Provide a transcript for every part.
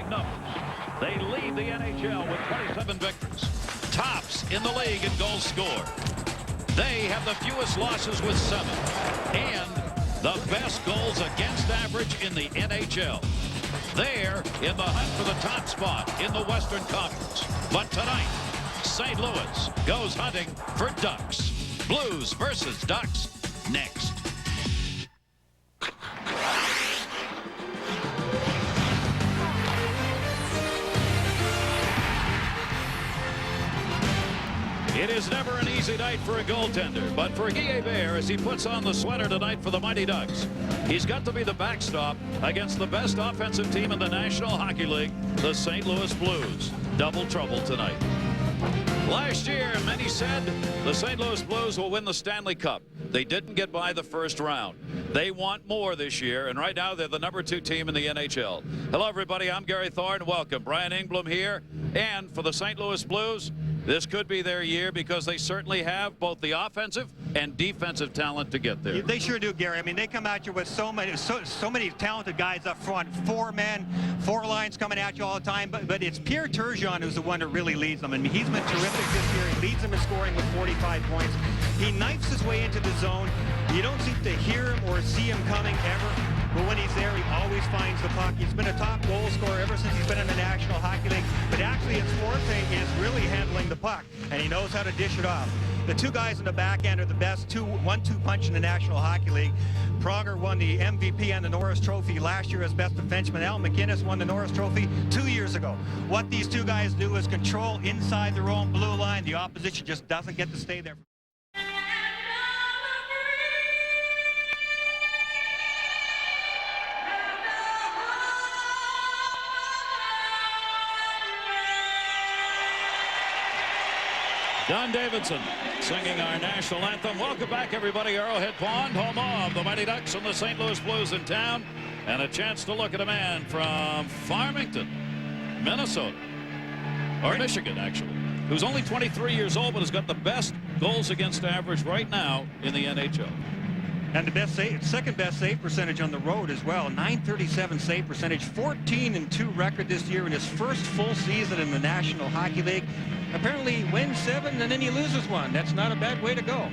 Numbers. They lead the NHL with 27 victories. Tops in the league in goals scored. They have the fewest losses with 7. And the best goals against average in the NHL. They're in the hunt for the top spot in the Western Conference. But tonight, St. Louis goes hunting for Ducks. Blues versus Ducks next. It is never an easy night for a goaltender, but for Guy Hebert, as he puts on the sweater tonight for the Mighty Ducks, he's got to be the backstop against the best offensive team in the National Hockey League, the St. Louis Blues. Double trouble tonight. Last year, many said the St. Louis Blues will win the Stanley Cup. They didn't get by the first round. They want more this year, and right now they're the #2 team in the NHL. Hello, everybody. I'm Gary Thorne. Welcome. Brian Engblom here. And for the St. Louis Blues, this could be their year because they certainly have both the offensive and defensive talent to get there. They sure do, Gary. I mean, they come at you with so many talented guys up front. 4 men, 4 lines coming at you all the time. But it's Pierre Turgeon who's the one who really leads them. I mean, he's been terrific this year. He leads them in scoring with 45 points. He knifes his way into the zone. You don't seem to hear him or see him coming ever. But when he's there, he always finds the puck. He's been a top goal scorer ever since he's been in the National Hockey League. But actually, his forte is really handling the puck, and he knows how to dish it off. The 2 guys in the back end are the best 1-2 punch in the National Hockey League. Pronger won the MVP and the Norris Trophy last year as best defenseman. Al McInnes won the Norris Trophy 2 years ago. What these 2 guys do is control inside their own blue line. The opposition just doesn't get to stay there. Don Davidson singing our national anthem. Welcome back, everybody. Arrowhead Pond, home of the Mighty Ducks and the St. Louis Blues in town. And a chance to look at a man from Farmington, Minnesota, or Michigan, actually, who's only 23 years old, but has got the best goals against average right now in the NHL. And the second best save percentage on the road as well. .937 save percentage, 14-2 record this year in his first full season in the National Hockey League. Apparently wins 7 and then he loses 1. That's not a bad way to go.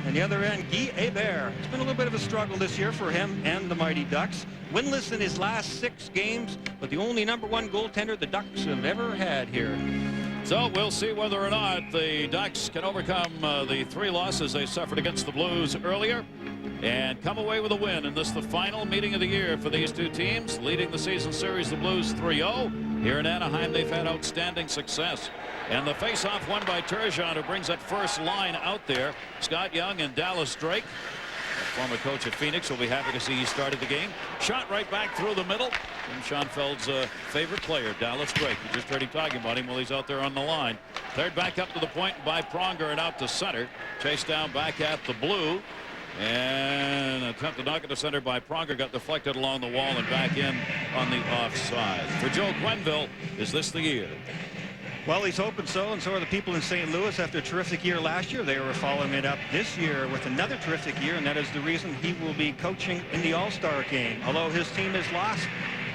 And the other end, Guy Hebert. It's been a little bit of a struggle this year for him and the Mighty Ducks. Winless in his last 6 games, but the only #1 goaltender the Ducks have ever had here. So we'll see whether or not the Ducks can overcome the 3 losses they suffered against the Blues earlier and come away with a win. And this is the final meeting of the year for these 2 teams. Leading the season series, the Blues 3-0. Here in Anaheim, they've had outstanding success. And the face-off won by Turgeon, who brings that first line out there. Scott Young and Dallas Drake, former coach at Phoenix, will be happy to see he started the game. Shot right back through the middle. And Schoenfeld's favorite player, Dallas Drake. You just heard him talking about him while he's out there on the line. Third back up to the point by Pronger and out to center. Chased down back at the blue. And an attempt to knock it to center by Pronger got deflected along the wall and back in on the offside. For Joe Quenneville, is this the year? Well, he's hoping so, and so are the people in St. Louis. After a terrific year last year, they were following it up this year with another terrific year, and that is the reason he will be coaching in the All-Star game. Although his team has lost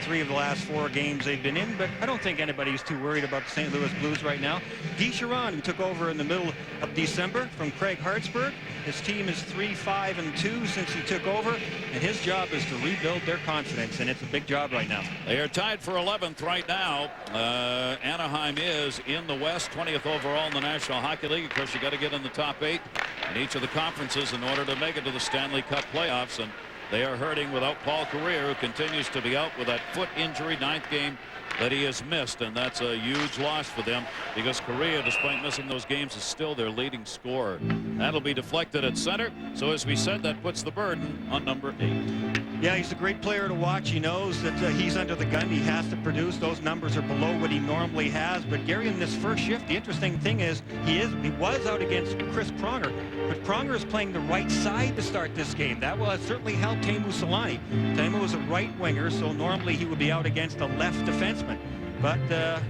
3 of the last 4 games they've been in, but I don't think anybody's too worried about the St. Louis Blues right now. Guy Chiron, who took over in the middle of December from Craig Hartsburg. His team is 3-5-2 since he took over, and his job is to rebuild their confidence, and it's a big job right now. They are tied for 11th right now. Anaheim is in the West, 20th overall in the National Hockey League. Of course, you got to get in the top 8 in each of the conferences in order to make it to the Stanley Cup playoffs, and they are hurting without Paul Kariya, who continues to be out with that foot injury, 9th game that he has missed, and that's a huge loss for them because Kariya, despite missing those games, is still their leading scorer. That'll be deflected at center, so as we said, that puts the burden on number 8. Yeah, he's a great player to watch. He knows that he's under the gun. He has to produce. Those numbers are below what he normally has. But Gary, in this first shift, the interesting thing is he was out against Chris Pronger, but Pronger is playing the right side to start this game. That will certainly help Teemu Selanne. Teemu is a right winger, so normally he would be out against a left defenseman. but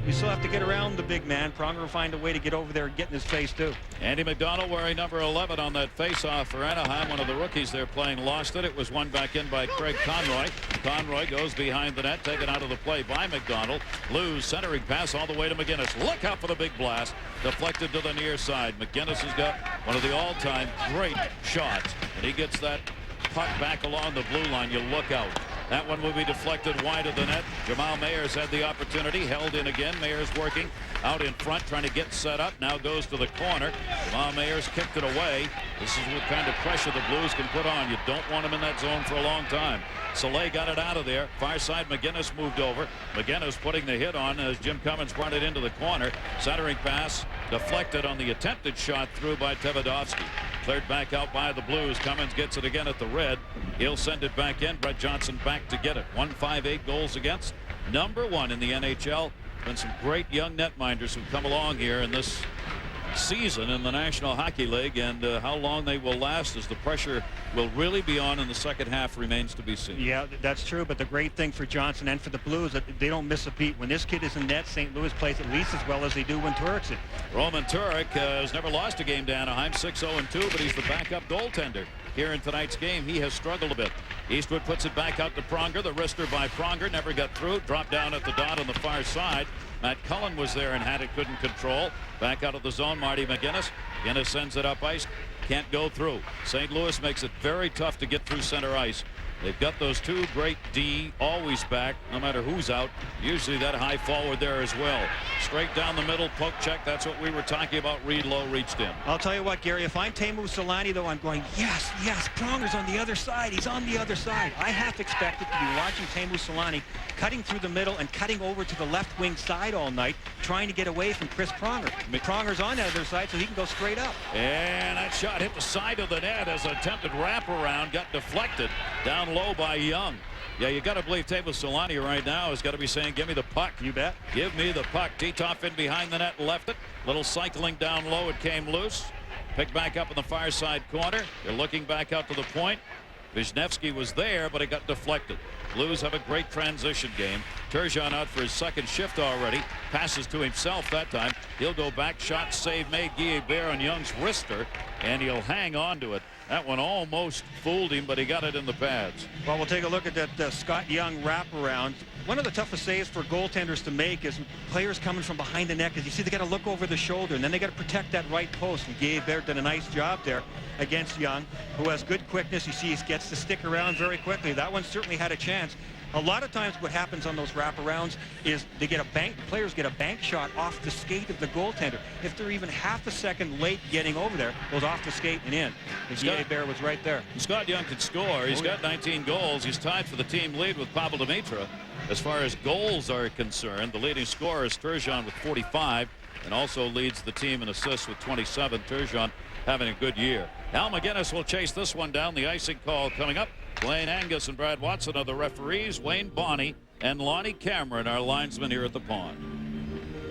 you still have to get around the big man. Pronger will find a way to get over there and get in his face, too. Andy McDonald wearing number 11 on that face-off for Anaheim. One of the rookies they're playing lost it. It was won back in by Craig Conroy. Conroy goes behind the net, taken out of the play by McDonald. Blues centering pass all the way to McGinnis. Look out for the big blast. Deflected to the near side. McGinnis has got one of the all-time great shots, and he gets that puck back along the blue line. You look out. That one will be deflected wide of the net. Jamal Mayers had the opportunity, held in again. Mayers working out in front, trying to get set up. Now goes to the corner. Jamal Mayers kicked it away. This is what kind of pressure the Blues can put on. You don't want him in that zone for a long time. Soleil got it out of there. Far side, McGinnis moved over. McGinnis putting the hit on as Jim Cummins brought it into the corner. Centering pass deflected on the attempted shot through by Tevodovsky. Cleared back out by the Blues. Cummins gets it again at the red. He'll send it back in. Brett Johnson back to get it. 158 goals against. #1 in the NHL. Been some great young netminders who've come along here in this season in the National Hockey League, and how long they will last as the pressure will really be on in the second half remains to be seen. Yeah, that's true, but the great thing for Johnson and for the Blues, that they don't miss a beat. When this kid is in net, St. Louis plays at least as well as they do when Turek's in. Roman Turek has never lost a game to Anaheim, 6-0-2, but he's the backup goaltender. Here in tonight's game, he has struggled a bit. Eastwood puts it back out to Pronger. The wrister by Pronger never got through. Dropped down at the dot on the far side. Matt Cullen was there and had it, couldn't control. Back out of the zone, Marty McGinnis. McGinnis sends it up ice. Can't go through. St. Louis makes it very tough to get through center ice. They've got those two great D always back, no matter who's out. Usually that high forward there as well. Straight down the middle, poke check. That's what we were talking about. Reed Lowe reached in. I'll tell you what, Gary, if I'm Teemu Selanne, though, I'm going, yes, Pronger's on the other side. He's on the other side. I have to expect it to be watching Teemu Selanne cutting through the middle and cutting over to the left wing side all night, trying to get away from Chris Pronger. Pronger's on the other side, so he can go straight up. And that shot hit the side of the net as an attempted wraparound got deflected down low by Young. Yeah, you got to believe Teemu Selanne right now has got to be saying, give me the puck. You bet. Give me the puck. Titoff in behind the net and left it. Little cycling down low. It came loose. Picked back up in the far side corner. They're looking back out to the point. Wisniewski was there, but it got deflected. Blues have a great transition game. Turgeon out for his second shift already. Passes to himself that time. He'll go back. Shot save made. Guillet-Bear on Young's wrister, and he'll hang on to it. That one almost fooled him, but he got it in the pads. Well, we'll take a look at that Scott Young wraparound. One of the toughest saves for goaltenders to make is players coming from behind the net, because you see they got to look over the shoulder, and then they got to protect that right post. And Guillet-Bear did a nice job there against Young, who has good quickness. You see he gets to stick around very quickly. That one certainly had a chance. A lot of times what happens on those wraparounds is players get a bank shot off the skate of the goaltender. If they're even half a second late getting over there, goes off the skate and in. Guillet-Bear was right there. Scott Young can score. He's got 19 goals. He's tied for the team lead with Pavel Demitra. As far as goals are concerned, the leading scorer is Turgeon with 45, and also leads the team in assists with 27. Turgeon having a good year. Al McGinnis will chase this one down. The icing call coming up. Blaine Angus and Brad Watson are the referees. Wayne Bonney and Lonnie Cameron are linesmen here at the pond.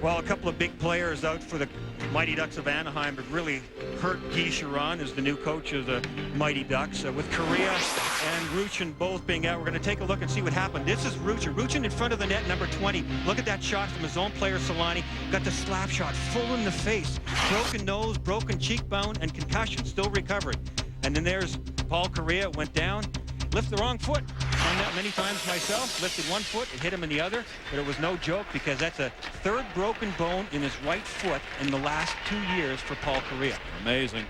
Well, a couple of big players out for the Mighty Ducks of Anaheim have really hurt Guy Chiron as the new coach of the Mighty Ducks. With Correa and Ruchin both being out, we're going to take a look and see what happened. This is Ruchin. Ruchin in front of the net, number 20. Look at that shot from his own player, Selanne. Got the slap shot full in the face. Broken nose, broken cheekbone, and concussion, still recovered. And then there's Paul Correa, went down. Lifted the wrong foot. Done that many times myself. Lifted one foot, it hit him in the other, but it was no joke, because that's a third broken bone in his right foot in the last 2 years for Paul Correa. Amazing.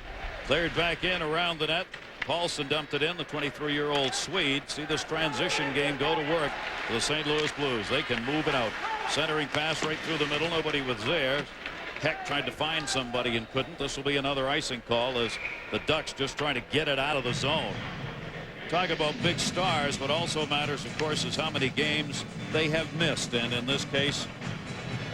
Cleared back in around the net. Paulson dumped it in, the 23-year-old Swede. See this transition game go to work for the St. Louis Blues. They can move it out. Centering pass right through the middle. Nobody was there. Heck tried to find somebody and couldn't. This will be another icing call as the Ducks just trying to get it out of the zone. Talk about big stars, what also matters, of course, is how many games they have missed, and in this case,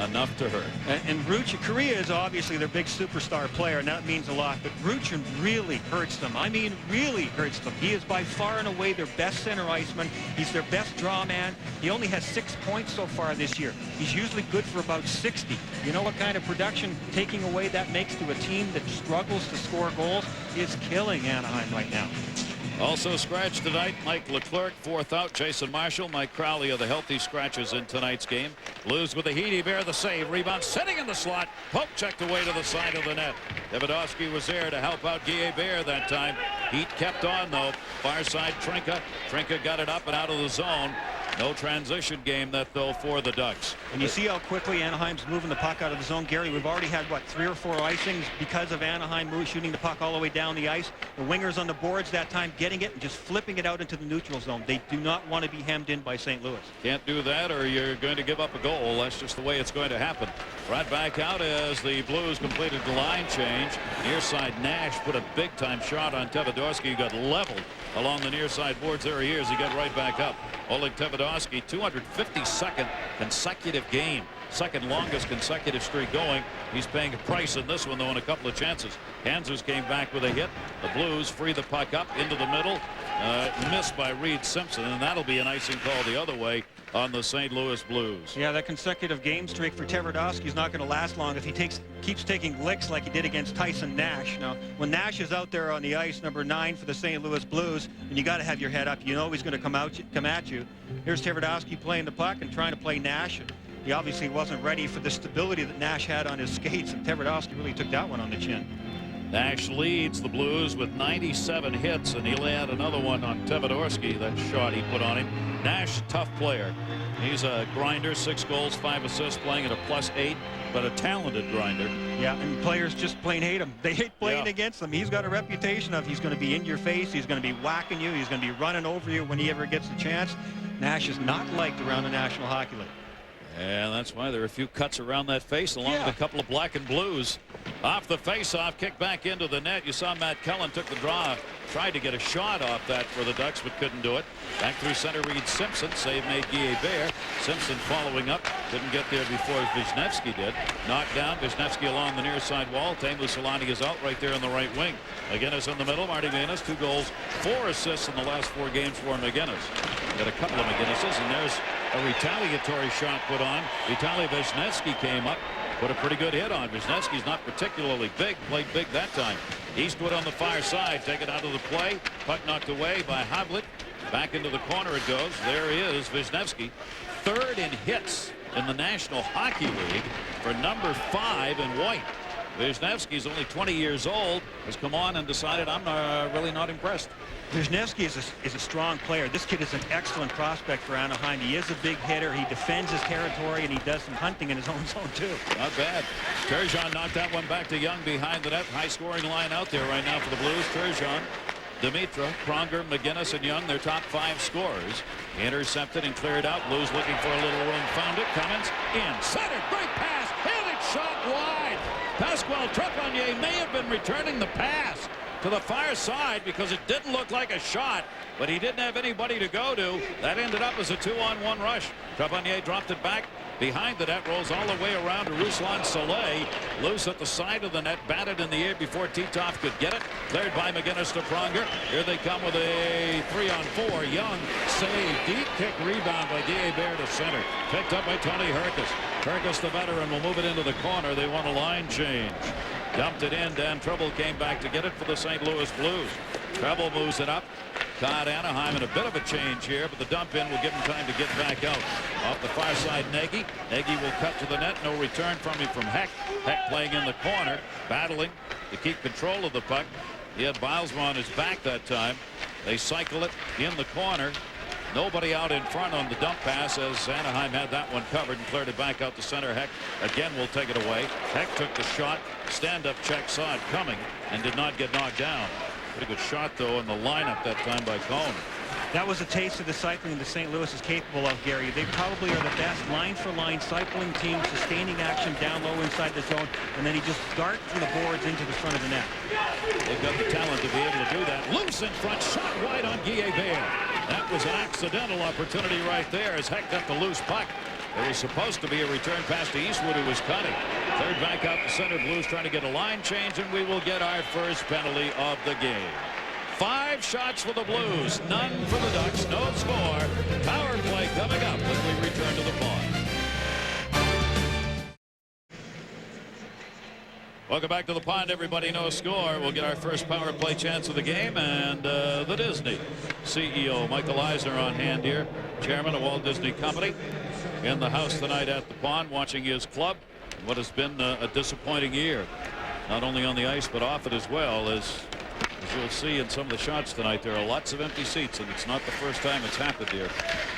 enough to hurt. And Ruchin, Correa is obviously their big superstar player, and that means a lot, but Ruchin really hurts them. I mean, really hurts them. He is by far and away their best center iceman. He's their best draw man. He only has 6 points so far this year. He's usually good for about 60. You know what kind of production taking away that makes to a team that struggles to score goals? Is killing Anaheim right now. Also scratched tonight, Mike Leclerc, 4th out. Jason Marshall, Mike Crowley are the healthy scratches in tonight's game. Blues with the heat. Bear the save. Rebound sitting in the slot. Poke checked away to the side of the net. Davidovsky was there to help out Bear that time. Heat kept on, though. Far side, Trinka. Trinka got it up and out of the zone. No transition game that, though, for the Ducks. And you see how quickly Anaheim's moving the puck out of the zone. Gary, we've already had, what, 3 or 4 icings because of Anaheim shooting the puck all the way down the ice. The wingers on the boards that time getting it and just flipping it out into the neutral zone. They do not want to be hemmed in by St. Louis. Can't do that or you're going to give up a goal. That's just the way it's going to happen. Right back out as the Blues completed the line change. Near side, Nash put a big-time shot on Tevodosky. He got leveled along the near side boards. There he is. He got right back up. Oleg Tevodosky, 252nd consecutive game. Second longest consecutive streak going. He's paying a price in this one, though, in a couple of chances. Kansas came back with a hit. The Blues free the puck up into the middle. Missed by Reed Simpson, and that'll be an icing call the other way on the St. Louis Blues. Yeah, that consecutive game streak for Tevodosky is not going to last long if he keeps taking licks like he did against Tyson Nash. Now, when Nash is out there on the ice, number 9 for the St. Louis Blues, and you got to have your head up. You know he's going to come at you. Here's Tevodosky playing the puck and trying to play Nash. He obviously wasn't ready for the stability that Nash had on his skates, and Tevodosky really took that one on the chin. Nash leads the Blues with 97 hits, and he'll add another one on Tevodosky, that shot he put on him. Nash, tough player. He's a grinder, 6 goals, 5 assists, playing at a +8, but a talented grinder. Yeah, and players just plain hate him. They hate playing against him. He's got a reputation of he's going to be in your face, he's going to be whacking you, he's going to be running over you when he ever gets a chance. Nash is not liked around the National Hockey League. And that's why there are a few cuts around that face, along with a couple of black and blues. Off the face-off, kick back into the net. You saw Matt Cullen took the draw, tried to get a shot off that for the Ducks, but couldn't do it. Back through center, Reed Simpson. Save made Bear. Simpson following up. Couldn't get there before Wisniewski did. Knocked down. Wisniewski along the near side wall. Teemu Selanne is out right there in the right wing. McGinnis in the middle. Marty McGinnis, 2 goals, 4 assists in the last 4 games for McGinnis. Got a couple of McGinnises, and there's a retaliatory shot put on. Vitaly Wisniewski came up, put a pretty good hit on. Wisniewski's not particularly big, played big that time. Eastwood on the far side, taken out of the play. Puck knocked away by Havlet. Back into the corner it goes. There is Wisniewski, 3rd in hits in the National Hockey League for number 5 in white. Wisniewski's only 20 years old, has come on and decided, I'm really not impressed. Wisniewski is a strong player. This kid is an excellent prospect for Anaheim. He is a big hitter. He defends his territory, and he does some hunting in his own zone, too. Not bad. Turgeon knocked that one back to Young behind the net. High-scoring line out there right now for the Blues. Turgeon, Dimitra, Pronger, McGinnis, and Young, their top 5 scorers. Intercepted and cleared out. Blues looking for a little room. Found it. Cummins in. Center. Great pass. And it's shot wide. Pasquale Trepanier may have been returning the pass to the far side because it didn't look like a shot, but he didn't have anybody to go to. That ended up as a 2-on-1 rush. Trepanier dropped it back behind the net, rolls all the way around to Ruslan Saleh. Loose at the side of the net, batted in the air before Titov could get it. Cleared by McGinnis to Pronger. Here they come with a 3-on-4. Young save, deep kick rebound by Bear to center. Picked up by Tony Herkus. Herkus, the veteran, will move it into the corner. They want a line change. Dumped it in. Dan Treble came back to get it for the St. Louis Blues. Treble moves it up. Caught Anaheim in a bit of a change here, but the dump in will give him time to get back out. Off the far side, Nagy. Nagy will cut to the net. No return from him from Heck. Heck playing in the corner, battling to keep control of the puck. He had Bilesma on his back that time. They cycle it in the corner. Nobody out in front on the dump pass as Anaheim had that one covered and cleared it back out to center. Heck again will take it away. Heck took the shot. Stand-up check, saw it coming and did not get knocked down. Pretty good shot, though, in the lineup that time by Cohn. That was a taste of the cycling that St. Louis is capable of, Gary. They probably are the best line-for-line cycling team, sustaining action down low inside the zone, and then he just darts through the boards into the front of the net. They've got the talent to be able to do that. Loose in front, shot wide on Bear. That was an accidental opportunity right there as Heck got the loose puck. There was supposed to be a return pass to Eastwood, who was cutting. Third back out the center. Blues trying to get a line change, and we will get our first penalty of the game. 5 shots for the Blues, none for the Ducks. No score. Power play coming up as we return to the pond. Welcome back to the pond, everybody. No score. We'll get our first power play chance of the game, and the Disney CEO Michael Eisner on hand here, chairman of Walt Disney Company, in the house tonight at the pond, watching his club. What has been a disappointing year, not only on the ice but off it as well. As you'll see in some of the shots tonight, there are lots of empty seats, and it's not the first time it's happened here.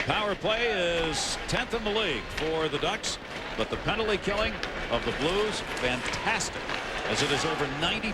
Power play is 10th in the league for the Ducks, but the penalty killing of the Blues, fantastic, as it is over 90%.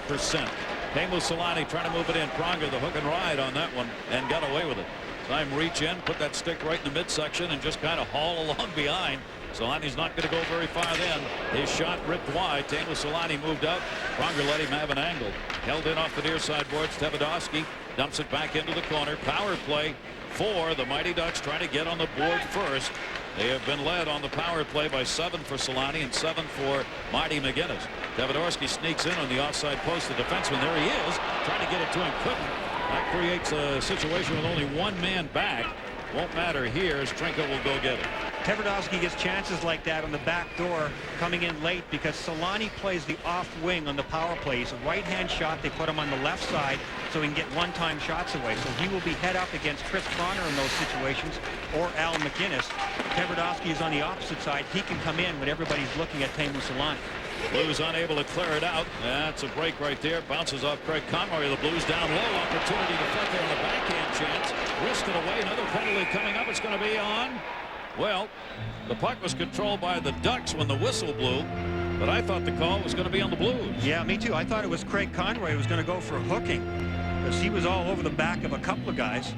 Teemu Selanne trying to move it in. Pronger, the hook and ride on that one, and got away with it. Time reach in, put that stick right in the midsection, and just kind of haul along behind. Solanne's not going to go very far then. His shot ripped wide. Teemu Selanne moved out. Pronger let him have an angle. Held in off the near side boards. Tevodosky dumps it back into the corner. Power play for the Mighty Ducks, trying to get on the board first. They have been led on the power play by 7 for Selanne and 7 for Marty McGinnis. Tevodosky sneaks in on the offside post. The defenseman, there he is, trying to get it to him. Couldn't. That creates a situation with only one man back. Won't matter here as Trinka will go get it. Tevodosky gets chances like that on the back door coming in late because Selanne plays the off wing on the power play. He's a right-hand shot. They put him on the left side so he can get one-time shots away. So he will be head up against Chris Pronger in those situations, or Al McGinnis. Tevodosky is on the opposite side. He can come in when everybody's looking at Teemu Selanne. Blues unable to clear it out. That's a break right there. Bounces off Craig Conroy. The Blues down low. Opportunity to front there on the backhand chance. Whisked it away. Another penalty coming up. It's going to be on. Well, the puck was controlled by the Ducks when the whistle blew, but I thought the call was going to be on the Blues. Yeah, me too. I thought it was Craig Conroy who was going to go for hooking, because he was all over the back of a couple of guys.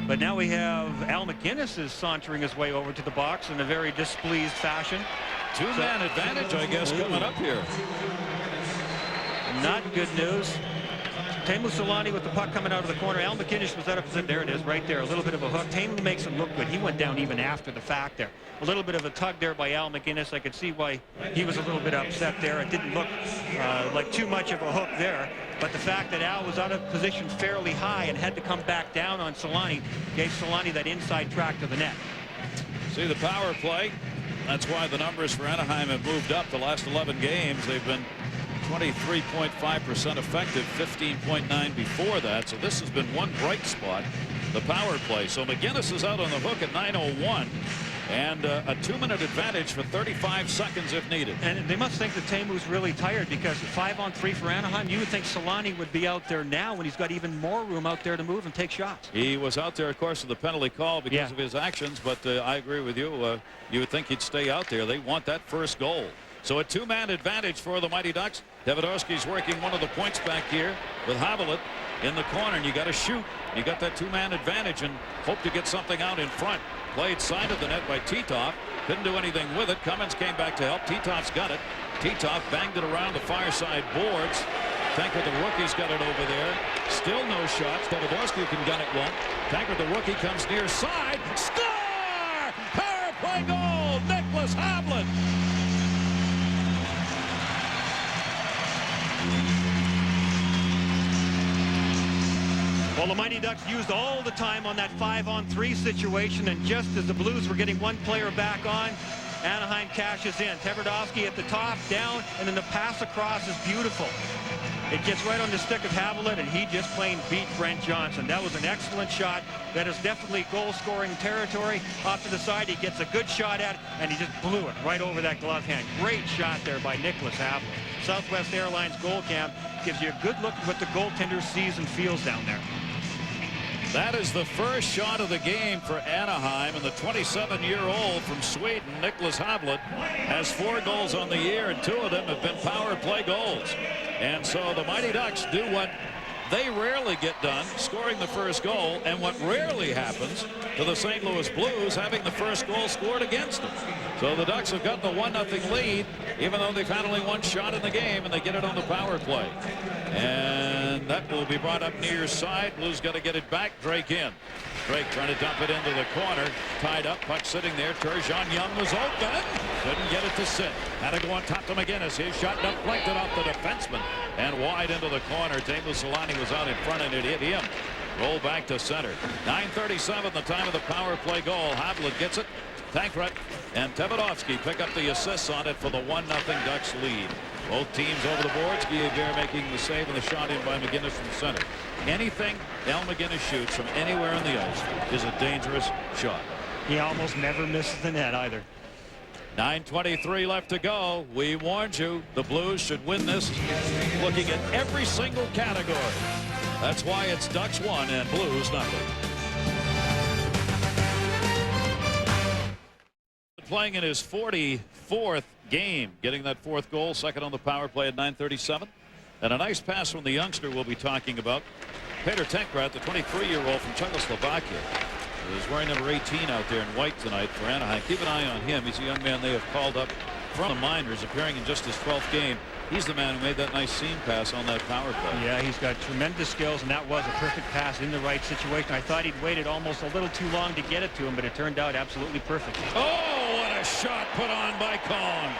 But now we have Al McGinnis is sauntering his way over to the box in a very displeased fashion. Two-man advantage, I guess, coming up here. Not good news. Teemu Selanne with the puck coming out of the corner. Al McGinnis was out of position. There it is, right there. A little bit of a hook. Teemu makes him look good. He went down even after the fact there. A little bit of a tug there by Al McGinnis. I could see why he was a little bit upset there. It didn't look like too much of a hook there. But the fact that Al was out of position fairly high and had to come back down on Selanne gave Selanne that inside track to the net. See the power play. That's why the numbers for Anaheim have moved up the last 11 games. They've been 23.5% effective, 15.9 before that. So this has been one bright spot, the power play. So McGinnis is out on the hook at 9:01, and a 2-minute advantage for 35 seconds if needed. And they must think that Teemu's really tired, because 5-on-3 for Anaheim, you would think Selanne would be out there now when he's got even more room out there to move and take shots. He was out there, of course, with the penalty call because of his actions, but I agree with you. You would think he'd stay out there. They want that first goal. So a 2-man advantage for the Mighty Ducks. Tevodosky's working one of the points back here with Havelit in the corner, and you got to shoot. You got that 2-man advantage and hope to get something out in front. Played side of the net by Titov. Couldn't do anything with it. Cummins came back to help. Titov's got it. Titov banged it around the far side boards. Tankard, the rookie's got it over there. Still no shots. Tevodosky can gun it one. Tankard, the rookie, comes near side. Score! Power play goal! Nicholas Havelit. Well, the Mighty Ducks used all the time on that 5-on-3 situation, and just as the Blues were getting one player back on, Anaheim cashes in. Tevodosky at the top, down, and then the pass across is beautiful. It gets right on the stick of Havelit, and he just plain beat Brent Johnson. That was an excellent shot. That is definitely goal-scoring territory. Off to the side, he gets a good shot at it, and he just blew it right over that glove hand. Great shot there by Nicholas Havelit. Southwest Airlines goal cam gives you a good look at what the goaltender sees and feels down there. That is the first shot of the game for Anaheim, and the 27-year-old from Sweden, Nicholas Havelit, has 4 goals on the year, and 2 of them have been power play goals. And so the Mighty Ducks do what they rarely get done, scoring the first goal, and what rarely happens to the St. Louis Blues, having the first goal scored against them. So the Ducks have got the 1-0 lead, even though they've had only 1 shot in the game, and they get it on the power play. And that will be brought up near side. Blues got to get it back. Drake in. Drake trying to dump it into the corner. Tied up. Puck sitting there. Turgeon Young was open. Couldn't get it to sit. Had to go on top to McGinnis. His shot deflected off the defenseman and wide into the corner. Teemu Selanne was out in front, and it hit him. Roll back to center. 9:37, the time of the power play goal. Havelit gets it. Tankard and Tebedovsky pick up the assists on it for the 1-0 Ducks lead. Both teams over the boards. Guillier making the save and the shot in by McGinnis from center. Anything Al McGinnis shoots from anywhere on the ice is a dangerous shot. He almost never misses the net either. 9:23 left to go. We warned you the Blues should win this, looking at every single category. That's why it's Ducks 1 and Blues nothing. Playing in his 44th game, getting that 4th goal, second on the power play at 9:37. And a nice pass from the youngster we'll be talking about, Peter Tenkrat, the 23-year-old from Czechoslovakia. He's wearing number 18 out there in white tonight for Anaheim. Keep an eye on him. He's a young man they have called up from the minors, appearing in just his 12th game. He's the man who made that nice seam pass on that power play. Yeah, he's got tremendous skills, and that was a perfect pass in the right situation. I thought he'd waited almost a little too long to get it to him, but it turned out absolutely perfect. Oh, what a shot put on by Kohn.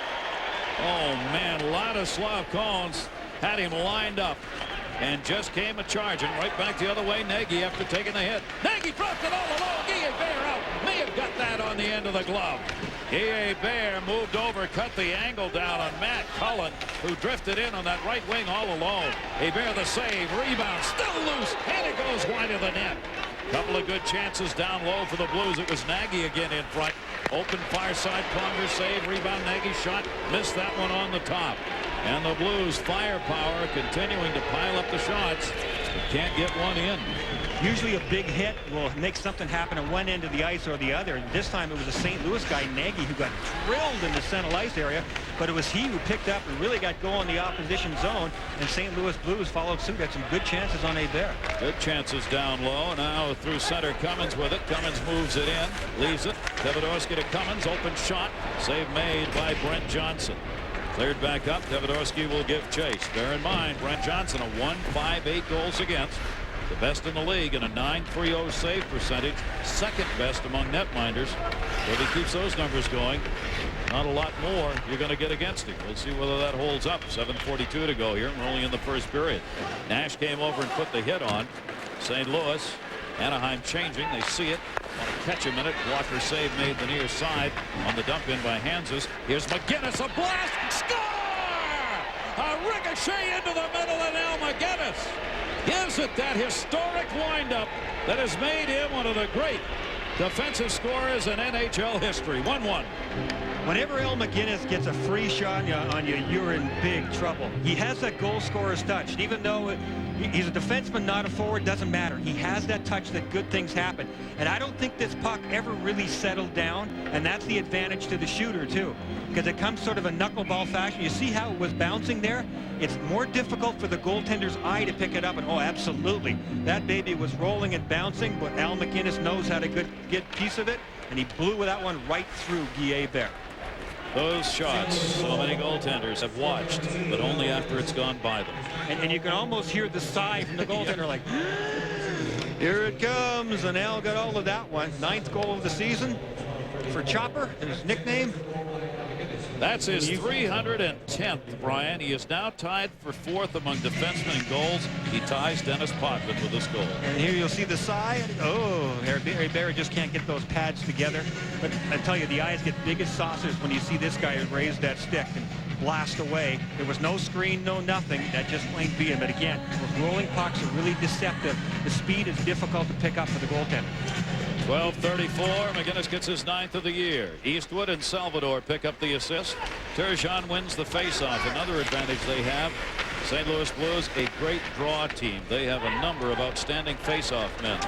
Oh, man, Ladislav Kohns had him lined up and just came a-charging right back the other way. Nagy after taking the hit. Nagy dropped it all alone. Guillier out. May have got that on the end of the glove. Guillier moved over, cut the angle down on Matt Cullen, who drifted in on that right wing all alone. Guillier the save, rebound, still loose, and it goes wide of the net. Couple of good chances down low for the Blues. It was Nagy again in front. Open far side, Pronger save, rebound, Nagy shot, missed that one on the top. And the Blues firepower continuing to pile up the shots. Can't get one in. Usually a big hit will make something happen at one end of the ice or the other. This time it was a St. Louis guy, Nagy, who got drilled in the center ice area, but it was he who picked up and really got going in the opposition zone, and St. Louis Blues followed suit. Had some good chances on Hebert. Good chances down low. Now through center, Cummins with it. Cummins moves it in, leaves it. Tebedovsky to Cummins, open shot. Save made by Brent Johnson. Cleared back up. Tebedovsky will give chase. Bear in mind, Brent Johnson, a 1.58 goals against. The best in the league and a .930 save percentage. Second best among netminders. So if he keeps those numbers going, not a lot more you're going to get against him. We'll see whether that holds up. 7:42 to go here. We're only in the first period. Nash came over and put the hit on St. Louis. Anaheim changing. They see it. Want to catch him in it. Blocker save made the near side on the dump in by Hanses. Here's McGinnis. A blast. Score! A ricochet into the middle, and Al McGinnis gives it that historic windup that has made him one of the great defensive scorers in NHL history. 1-1. Whenever Al McGinnis gets a free shot on you, you're in big trouble. He has that goal scorer's touch. And even though he's a defenseman, not a forward, doesn't matter. He has that touch that good things happen. And I don't think this puck ever really settled down, and that's the advantage to the shooter, too. Because it comes sort of a knuckleball fashion. You see how it was bouncing there? It's more difficult for the goaltender's eye to pick it up, and oh, absolutely. That baby was rolling and bouncing, but Al McGinnis knows how to get a piece of it, and he blew that one right through Guy Hebert. Those shots, so many goaltenders have watched, but only after it's gone by them. And you can almost hear the sigh from the goaltender, like, here it comes, and Al got all of that one. 9th goal of the season for Chopper, his nickname. That's his 310th, Brian. He is now tied for 4th among defensemen in goals. He ties Dennis Potvin with this goal. And here you'll see the sigh. Oh, Hebert just can't get those pads together. But I tell you, the eyes get big as saucers when you see this guy raise that stick and blast away. There was no screen, no nothing. That just plain beat him. But again, those rolling pucks are really deceptive. The speed is difficult to pick up for the goaltender. 12:34. McGinnis gets his 9th of the year. Eastwood and Salvador pick up the assist. Turgeon wins the faceoff. Another advantage they have. St. Louis Blues, a great draw team. They have a number of outstanding faceoff men.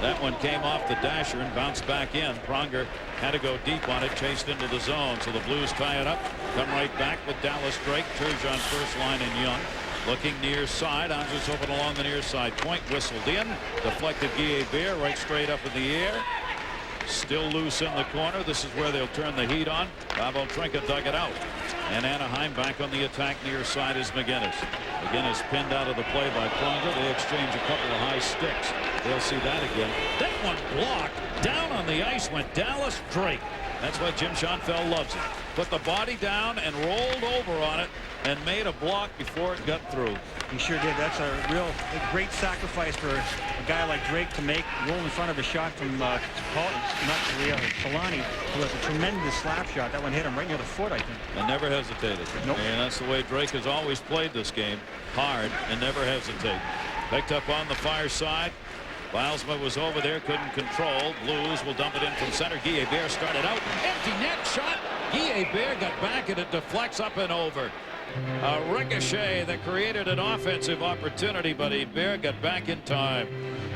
That one came off the dasher and bounced back in. Pronger had to go deep on it, chased into the zone. So the Blues tie it up. Come right back with Dallas Drake. Turgeon first line and Young. Looking near side. Andres open along the near side point. Whistled in. Deflected Guy Hebert right straight up in the air. Still loose in the corner. This is where they'll turn the heat on. Pavel Trinka dug it out. And Anaheim back on the attack near side is McGinnis. McGinnis pinned out of the play by Pronger. They exchange a couple of high sticks. They'll see that again. That one blocked. Down on the ice went Dallas Drake. That's why Jim Schoenfeld loves it. Put the body down and rolled over on it and made a block before it got through. He sure did. That's a great sacrifice for a guy like Drake to make, roll in front of a shot from Solani, who has a tremendous slap shot. That one hit him right near the foot, I think. And never hesitated. Nope. And that's the way Drake has always played this game. Hard and never hesitate. Picked up on the far side. Bilesma was over there, couldn't control. Blues will dump it in from center. Guy Hebert started out. Empty net shot. Guy Hebert got back and it deflects up and over. A ricochet that created an offensive opportunity, but Hebert got back in time.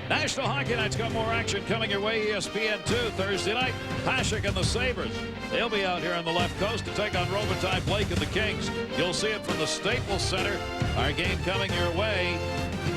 National Hockey Night's got more action coming your way. ESPN2 Thursday night. Hasek and the Sabres. They'll be out here on the left coast to take on Robitaille Blake and the Kings. You'll see it from the Staples Center. Our game coming your way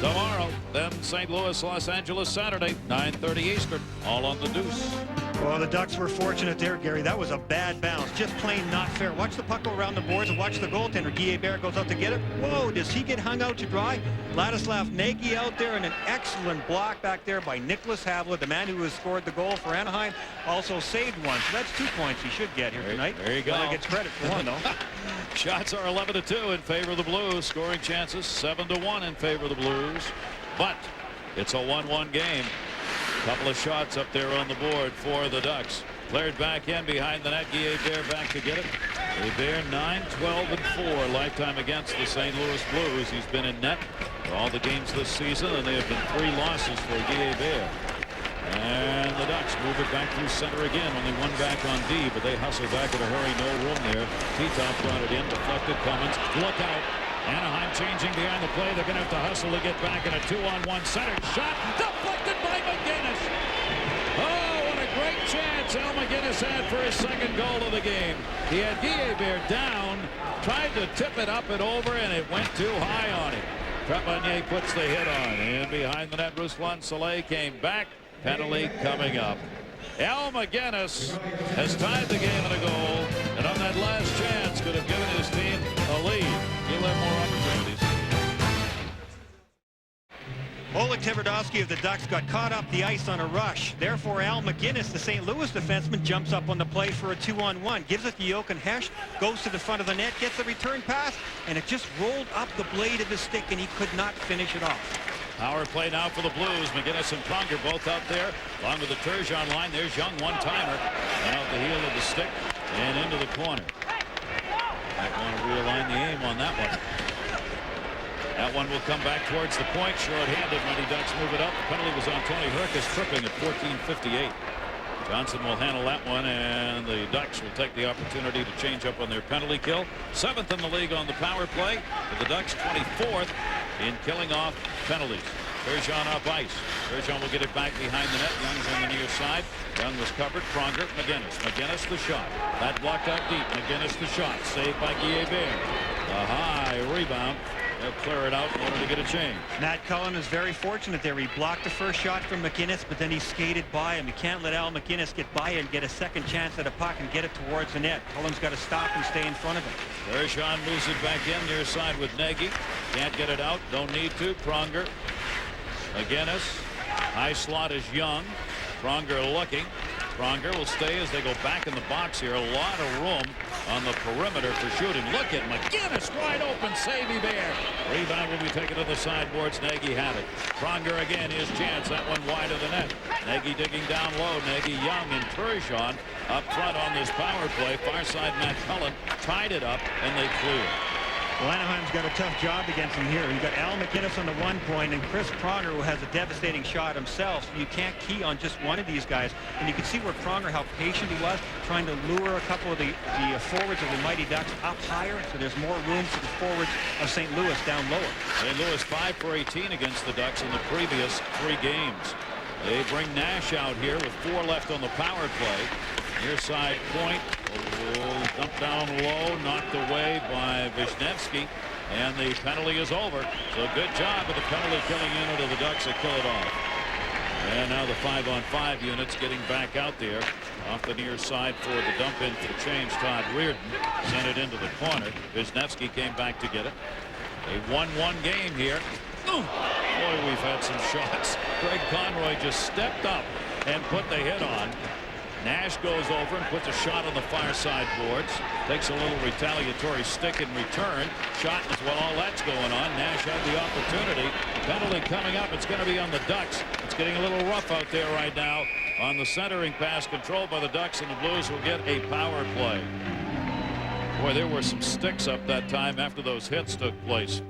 tomorrow. Then St. Louis, Los Angeles Saturday, 9:30 Eastern. All on the Deuce. Well, the Ducks were fortunate there, Gary. That was a bad bounce. Just plain not fair. Watch the puck go around the boards and watch the goaltender. Guy Hebert goes out to get it. Whoa, does he get hung out to dry? Ladislav Nagy out there, and an excellent block back there by Nicholas Havlat, the man who has scored the goal for Anaheim. Also saved one. So that's 2 points he should get here tonight. There you go. He gets credit for one, though. Shots are 11-2 in favor of the Blues. Scoring chances 7-1 in favor of the Blues. But it's a 1-1 game. Couple of shots up there on the board for the Ducks. Cleared back in behind the net. Guy Hebert back to get it. Hebert 9-12-4 lifetime against the St. Louis Blues. He's been in net for all the games this season, and they have been 3 losses for Guy Hebert. And the Ducks move it back through center again. Only one back on D, but they hustle back in a hurry. No room there. T-Top brought it in. Deflected. Cummins. Look out. Anaheim changing behind the play. They're going to have to hustle to get back in a 2-on-1 center shot. Deflected by McGinnis. Oh, what a great chance Al McGinnis had for his second goal of the game. He had Guy Hebert down, tried to tip it up and over, and it went too high on him. Trepanier puts the hit on. And behind the net, Ruslan Saleh came back. Penalty coming up. Al McGinnis has tied the game in a goal, and on that last chance could have given his team a lead. He'll have more opportunities. Oleg Tverdovsky of the Ducks got caught up the ice on a rush. Therefore, Al McGinnis, the St. Louis defenseman, jumps up on the play for a 2-on-1. Gives it to Jochen Hesch, goes to the front of the net, gets the return pass, and it just rolled up the blade of his stick, and he could not finish it off. Power play now for the Blues. McGinnis and Pronger both out there. Along with the Turgeon line. There's Young, one-timer. And out the heel of the stick and into the corner. Might want to realign the aim on that one. That one will come back towards the point. Short-handed. Mighty Ducks move it up. The penalty was on Tony Herkus, tripping at 14:58. Johnson will handle that one, and the Ducks will take the opportunity to change up on their penalty kill. 7th in the league on the power play. For the Ducks, 24th in killing off penalties. Turgeon up ice. Turgeon will get it back behind the net. Young's on the near side. Young was covered. Pronger, McGinnis. McGinnis the shot. That blocked out deep. McGinnis the shot. Saved by Guy Hebert. A high rebound. They'll clear it out in order to get a change. Matt Cullen is very fortunate there. He blocked the first shot from McGinnis, but then he skated by him. You can't let Al McGinnis get by and get a second chance at a puck and get it towards the net. Cullen's got to stop and stay in front of him. Turgeon moves it back in near side with Nagy. Can't get it out. Don't need to. Pronger. McGinnis. High slot is Young. Pronger looking. Pronger will stay as they go back in the box here. A lot of room on the perimeter for shooting. Look at McGinnis wide open. Save Hebert. Rebound will be taken to the sideboards. Nagy had it. Pronger again, his chance. That one wide of the net. Nagy digging down low. Nagy, Young, and Turgeon up front on this power play. Far side, Matt Cullen tied it up, and they clear. Well, Anaheim's got a tough job against him here. You've got Al McGinnis on the 1 point and Chris Pronger, who has a devastating shot himself. So you can't key on just one of these guys. And you can see where Pronger, how patient he was, trying to lure a couple of the forwards of the Mighty Ducks up higher. So there's more room for the forwards of St. Louis down lower. St. Louis 5 for 18 against the Ducks in the previous 3 games. They bring Nash out here with 4 left on the power play. Near side point. Dumped down low, knocked away by Wisniewski, and the penalty is over. So good job of the penalty killing unit of the Ducks to kill it off. And now the 5-on-5 units getting back out there off the near side for the dump in for the change. Todd Reardon sent it into the corner. Wisniewski came back to get it. A 1-1 game here. Ooh, boy, we've had some shots. Greg Conroy just stepped up and put the hit on. Nash goes over and puts a shot on the far side boards. Takes a little retaliatory stick in return. Shot as well. All that's going on. Nash had the opportunity. Penalty coming up. It's going to be on the Ducks. It's getting a little rough out there right now on the centering pass controlled by the Ducks, and the Blues will get a power play. Boy, there were some sticks up that time after those hits took place.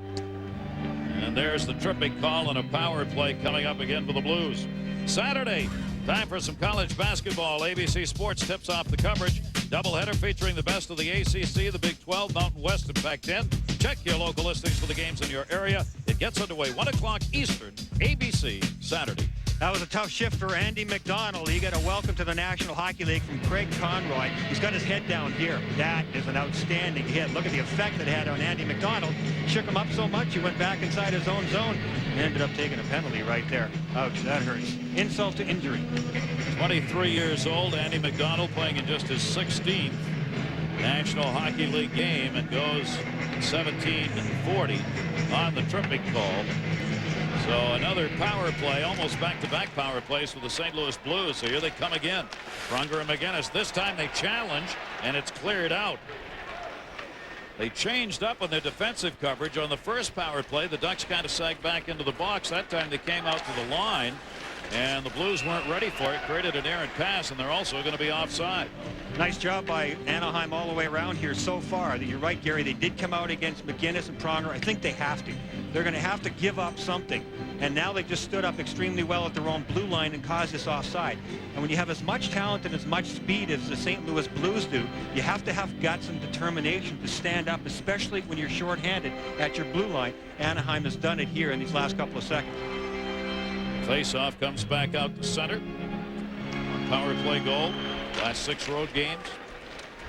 And there's the tripping call and a power play coming up again for the Blues. Saturday, time for some college basketball. ABC Sports tips off the coverage. Doubleheader featuring the best of the ACC, the Big 12, Mountain West, and Pac-10. Check your local listings for the games in your area. It gets underway 1 o'clock Eastern, ABC, Saturday. That was a tough shift for Andy McDonald. He got a welcome to the National Hockey League from Craig Conroy. He's got his head down here. That is an outstanding hit. Look at the effect it had on Andy McDonald. Shook him up so much he went back inside his own zone and ended up taking a penalty right there. Ouch, that hurts. Insult to injury. 23 years old, Andy McDonald playing in just his 16th National Hockey League game and goes 17-40 on the tripping call. So another power play, almost back-to-back power plays for the St. Louis Blues. So here they come again. Pronger and McGinnis. This time they challenge, and it's cleared out. They changed up on their defensive coverage. On the first power play, the Ducks kind of sagged back into the box. That time they came out to the line, and the Blues weren't ready for it. Created an errant pass, and they're also going to be offside. Nice job by Anaheim all the way around here so far. You're right, Gary. They did come out against McGinnis and Pronger. I think they have to. They're going to have to give up something. And now they just stood up extremely well at their own blue line and caused this offside. And when you have as much talent and as much speed as the St. Louis Blues do, you have to have guts and determination to stand up, especially when you're shorthanded at your blue line. Anaheim has done it here in these last couple of seconds. Face-off comes back out to center. Power play goal. Last 6 road games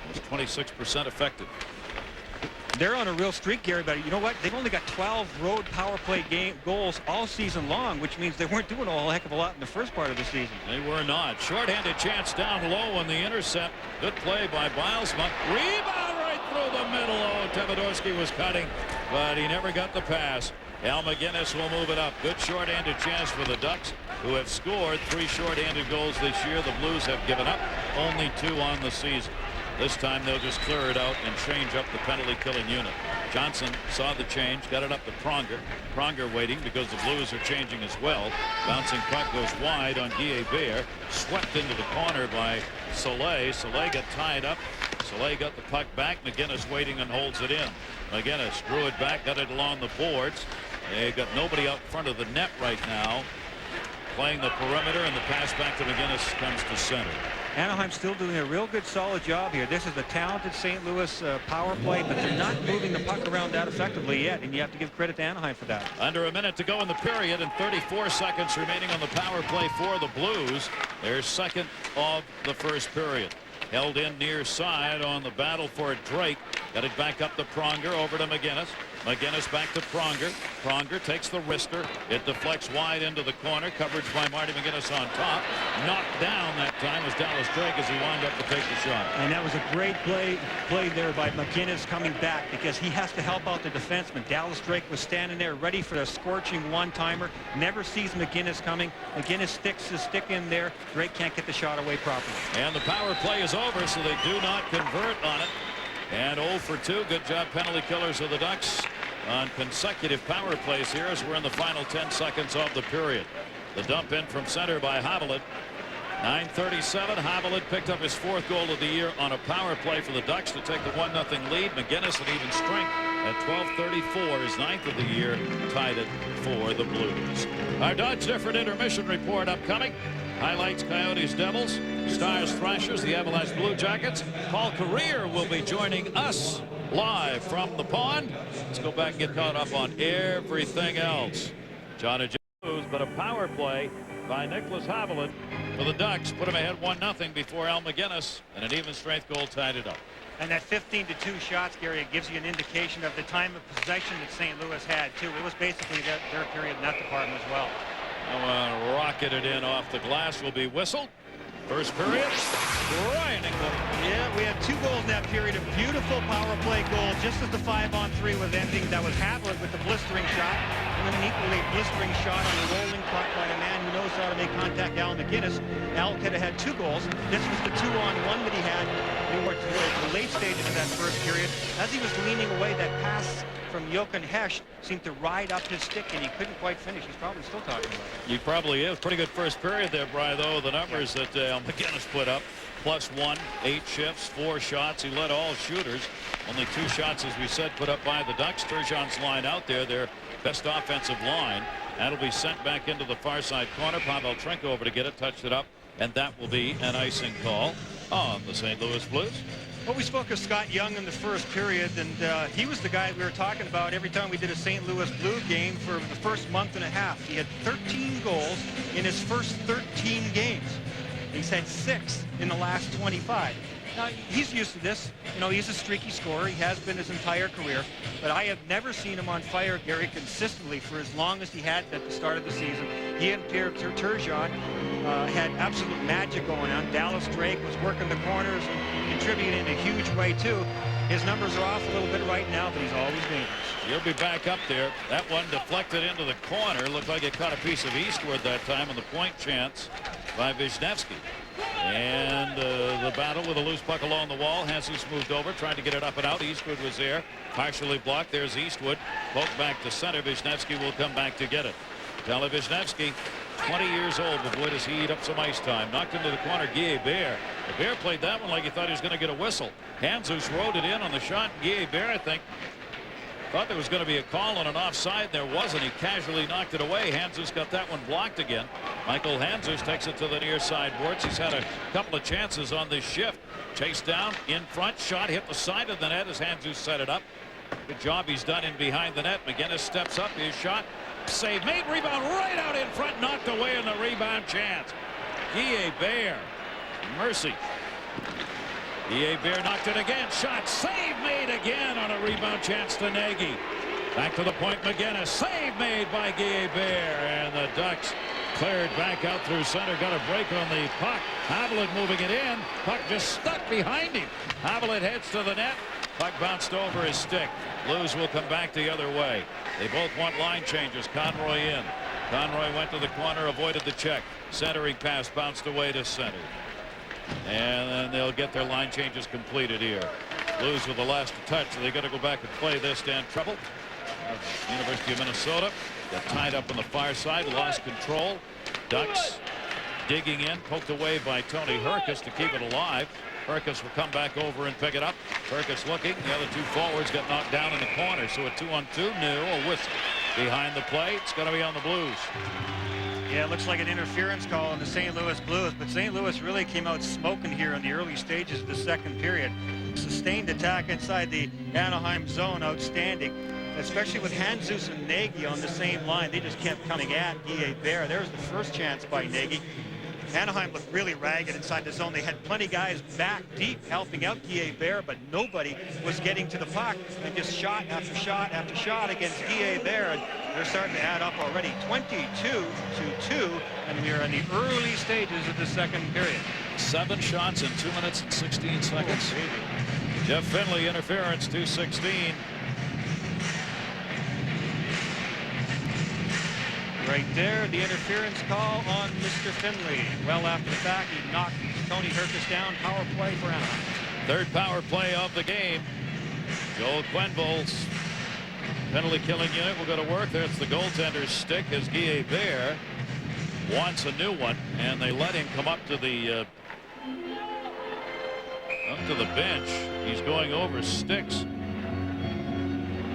was 26% effective. They're on a real streak, Gary, but you know what? They've only got 12 road power play goals all season long, which means they weren't doing a whole heck of a lot in the first part of the season. They were not. Short-handed chance down low on the intercept. Good play by Bilesma. Rebound right through the middle. Oh, Tevodorski was cutting, but he never got the pass. Al McGinnis will move it up. Good short-handed chance for the Ducks, who have scored 3 short-handed goals this year. The Blues have given up only 2 on the season. This time they'll just clear it out and change up the penalty-killing unit. Johnson saw the change, got it up to Pronger. Pronger waiting because the Blues are changing as well. Bouncing puck goes wide on Guillet-Bear. Swept into the corner by Soleil. Soleil got tied up. Soleil got the puck back. McGinnis waiting and holds it in. McGinnis drew it back, got it along the boards. They got nobody out front of the net right now. Playing the perimeter, and the pass back to McGinnis comes to center. Anaheim's still doing a real good solid job here. This is a talented St. Louis power play, but they're not moving the puck around that effectively yet, and you have to give credit to Anaheim for that. Under a minute to go in the period and 34 seconds remaining on the power play for the Blues. Their second of the first period. Held in near side on the battle for it. Drake got it back up to Pronger, over to McGinnis. McGinnis back to Pronger. Pronger takes the wrister. It deflects wide into the corner. Coverage by Marty McGinnis on top. Knocked down that time was Dallas Drake as he wound up to take the shot. And that was a great play there by McGinnis coming back, because he has to help out the defenseman. Dallas Drake was standing there ready for a scorching one-timer. Never sees McGinnis coming. McGinnis sticks his stick in there. Drake can't get the shot away properly. And the power play is over, so they do not convert on it. And 0 for 2. Good job, penalty killers of the Ducks on consecutive power plays here as we're in the final 10 seconds of the period. The dump in from center by Habelit. 9:37. Habelit picked up his 4th goal of the year on a power play for the Ducks to take the 1-0 lead. McGinnis at even strength at 12:34, his 9th of the year, tied it for the Blues. Our Dodge Different intermission report upcoming. Highlights Coyotes Devils, Stars Thrashers, the Avalanche Blue Jackets. Paul Carrier will be joining us live from the pond. Let's go back and get caught up on everything else. John and Blues, but a power play by Nicholas Habelit for the Ducks put him ahead 1-0 before Al McGinnis, and an even strength goal tied it up. And that 15-2 shots, Gary, it gives you an indication of the time of possession that St. Louis had too. It was basically their period in that department as well. Rocketed in off the glass will be whistled. First period grinding goal. Yeah, we had 2 goals in that period. A beautiful power play goal just as the 5-on-3 was ending. That was Havlet with the blistering shot. And then an equally blistering shot on a rolling puck by a man who knows how to make contact, Al McGinnis. Al could have had 2 goals. This was the 2-on-1 that he had towards the late stages of that first period. As he was leaning away, that pass from Jochen Hesch seemed to ride up his stick, and he couldn't quite finish. He's probably still talking about it. He probably is. Pretty good first period there, Brian, though. The numbers that McGinnis put up. +1, 8 shifts, 4 shots. He led all shooters. Only 2 shots, as we said, put up by the Ducks. Turgeon's line out there, their best offensive line. That'll be sent back into the far side corner. Pavel Trinko over to get it, touched it up, and that will be an icing call on the St. Louis Blues. Well, we spoke of Scott Young in the first period, and he was the guy we were talking about every time we did a St. Louis Blue game for the first month and a half. He had 13 goals in his first 13 games. He's had 6 in the last 25. Now, he's used to this. You know, he's a streaky scorer. He has been his entire career. But I have never seen him on fire, Gary, consistently for as long as he had at the start of the season. He and Pierre Turgeon had absolute magic going on. Dallas Drake was working the corners and contributing in a huge way, too. His numbers are off a little bit right now, but he's always dangerous. He'll be back up there. That one deflected into the corner. Looked like it caught a piece of Eastwood that time on the point chance by Wisniewski. And the battle with a loose puck along the wall. Jesus moved over, tried to get it up and out. Eastwood was there, partially blocked. There's Eastwood. Poked back to center. Wisniewski will come back to get it. Tell Wisniewski, 20 years old, but boy, does he eat up some ice time. Knocked into the corner, Guillet-Bear. The Bear played that one like he thought he was going to get a whistle. Jesus rode it in on the shot. Guillet-Bear, I think, thought there was going to be a call on an offside. There wasn't. He casually knocked it away. Jesus got that one blocked again. Michael Jesus takes it to the near side boards. He's had a couple of chances on this shift. Chased down in front, shot hit the side of the net as Jesus set it up. Good job he's done in behind the net. McGinnis steps up, his shot, save made, rebound right out in front, knocked away in the rebound chance. Guillet-Bear, mercy. Guillet-Bear knocked it again, shot, save made again on a rebound chance to Nagy. Back to the point, McGinnis, save made by Guillet-Bear, and the Ducks cleared back out through center, got a break on the puck. Havlet moving it in, puck just stuck behind him. Havlet heads to the net, puck bounced over his stick. Blues will come back the other way. They both want line changes. Conroy in. Conroy went to the corner, avoided the check. Centering pass bounced away to center. And then they'll get their line changes completed here. Blues with the last touch, so they got to go back and play this. Dan Treble, University of Minnesota, got tied up on the far side, lost control. Ducks digging in, poked away by Tony Herkus to keep it alive. Herkus will come back over and pick it up. Herkus looking. The other 2 forwards got knocked down in the corner. So a 2-on-2. No, a whistle behind the play. It's going to be on the Blues. Yeah, it looks like an interference call on the St. Louis Blues, but St. Louis really came out smoking here in the early stages of the second period. Sustained attack inside the Anaheim zone, outstanding, especially with Jesus and Nagy on the same line. They just kept coming at Guillet-Bear. There's the first chance by Nagy. Anaheim looked really ragged inside the zone. They had plenty of guys back deep helping out Guillet-Bear, but nobody was getting to the puck, and just shot after shot after shot against Guillet-Bear. And they're starting to add up already, 22-2, and we are in the early stages of the second period. 7 shots in 2 minutes and 16 seconds. Jeff Finley interference, 2:16. Right there, the interference call on Mr. Finley. Well, after the fact, he knocked Tony Herkus down. Power play for Anaheim. Third power play of the game. Joel Quenneville's penalty killing unit will go to work. There's the goaltender's stick as Guillet-Bear wants a new one, and they let him come up to the bench. He's going over sticks.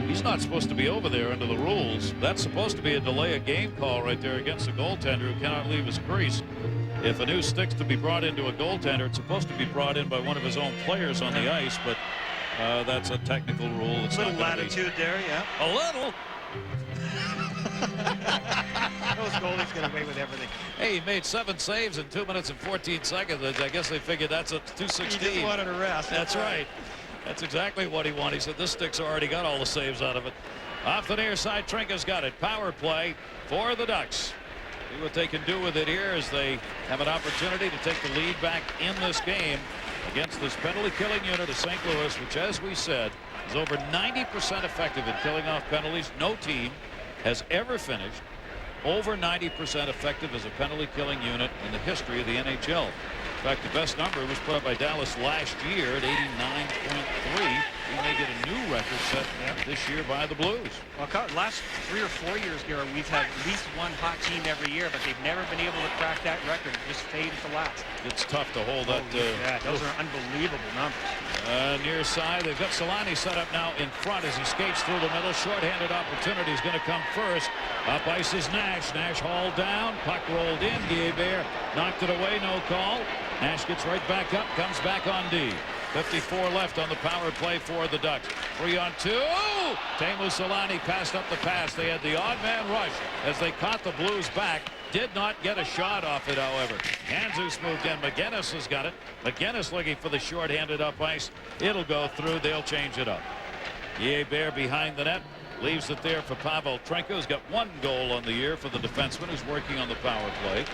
He's not supposed to be over there under the rules. That's supposed to be a delay of game call right there against a goaltender who cannot leave his crease. If a new stick's to be brought into a goaltender, it's supposed to be brought in by one of his own players on the ice, but that's a technical rule. It's a little latitude there, yeah. A little. Those goalies get away with everything. Hey, he made 7 saves in 2 minutes and 14 seconds. I guess they figured that's a 2:16. He just wanted a rest. That's right. That's exactly what he wanted. He said this stick's already got all the saves out of it. Off the near side, Trinka's got it. Power play for the Ducks. See what they can do with it here as they have an opportunity to take the lead back in this game against this penalty killing unit of St. Louis, which, as we said, is over 90% effective in killing off penalties. No team has ever finished over 90% effective as a penalty killing unit in the history of the NHL. In fact, the best number was put up by Dallas last year at 89.3. We may get a new record set this year by the Blues. Well, last 3 or 4 years, Gary, we've had at least one hot team every year, but they've never been able to crack that record. Just fade to last. It's tough to hold that. Yeah, those are unbelievable numbers. Near side, they've got Solani set up now in front as he skates through the middle. Short-handed opportunity is going to come first. Up ice is Nash. Nash hauled down. Puck rolled in. Guilbert knocked it away. No call. Nash gets right back up. Comes back on D. 54 left on the power play for the Ducks. 3-on-2. Teemu Solani passed up the pass. They had the odd man rush as they caught the Blues back. Did not get a shot off it, however. Hanzus moved in. McGinnis has got it. McGinnis looking for the short-handed up ice. It'll go through. They'll change it up. Guilbert behind the net. Leaves it there for Pavel Trenko, who's got 1 goal on the year for the defenseman who's working on the power play.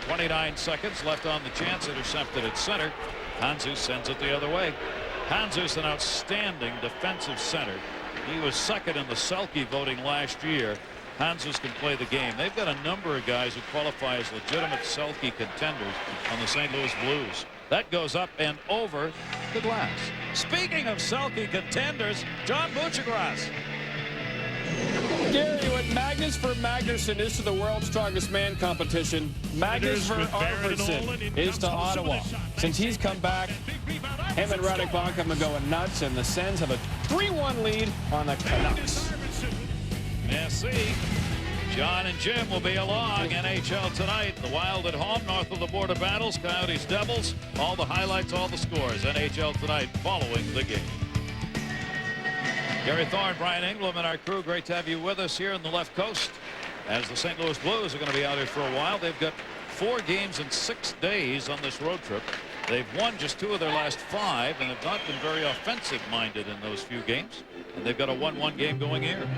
29 seconds left on the chance. Intercepted at center. Hanzus sends it the other way. Hanzus, an outstanding defensive center. He was second in the Selke voting last year. Hanzus can play the game. They've got a number of guys who qualify as legitimate Selke contenders on the St. Louis Blues. That goes up and over the glass. Speaking of Selke contenders, John Buccigross. Gary, what Magnus for Magnuson is to the world's strongest man competition, Magnus for Arvidsson is to Ottawa. Since he's come back, him and Radek Bonk have been going nuts, and the Sens have a 3-1 lead on the Canucks. Merci. John and Jim will be along. NHL tonight. The Wild at home, north of the border battles. Coyotes, Devils. All the highlights, all the scores. NHL tonight following the game. Gary Thorne, Brian Engblom, and our crew, great to have you with us here on the left coast as the St. Louis Blues are going to be out here for a while. They've got 4 games in 6 days on this road trip. They've won just 2 of their last 5 and have not been very offensive minded in those few games. And they've got a 1-1 game going here.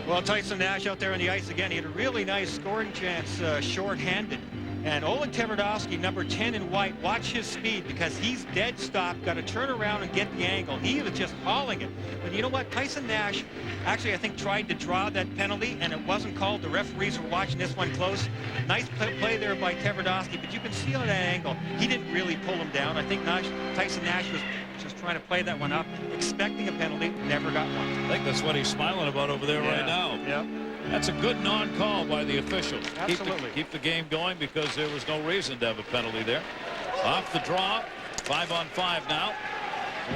Well, Tyson Nash out there on the ice again. He had a really nice scoring chance short-handed. And Oleg Tverdovsky, number 10 in white, watch his speed because he's dead stop. Got to turn around and get the angle. He was just hauling it. But you know what? Tyson Nash actually, I think, tried to draw that penalty, and it wasn't called. The referees were watching this one close. Nice play there by Tverdovsky, but you can see on that angle, he didn't really pull him down. I think Tyson Nash was just trying to play that one up, expecting a penalty, never got one. I think that's what he's smiling about over there right now. Yep. That's a good non-call by the officials. Absolutely. Keep the game going because there was no reason to have a penalty there. Off the draw, 5-on-5 now.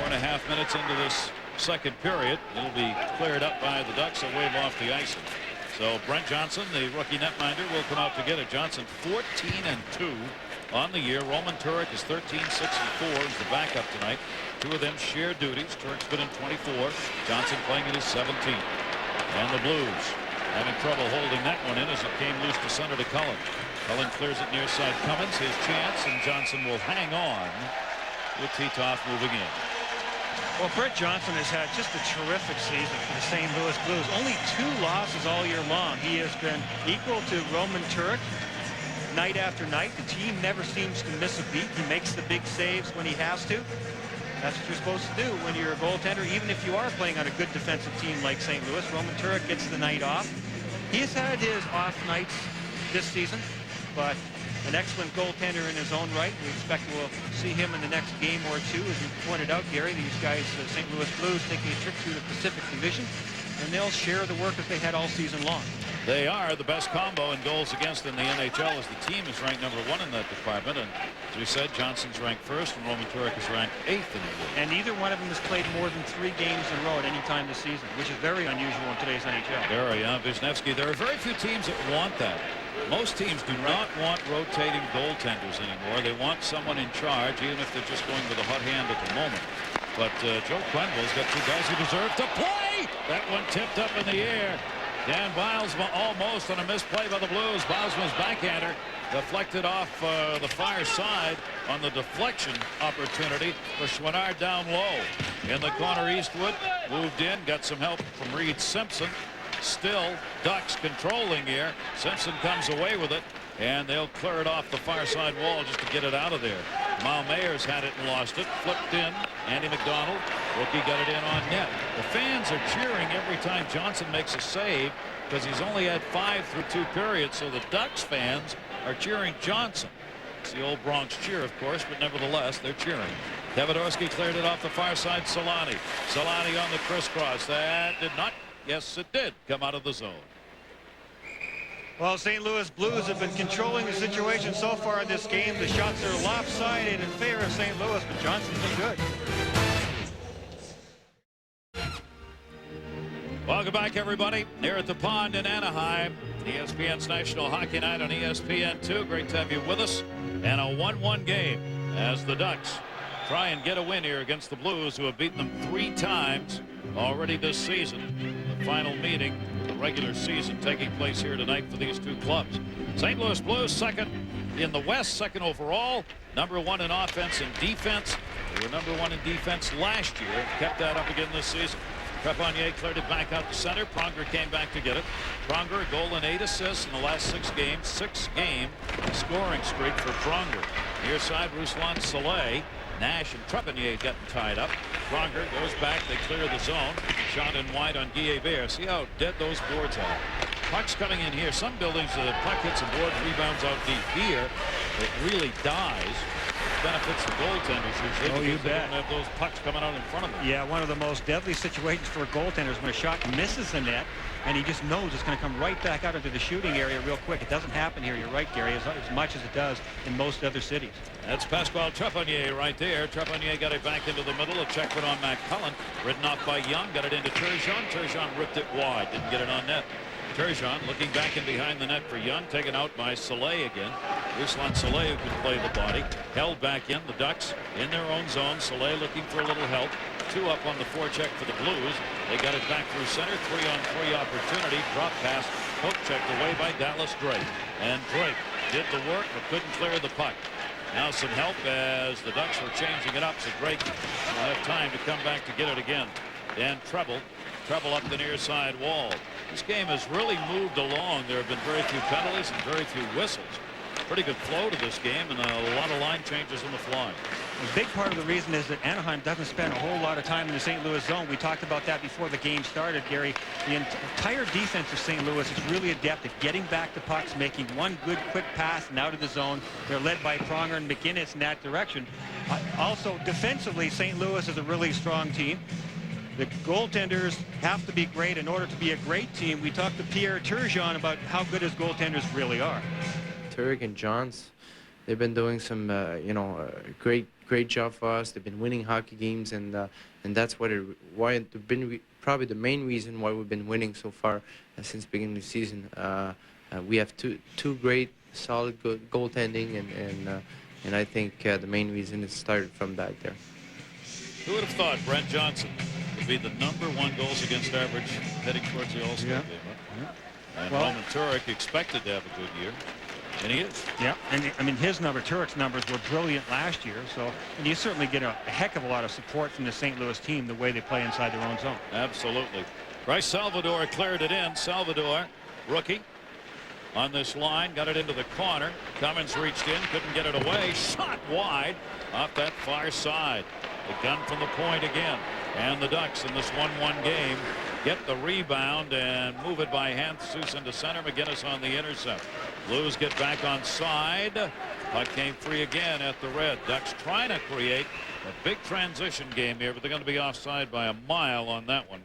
4.5 minutes into this second period. It'll be cleared up by the Ducks. They'll wave off the icing. So Brent Johnson, the rookie netminder, will come out to get it. Johnson 14-2 on the year. Roman Turek is 13-6-4 as the backup tonight. 2 of them share duties. Turek's been in 24. Johnson playing in his 17th. And the Blues having trouble holding that one in as it came loose to center to Cullen. Cullen clears it near side. Cummins, his chance, and Johnson will hang on with Titoff moving in. Well, Brett Johnson has had just a terrific season for the St. Louis Blues. Only 2 losses all year long. He has been equal to Roman Turek night after night. The team never seems to miss a beat. He makes the big saves when he has to. That's what you're supposed to do when you're a goaltender, even if you are playing on a good defensive team like St. Louis. Roman Turek gets the night off. He's had his off nights this season, but an excellent goaltender in his own right. We expect we'll see him in the next game or 2. As you pointed out, Gary, these guys, St. Louis Blues, taking a trip through the Pacific Division, and they'll share the work that they had all season long. They are the best combo in goals against in the NHL as the team is ranked number 1 in that department. And as we said, Johnson's ranked 1st and Roman Turek is ranked 8th in the league. And neither one of them has played more than 3 games in a row at any time this season, which is very unusual in today's NHL. Very, Wisniewski. There are very few teams that want that. Most teams do not want rotating goaltenders anymore. They want someone in charge, even if they're just going with a hot hand at the moment. But Joe Quenneville's got 2 guys who deserve to play. That one tipped up in the air. Dan Bilesma almost on a misplay by the Blues. Bilesma's backhander deflected off the far side on the deflection opportunity for Chouinard down low. In the corner, Eastwood moved in, got some help from Reed Simpson. Still Ducks controlling here. Simpson comes away with it, and they'll clear it off the far side wall just to get it out of there. Mal Mayers had it and lost it. Flipped in. Andy McDonald, rookie, got it in on net. The fans are cheering every time Johnson makes a save because he's only had 5 through 2 periods. So the Ducks fans are cheering Johnson. It's the old Bronx cheer, of course, but nevertheless, they're cheering. Kevadorski cleared it off the far side. Solani on the crisscross. That did not. Yes, it did come out of the zone. Well, St. Louis Blues have been controlling the situation so far in this game. The shots are lopsided in favor of St. Louis, but Johnson's been good. Welcome back, everybody, here at the Pond in Anaheim. ESPN's National Hockey Night on ESPN2. Great to have you with us. And a 1-1 game as the Ducks try and get a win here against the Blues, who have beaten them 3 times already this season. The final meeting of the regular season taking place here tonight for these 2 clubs. St. Louis Blues second in the West, second overall, number 1 in offense and defense. They were number 1 in defense last year, kept that up again this season. Trepanier cleared it back out to center. Pronger came back to get it. Pronger, a goal and 8 assists in the last 6 games. 6-game scoring streak for Pronger. Near side, Ruslan Saleh. Nash and Trepanier getting tied up. Pronger goes back. They clear the zone. Shot in wide on Guillet. See how dead those boards are. Puck's coming in here. Some buildings, the puck hits a board, rebounds out deep. Here, it really dies. Benefits the goaltenders usually because they don't have those pucks coming out in front of them. Yeah, one of the most deadly situations for a goaltender is when a shot misses the net and he just knows it's going to come right back out into the shooting area real quick. It doesn't happen here. You're right, Gary, as much as it does in most other cities. That's Pascal Trepanier right there. Trepanier got it back into the middle. A check put on McCullen. Ridden off by Young. Got it into Turgeon. Turgeon ripped it wide. Didn't get it on net. Turgeon looking back in behind the net for Young, taken out by Saleh again. Ruslan Saleh, who can play the body, held back in. The Ducks in their own zone. Saleh looking for a little help. 2 up on the forecheck for the Blues. They got it back through center. 3-on-3 opportunity. Drop pass, poke checked away by Dallas Drake. And Drake did the work but couldn't clear the puck. Now some help as the Ducks were changing it up, so Drake will have time to come back to get it again. And Treble up the near side wall. This game has really moved along. There have been very few penalties and very few whistles. Pretty good flow to this game and a lot of line changes on the fly. A big part of the reason is that Anaheim doesn't spend a whole lot of time in the St. Louis zone. We talked about that before the game started, Gary. The entire defense of St. Louis is really adept at getting back the pucks, making one good quick pass and out of the zone. They're led by Pronger and McInnes in that direction. Also, defensively, St. Louis is a really strong team. The goaltenders have to be great in order to be a great team. We talked to Pierre Turgeon about how good his goaltenders really are. Turk and Johns, they've been doing some, great job for us. They've been winning hockey games, and that's probably the main reason why we've been winning so far since the beginning of the season. We have two great, solid goaltending, and I think the main reason it started from back there. Who would have thought Brent Johnson would be the #1 goals against average heading towards the All-Star game? Huh? Yeah. And Roman Turek expected to have a good year. And he is. Yeah, and I mean Turek's numbers were brilliant last year, so and you certainly get a heck of a lot of support from the St. Louis team the way they play inside their own zone. Absolutely. Bryce Salvador cleared it in. Salvador, rookie, on this line, got it into the corner. Cummins reached in, couldn't get it away. Shot wide off that far side. The gun from the point again. And the Ducks in this 1-1 game get the rebound and move it by Jesus into center. McInnes on the intercept. Blues get back on side. Puck came free again at the red. Ducks trying to create a big transition game here, but they're going to be offside by a mile on that one.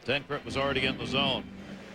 Tenkrat was already in the zone.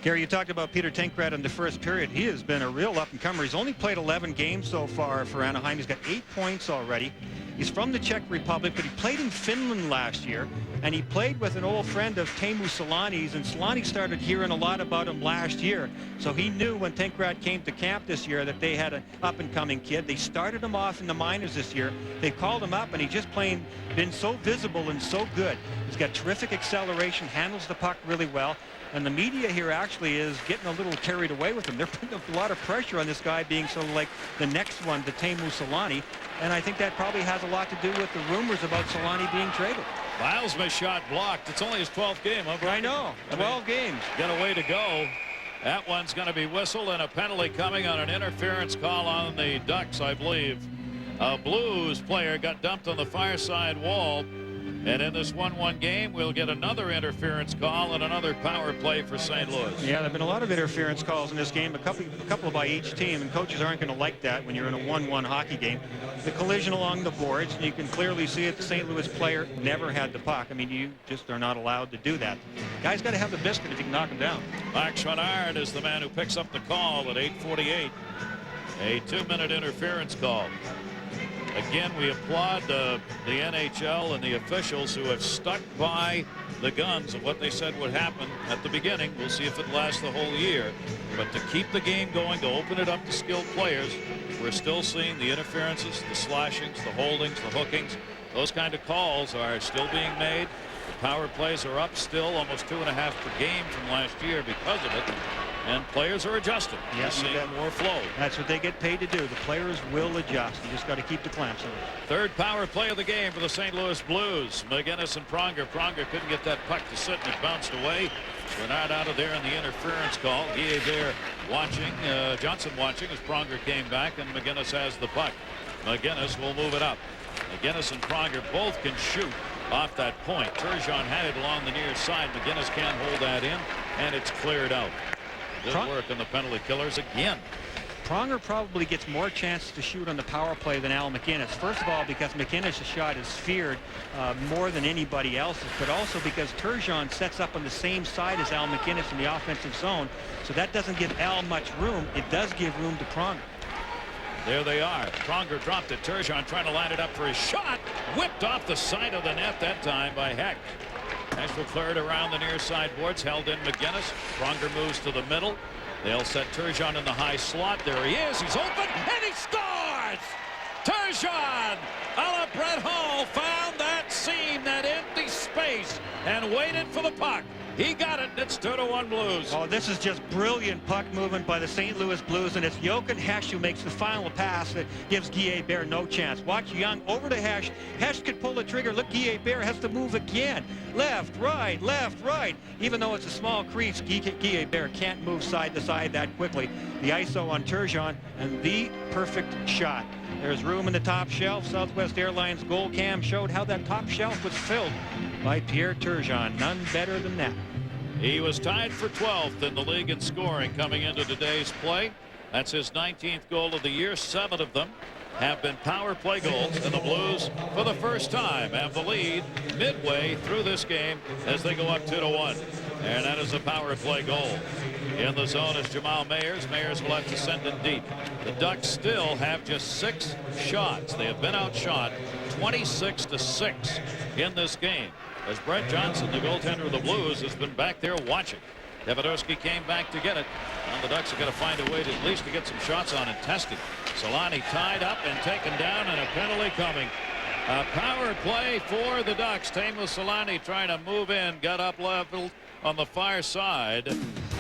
Gary, you talked about Peter Tenkrat in the first period. He has been a real up-and-comer. He's only played 11 games so far for Anaheim. He's got 8 points already. He's from the Czech Republic, but he played in Finland last year, and he played with an old friend of Teemu Selanne's, and Selanne started hearing a lot about him last year. So he knew when Tenkrat came to camp this year that they had an up-and-coming kid. They started him off in the minors this year. They called him up, and he just been so visible and so good. He's got terrific acceleration, handles the puck really well. And the media here actually is getting a little carried away with him. They're putting a lot of pressure on this guy being sort of like the next one to Teemu Selanne. And I think that probably has a lot to do with the rumors about Selanne being traded. Miles's shot blocked. It's only his 12th game. Huh, I know. 12 games. Got a way to go. That one's going to be whistled, and a penalty coming on an interference call on the Ducks, I believe. A Blues player got dumped on the far side wall. And in this 1-1 game, we'll get another interference call and another power play for St. Louis. Yeah, there have been a lot of interference calls in this game, a couple by each team, and coaches aren't going to like that when you're in a 1-1 hockey game. The collision along the boards, and you can clearly see it. The St. Louis player never had the puck. I mean, you just are not allowed to do that. Guy's got to have the biscuit if you can knock him down. Mark Schwannard is the man who picks up the call at 8:48. A 2-minute interference call. Again, we applaud the NHL and the officials who have stuck by the guns of what they said would happen at the beginning. We'll see if it lasts the whole year. But to keep the game going, to open it up to skilled players, we're still seeing the interferences, the slashings, the holdings, the hookings. Those kind of calls are still being made. The power plays are up still, almost 2.5 per game from last year because of it. And players are adjusting. Yeah, seeing more flow. That's what they get paid to do. The players will adjust. You just got to keep the clamps on. Third power play of the game for the St. Louis Blues. McGinnis and Pronger. Pronger couldn't get that puck to sit, and it bounced away. Bernard out of there in the interference call. Guillet watching, Johnson watching as Pronger came back, and McGinnis has the puck. McGinnis will move it up. McGinnis and Pronger both can shoot off that point. Turgeon had it along the near side. McGinnis can't hold that in, and it's cleared out. Good work on the penalty killers again. Pronger probably gets more chances to shoot on the power play than Al McInnis. First of all, because McInnis' shot is feared more than anybody else's, but also because Turgeon sets up on the same side as Al McInnis in the offensive zone, so that doesn't give Al much room. It does give room to Pronger. There they are. Pronger dropped it. Turgeon trying to line it up for his shot. Whipped off the side of the net that time by Heck. Nashville cleared around the near side boards, held in McGinnis. Pronger moves to the middle. They'll set Turgeon in the high slot. There he is. He's open, and he scores! Turgeon, a la Brett Hull, found that seam, that empty space, and waited for the puck. He got it. It's 2-1 Blues. Oh, this is just brilliant puck movement by the St. Louis Blues, and it's Jochen Hesch who makes the final pass that gives Guillet-Bear no chance. Watch Young over to Hesch. Hesch could pull the trigger. Look, Guillet-Bear has to move again. Left, right, left, right. Even though it's a small crease, Guillet-Bear can't move side to side that quickly. The ISO on Turgeon, and the perfect shot. There's room in the top shelf. Southwest Airlines goal cam showed how that top shelf was filled by Pierre Turgeon. None better than that. He was tied for 12th in the league in scoring coming into today's play. That's his 19th goal of the year. 7 of them have been power play goals, and the Blues for the first time have the lead midway through this game as they go up 2-1. And that is a power play goal. In the zone is Jamal Mayers. Mayers will have to send it deep. The Ducks still have just 6 shots. They have been outshot 26-6 in this game, as Brett Johnson, the goaltender of the Blues, has been back there watching. Davidovsky came back to get it. And the Ducks are going to find a way to at least to get some shots on and test it. Solani tied up and taken down, and a penalty coming. A power play for the Ducks. Teemu Solani trying to move in, got up level on the far side.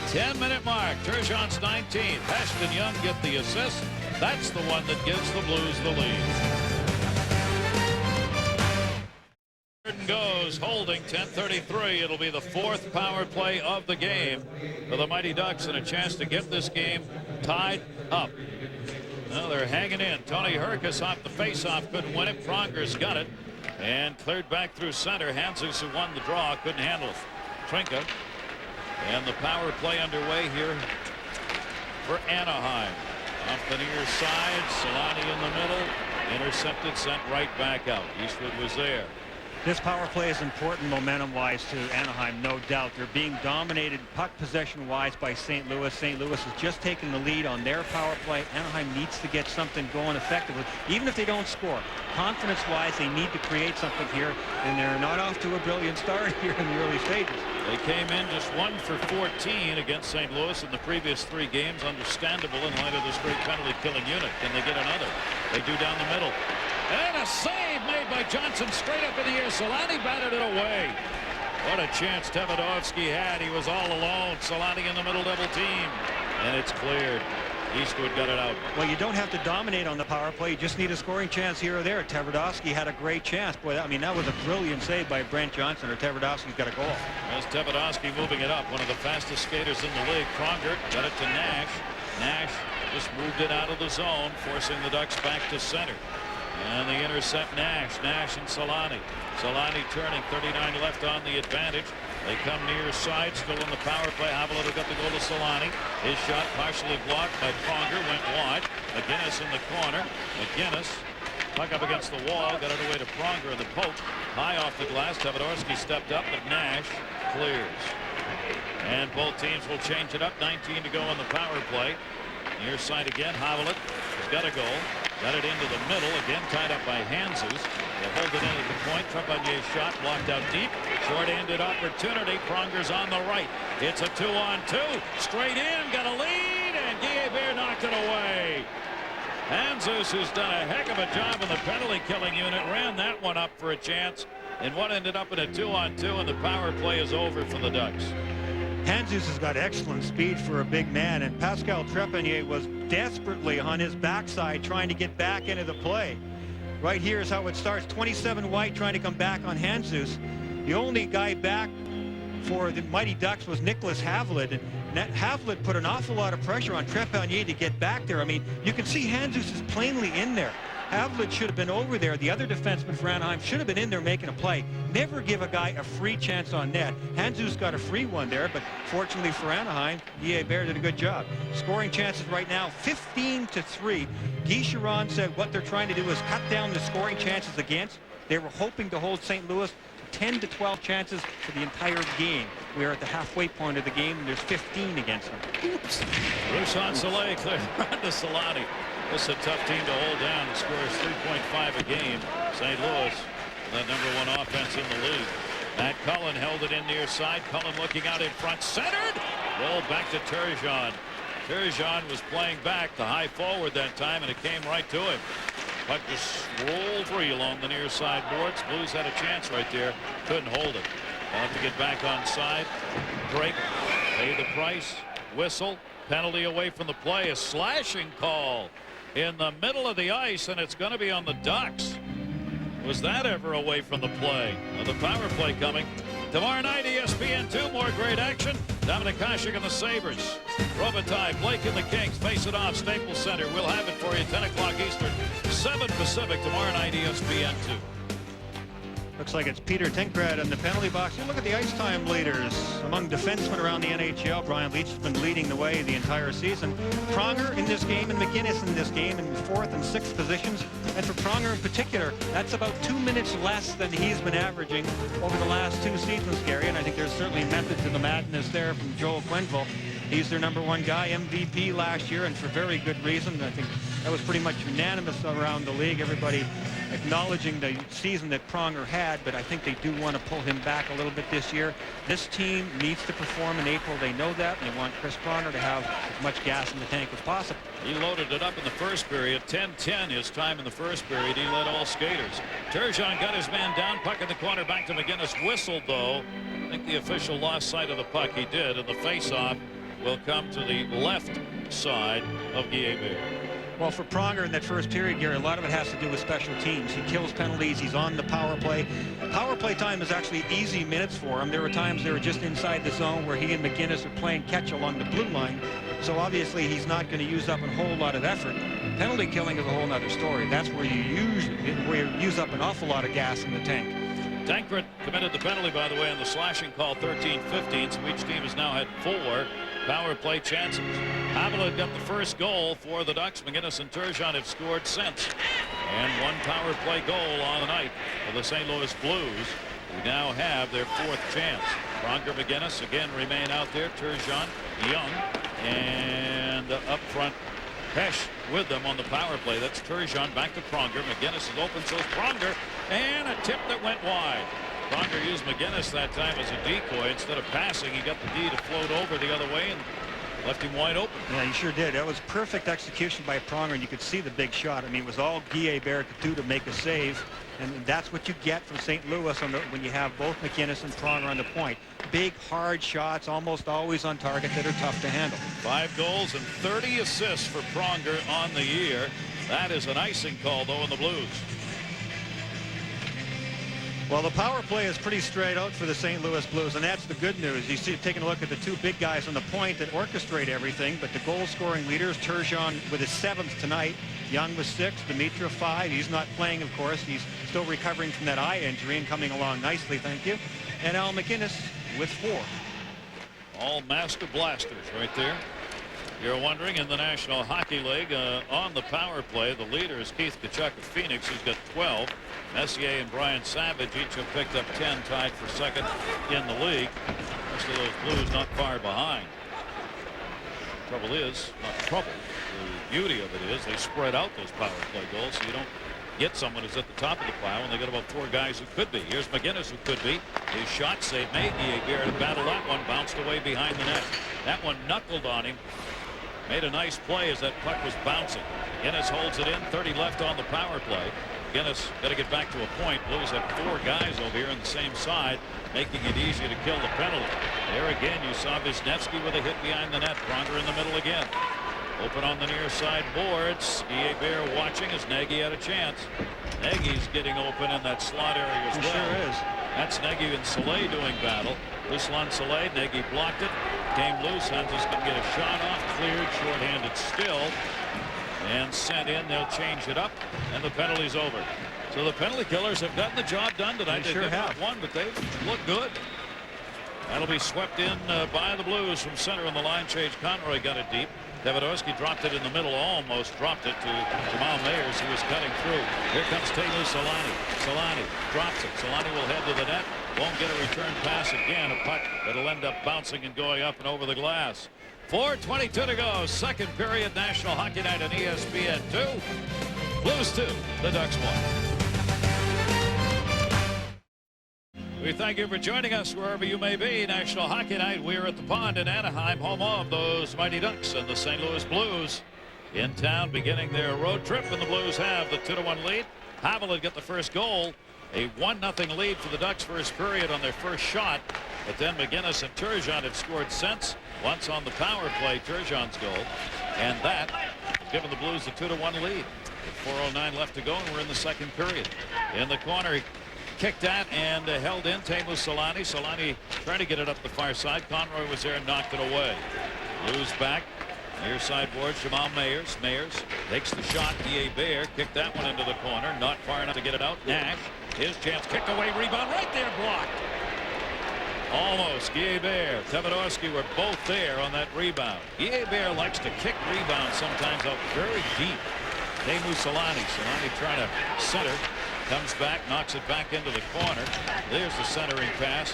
10-minute mark. Turgeon's 19th. Hesch and Young get the assist. That's the one that gives the Blues the lead. Goes holding 10:33. It'll be the 4th power play of the game for the Mighty Ducks, and a chance to get this game tied up. Well, they're hanging in. Tony Herkus off the face-off, couldn't win it. Pronger's got it and cleared back through center. Hanzus, who won the draw, couldn't handle it. Trinka, and the power play underway here for Anaheim. Off the near side, Solani in the middle, intercepted, sent right back out. Eastwood was there. This power play is important momentum-wise to Anaheim, no doubt. They're being dominated puck possession-wise by St. Louis. St. Louis has just taken the lead on their power play. Anaheim needs to get something going effectively, even if they don't score. Confidence-wise, they need to create something here, and they're not off to a brilliant start here in the early stages. They came in just 1 for 14 against St. Louis in the previous 3 games. Understandable in light of this great penalty-killing unit. Can they get another? They do down the middle. And a save made by Johnson straight up in the air. Solani batted it away. What a chance Davidovsky had. He was all alone. Solani in the middle double team. And it's cleared. Eastwood got it out. Well, you don't have to dominate on the power play. You just need a scoring chance here or there. Tverdovsky had a great chance. Boy, I mean, that was a brilliant save by Brent Johnson, or Tverdovsky's got a goal. As Tverdovsky moving it up, one of the fastest skaters in the league. Pronger got it to Nash. Nash just moved it out of the zone, forcing the Ducks back to center. And they intercept Nash. Nash and Solani. Solani turning, 39 left on the advantage. They come near side, still in the power play. Havelid got the goal to Solani. His shot partially blocked by Pronger, went wide. McGinnis in the corner. McGinnis, puck up against the wall, got it away to Pronger in the poke. High off the glass. Tverdovsky stepped up, but Nash clears. And both teams will change it up. 19 to go on the power play. Near side again. Havelid has got a goal. Got it into the middle. Again tied up by Hanzus. They hold it in at the point. Trepanier's shot blocked out deep. Short-handed opportunity. Pronger's on the right. It's a 2-on-2. Straight in. Got a lead. And Guillemette knocked it away. Hanzus, who's done a heck of a job in the penalty killing unit, ran that one up for a chance. And what ended up in a 2-on-2, and the power play is over for the Ducks. Hanzus has got excellent speed for a big man, and Pascal Trepanier was desperately on his backside trying to get back into the play. Right here is how it starts. 27 White trying to come back on Hanzus. The only guy back for the Mighty Ducks was Nicholas Havelid, and Havelid put an awful lot of pressure on Trepanier to get back there. I mean, you can see Hanzus is plainly in there. Havelid should have been over there. The other defenseman for Anaheim should have been in there making a play. Never give a guy a free chance on net. Hanzus got a free one there, but fortunately for Anaheim, Guillemette did a good job. Scoring chances right now, 15-3. Guy Chiron said what they're trying to do is cut down the scoring chances against. They were hoping to hold St. Louis to 10 to 12 chances for the entire game. We are at the halfway point of the game, and there's 15 against them. Oops. Rushan Soleil cleared on to Solani. This is a tough team to hold down. It scores 3.5 a game. St. Louis, the #1 offense in the league. Matt Cullen held it in near side. Cullen looking out in front, centered. Rolled back to Turgeon. Turgeon was playing back, the high forward that time, and it came right to him. Puck just rolled free along the near side boards. Blues had a chance right there. Couldn't hold it. They'll have to get back on side. Break. Pay the price. Whistle. Penalty away from the play. A slashing call in the middle of the ice, and it's going to be on the Ducks. Was that ever away from the play? Well, the power play coming. Tomorrow night, ESPN2, more great action. Dominic Hasek and the Sabres. Robitaille, Blake and the Kings face it off. Staples Center. We'll have it for you 10 o'clock Eastern, 7 Pacific, tomorrow night, ESPN2. Looks like it's Peter Tinkrad in the penalty box. You look at the ice time leaders among defensemen around the NHL. Brian Leetch has been leading the way the entire season. Pronger in this game and McGinnis in this game in 4th and 6th positions. And for Pronger in particular, that's about 2 minutes less than he's been averaging over the last 2 seasons, Gary. And I think there's certainly method to the madness there from Joel Quenneville. He's their #1 guy, MVP last year, and for very good reason. I think that was pretty much unanimous around the league. Everybody acknowledging the season that Pronger had, but I think they do want to pull him back a little bit this year. This team needs to perform in April. They know that, and they want Chris Pronger to have as much gas in the tank as possible. He loaded it up in the first period. 10-10 his time in the first period. He led all skaters. Turgeon got his man down. Puck in the corner. Back to McGinnis. Whistled, though. I think the official lost sight of the puck. He did, and the face-off will come to the left side of Guillemette. Well, for Pronger in that first period, Gary, a lot of it has to do with special teams. He kills penalties. He's on the power play. Power play time is actually easy minutes for him. There were times they were just inside the zone where he and McGinnis are playing catch along the blue line. So obviously he's not going to use up a whole lot of effort. Penalty killing is a whole other story. That's where you use up an awful lot of gas in the tank. Tankred committed the penalty, by the way, on the slashing call, 13-15. So each team has now had 4 power play chances. Havelid got the first goal for the Ducks. McGinnis and Turgeon have scored since. And 1 power play goal on the night for the St. Louis Blues, who now have their 4th chance. Pronger, McGinnis again remain out there. Turgeon, Young, and up front, Pesh with them on the power play. That's Turgeon back to Pronger. McGinnis is open, so is Pronger, and a tip that went wide. Pronger used McGinnis that time as a decoy. Instead of passing, he got the D to float over the other way and left him wide open. Yeah, he sure did. That was perfect execution by Pronger, and you could see the big shot. I mean, it was all Guillemette could do to make a save. And that's what you get from St. Louis when you have both McInnes and Pronger on the point. Big, hard shots, almost always on target, that are tough to handle. 5 goals and 30 assists for Pronger on the year. That is an icing call, though, in the Blues. Well, the power play is pretty straight out for the St. Louis Blues, and that's the good news. You see, taking a look at the 2 big guys on the point that orchestrate everything, but the goal-scoring leaders, Turgeon with his 7th tonight, Young with 6, Dimitra 5. He's not playing, of course. He's still recovering from that eye injury and coming along nicely, thank you. And Al McInnes with 4. All master blasters right there. You're wondering, in the National Hockey League, on the power play, the leader is Keith Tkachuk of Phoenix, who's got 12. Messier and Brian Savage each have picked up 10, tied for second in the league. Most of those Blues not far behind. Trouble is, not trouble. The beauty of it is they spread out those power play goals, so you don't get someone who's at the top of the pile, and they got about 4 guys who could be. Here's McInnes, who could be. His shot save made. Guillier to battle that one, bounced away behind the net. That one knuckled on him. Made a nice play as that puck was bouncing. McInnes holds it in. 30 left on the power play. McInnes got to get back to a point. Blues have 4 guys over here on the same side, making it easy to kill the penalty. There again, you saw Wisniewski with a hit behind the net. Pronger in the middle again. Open on the near side boards. Bear watching as Nagy had a chance. Nagy's getting open in that slot area as well. Sure is. That's Nagy and Soleil doing battle. Ruslan Soleil, Nagy blocked it. Came loose. Hunters can get a shot off. Cleared, shorthanded still. And sent in. They'll change it up. And the penalty's over. So the penalty killers have gotten the job done tonight. They sure have. Won, but they've looked good. That'll be swept in by the Blues from center on the line change. Conroy got it deep. Davidovsky dropped it in the middle, almost dropped it to Jamal Mayers, who was cutting through. Here comes Teemu Selanne. Selanne drops it. Selanne will head to the net. Won't get a return pass again. A puck that'll end up bouncing and going up and over the glass. 4:22 to go. Second period. National Hockey Night on ESPN 2. Blues 2. The Ducks 1. We thank you for joining us wherever you may be. National Hockey Night. We're at the Pond in Anaheim, home of those Mighty Ducks and the St. Louis Blues. In town, beginning their road trip, and the Blues have the 2-1 lead. Havel had got the first goal. A 1-0 lead for the Ducks first period on their first shot. But then McInnes and Turgeon had scored since. Once on the power play, Turgeon's goal. And that has given the Blues the 2-1 lead. With 4:09 left to go, and we're in the second period. In the corner, he kicked that and held in. Teemu Selanne. Selanne trying to get it up the far side. Conroy was there and knocked it away. Blues back. Near side boards, Jamal Mayers. Mayers takes the shot. Bear kicked that one into the corner. Not far enough to get it out. Nash, his chance, kicked away, rebound right there, blocked. Almost. Bear, Davidovsky were both there on that rebound. Bear likes to kick rebounds sometimes out very deep. Teemu Selanne. Selanne trying to center. Comes back, knocks it back into the corner. There's the centering pass.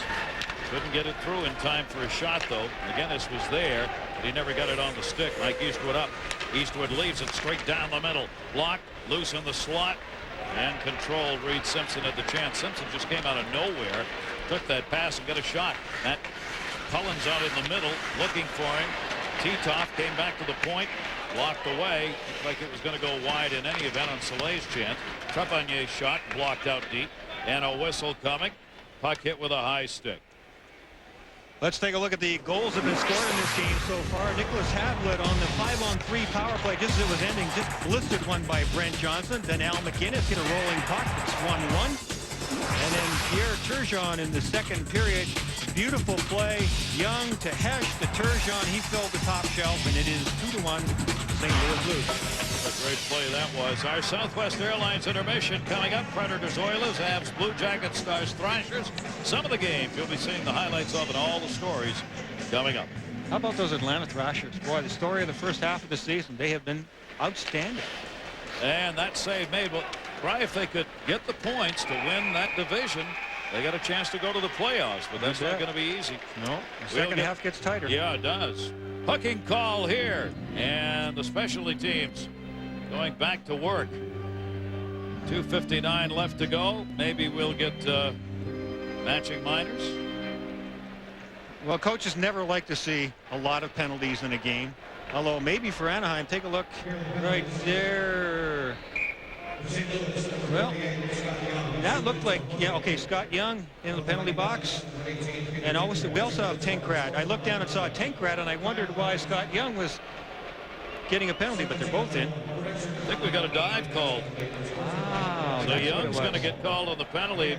Couldn't get it through in time for a shot, though. McInnes was there, but he never got it on the stick. Mike Eastwood up. Eastwood leaves it straight down the middle. Blocked, loose in the slot, and controlled. Reed Simpson had the chance. Simpson just came out of nowhere, took that pass and got a shot. Matt Cullen's out in the middle, looking for him. Titoff came back to the point, blocked away. Looked like it was going to go wide in any event on Soleil's chance. Trepannier's shot blocked out deep, and a whistle coming. Puck hit with a high stick. Let's take a look at the goals that have been scored in this game so far. Nicholas Havlet on the 5-on-3 power play, just as it was ending, just blistered one by Brent Johnson. Then Al McInnes hit a rolling puck. It's 1-1. And then Pierre Turgeon in the second period. Beautiful play. Young to Hesh to Turgeon. He filled the top shelf, and it is 2-1 St. Louis Blues. What a great play that was. Our Southwest Airlines intermission coming up. Predators, Oilers, Avs, Blue Jackets, Stars, Thrashers. Some of the games you'll be seeing the highlights of and all the stories coming up. How about those Atlanta Thrashers? Boy, the story of the first half of the season. They have been outstanding. And that save made. Well, Bry, if they could get the points to win that division, they got a chance to go to the playoffs, but that's not going to be easy. No, the second half gets tighter. Yeah, it does. Hooking call here, and the specialty teams going back to work. 2:59 left to go. Maybe we'll get matching minors. Well, coaches never like to see a lot of penalties in a game. Although maybe for Anaheim, take a look right there. Well, that looked like, yeah, okay, Scott Young in the penalty box. And we also have Tenkrad. I looked down and saw Tenkrad, and I wondered why Scott Young was getting a penalty, but they're both in. I think we got a dive called. Wow. So Young's going to get called on the penalty.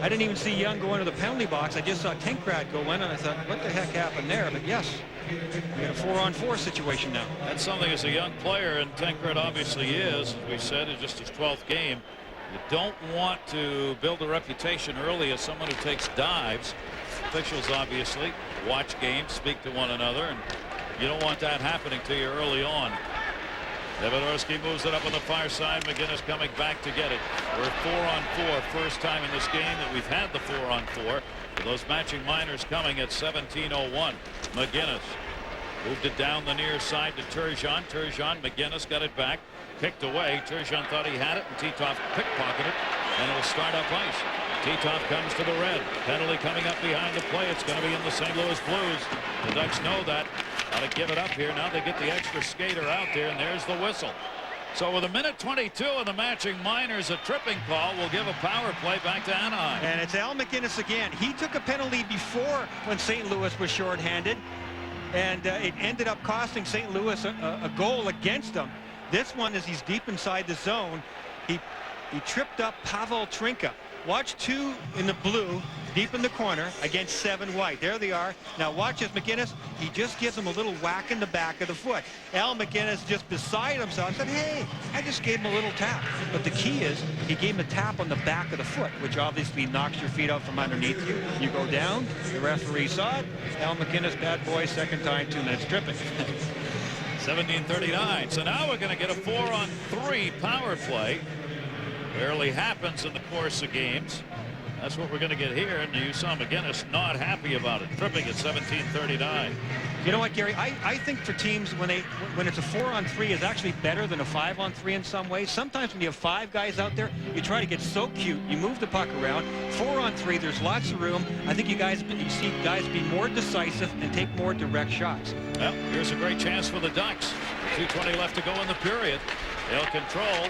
I didn't even see Young go into the penalty box. I just saw Tenkrad go in, and I thought, what the heck happened there? But yes, we got a 4-on-4 situation now. That's something as a young player, and Tenkrad obviously is, as we said, it's just his 12th game. You don't want to build a reputation early as someone who takes dives. Officials obviously watch games, speak to one another, and you don't want that happening to you early on. Davidorski moves it up on the far side. McGinnis coming back to get it. We're 4-on-4. First time in this game that we've had the 4-on-4. With those matching minors coming at 17:01. McGinnis moved it down the near side to Turgeon. McGinnis got it back. Kicked away. Turgeon thought he had it, and Titov pickpocketed it, and it'll start up ice. Titov comes to the red. Penalty coming up behind the play. It's going to be in the St. Louis Blues. The Ducks know that. Got to give it up here. Now they get the extra skater out there, and there's the whistle. So with 1:22 in the matching minors, a tripping call will give a power play back to Anaheim. And it's Al McGinnis again. He took a penalty before when St. Louis was shorthanded, and it ended up costing St. Louis a goal against them. This one, as he's deep inside the zone, he tripped up Pavel Trinka. Watch 2 in the blue, deep in the corner, against 7 white. There they are. Now watch as McGinnis, he just gives him a little whack in the back of the foot. Al McGinnis, just beside himself, said, hey, I just gave him a little tap. But the key is, he gave him a tap on the back of the foot, which obviously knocks your feet out from underneath you. You go down, the referee saw it. Al McGinnis, bad boy, second time, 2 minutes tripping. 17:39. So now we're going to get a 4-on-3 power play. Rarely happens in the course of games. That's what we're going to get here, and you saw McGinnis not happy about it, tripping at 17:39. You know what, Gary? I think for teams, when it's a 4-on-3 is actually better than a 5-on-3 in some ways. Sometimes when you have 5 guys out there, you try to get so cute, you move the puck around. 4-on-3, there's lots of room. I think you see guys be more decisive and take more direct shots. Well, here's a great chance for the Ducks. 2:20 left to go in the period. They'll control.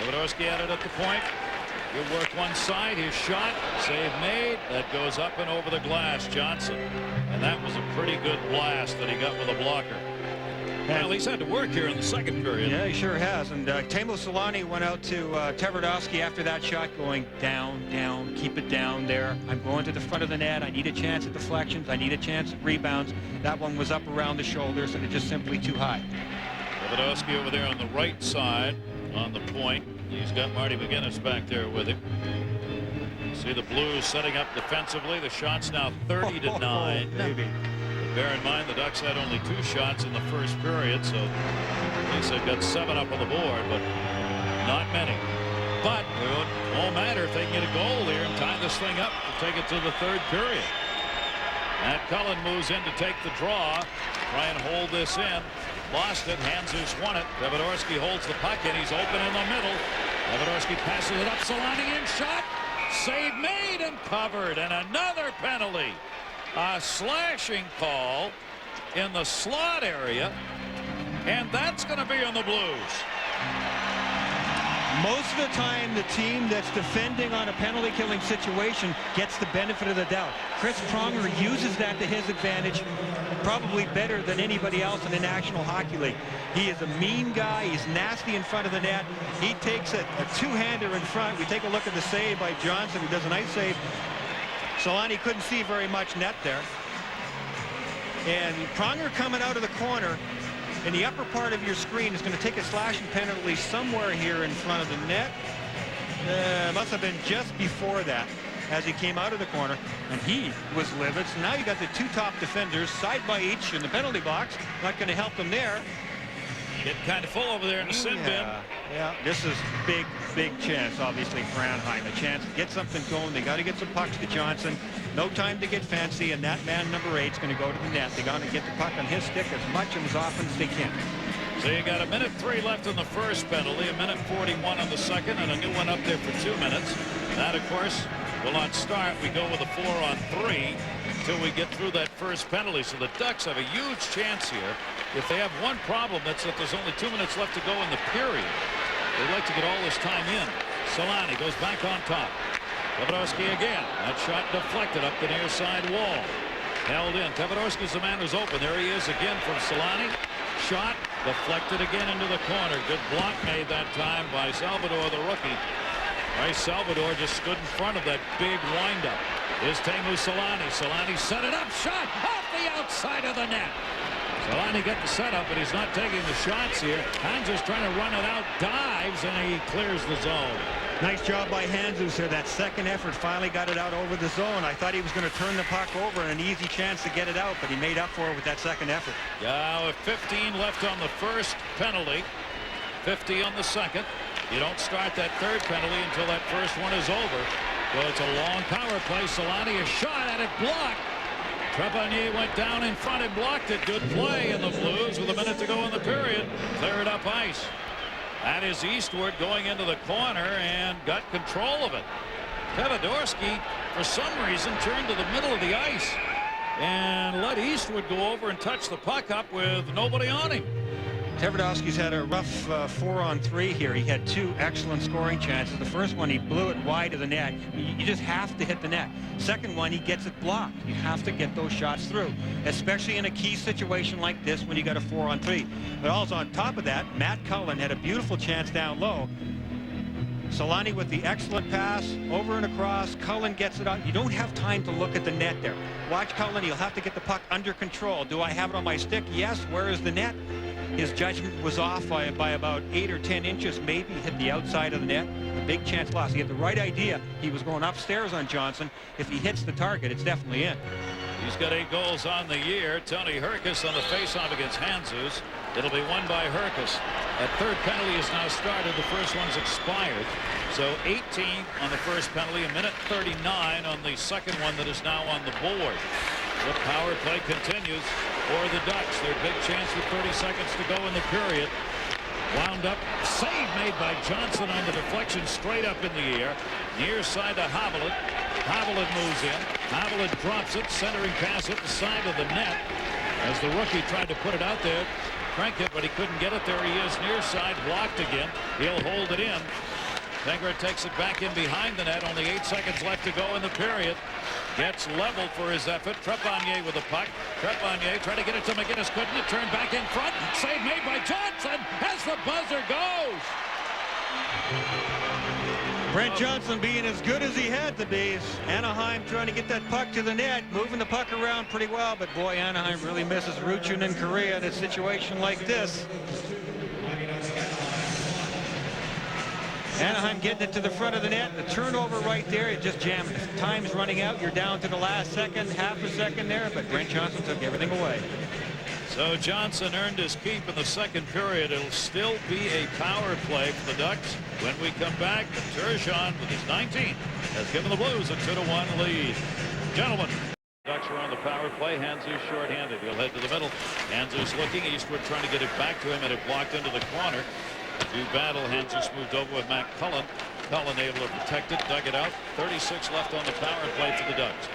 Davidorski at it at the point. He'll work one side. His shot. Save made. That goes up and over the glass. Johnson. And that was a pretty good blast that he got with a blocker. Well, he's had to work here in the second period. Yeah, he sure has. And Teemu Selanne went out to Tverdovsky after that shot, going down, down, keep it down there. I'm going to the front of the net. I need a chance at deflections. I need a chance at rebounds. That one was up around the shoulders, and it's just simply too high. Davidorski over there on the right side on the point. He's got Marty McGinnis back there with him. See the Blues setting up defensively. The shot's now 30-9. Maybe. Bear in mind the Ducks had only 2 shots in the first period, so at least they've got 7 up on the board, but not many. But it won't matter if they can get a goal here and tie this thing up to take it to the third period. Matt Cullen moves in to take the draw, try and hold this in. Lost it. Hanzer's won it. Davidorski holds the puck and he's open in the middle. Davidorski passes it up. Selanne in shot. Save made and covered. And another penalty. A slashing call in the slot area. And that's going to be on the Blues. Most of the time, the team that's defending on a penalty-killing situation gets the benefit of the doubt. Chris Pronger uses that to his advantage, probably better than anybody else in the National Hockey League. He is a mean guy. He's nasty in front of the net. He takes a two-hander in front. We take a look at the save by Johnson, who does a nice save. Selanne couldn't see very much net there. And Pronger coming out of the corner. In the upper part of your screen is going to take a slashing penalty somewhere here in front of the net. Must have been just before that as he came out of the corner, and he was livid. So now you got the 2 top defenders side by each in the penalty box. Not going to help them there. Getting kind of full over there in the sin bin. Yeah, this is big chance, obviously, for Anaheim. A chance to get something going. They got to get some pucks to Johnson. No time to get fancy, and that man number 8 is going to go to the net. They got to get the puck on his stick as much and as often as they can. So you got 1:03 left in the first penalty, 1:41 on the second, and a new one up there for 2 minutes. That, of course, will not start. We go with a 4-on-3 until we get through that first penalty. So the Ducks have a huge chance here. If they have one problem, that's that there's only 2 minutes left to go in the period. They'd like to get all this time in. Solani goes back on top. Tevodorski again. That shot deflected up the near side wall. Held in. Tevodorski's the man who's open. There he is again from Solani. Shot deflected again into the corner. Good block made that time by Salvador, the rookie. Right, Salvador just stood in front of that big windup. Is Teemu Solani. Solani set it up. Shot off the outside of the net. Solani got the setup, but he's not taking the shots here. Hanzus trying to run it out. Dives, and he clears the zone. Nice job by Hanzus there. That second effort finally got it out over the zone. I thought he was going to turn the puck over and an easy chance to get it out, but he made up for it with that second effort. Yeah, with 15 left on the first penalty, 50 on the second. You don't start that third penalty until that first one is over. So it's a long power play. Solani a shot at it, blocked. Trepanier went down in front and blocked it. Good play in the Blues with a minute to go in the period. Clear it up ice. That is Eastwood going into the corner and got control of it. Tevodorski, for some reason, turned to the middle of the ice and let Eastwood go over and touch the puck up with nobody on him. Tevodorski's had a rough 4-on-3 here. He had 2 excellent scoring chances. The first one, he blew it wide of the net. You just have to hit the net. Second one, he gets it blocked. You have to get those shots through, especially in a key situation like this when you got a 4-on-3. But also on top of that, Matt Cullen had a beautiful chance down low. Solani with the excellent pass over and across. Cullen gets it out. You don't have time to look at the net there. Watch Cullen. He'll have to get the puck under control. Do I have it on my stick? Yes. Where is the net? His judgment was off by about 8 or 10 inches. Maybe hit the outside of the net. A big chance lost. He had the right idea. He was going upstairs on Johnson. If he hits the target, it's definitely in. He's got 8 goals on the year. Tony Herkus on the faceoff against Hanzus. It'll be won by Herkus. That third penalty is now started. The first one's expired. So 18 on the first penalty, a minute 39 on the second one that is now on the board. The power play continues for the Ducks. Their big chance with 30 seconds to go in the period. Wound up. Save made by Johnson on the deflection straight up in the air. Near side to Havelin. Havelin moves in. Havelin drops it. Centering pass at the side of the net. As the rookie tried to put it out there. Crank it, but he couldn't get it. There he is near side. Blocked again. He'll hold it in. Tenger takes it back in behind the net. Only 8 seconds left to go in the period. Gets leveled for his effort. Trepanier with the puck. Trepanier trying to get it to McGinnis. Couldn't it? Turned back in front. Save made by Johnson as the buzzer goes. Brent Johnson being as good as he had to be. Anaheim trying to get that puck to the net. Moving the puck around pretty well. But boy, Anaheim really misses Ruchun and Korea in a situation like this. Anaheim getting it to the front of the net. The turnover right there, it just jammed. Time's running out. You're down to the last second, half a second there, but Brent Johnson took everything away. So Johnson earned his keep in the second period. It'll still be a power play for the Ducks. When we come back, Turgeon with his 19th has given the Blues a 2-1 lead. Gentlemen, Ducks are on the power play. Hanzus shorthanded. He'll head to the middle. Hanzus looking. Eastwood trying to get it back to him, and it blocked into the corner. Do battle. Hanzus moved over with Matt Cullen. Cullen able to protect it, dug it out. 36 left on the power play for the Ducks.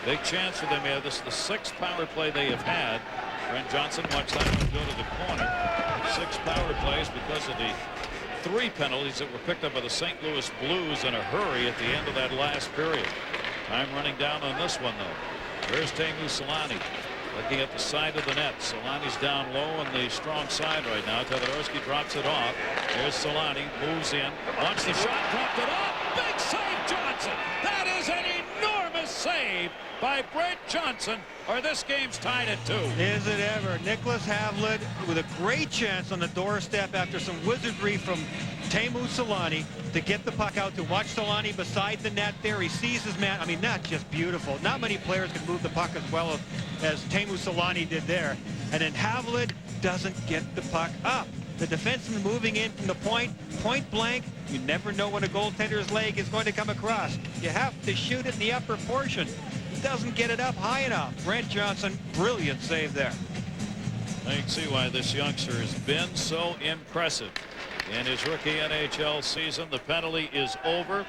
Big chance for them here. This is the 6th power play they have had. Brent Johnson, watch that one go to the corner. 6 power plays because of the 3 penalties that were picked up by the St. Louis Blues in a hurry at the end of that last period. Time running down on this one, though. Here's Teemu Solani. Looking at the side of the net. Solani's down low on the strong side right now. Tevodorski drops it off. There's Solani. Moves in. Wants the shot. Dropped it off. Big save, Johnson. That is an enormous save by Brent Johnson, or this game's tied at 2. Is it ever? Nicholas Havlin with a great chance on the doorstep after some wizardry from Teemu Solani to get the puck out, to watch Solani beside the net there. He sees his man. I mean, that's just beautiful. Not many players can move the puck as well as Teemu Solani did there. And then Havlin doesn't get the puck up. The defenseman moving in from the point blank. You never know when a goaltender's leg is going to come across. You have to shoot it in the upper portion. He doesn't get it up high enough. Brent Johnson, brilliant save there. I can see why this youngster has been so impressive in his rookie NHL season. The penalty is over.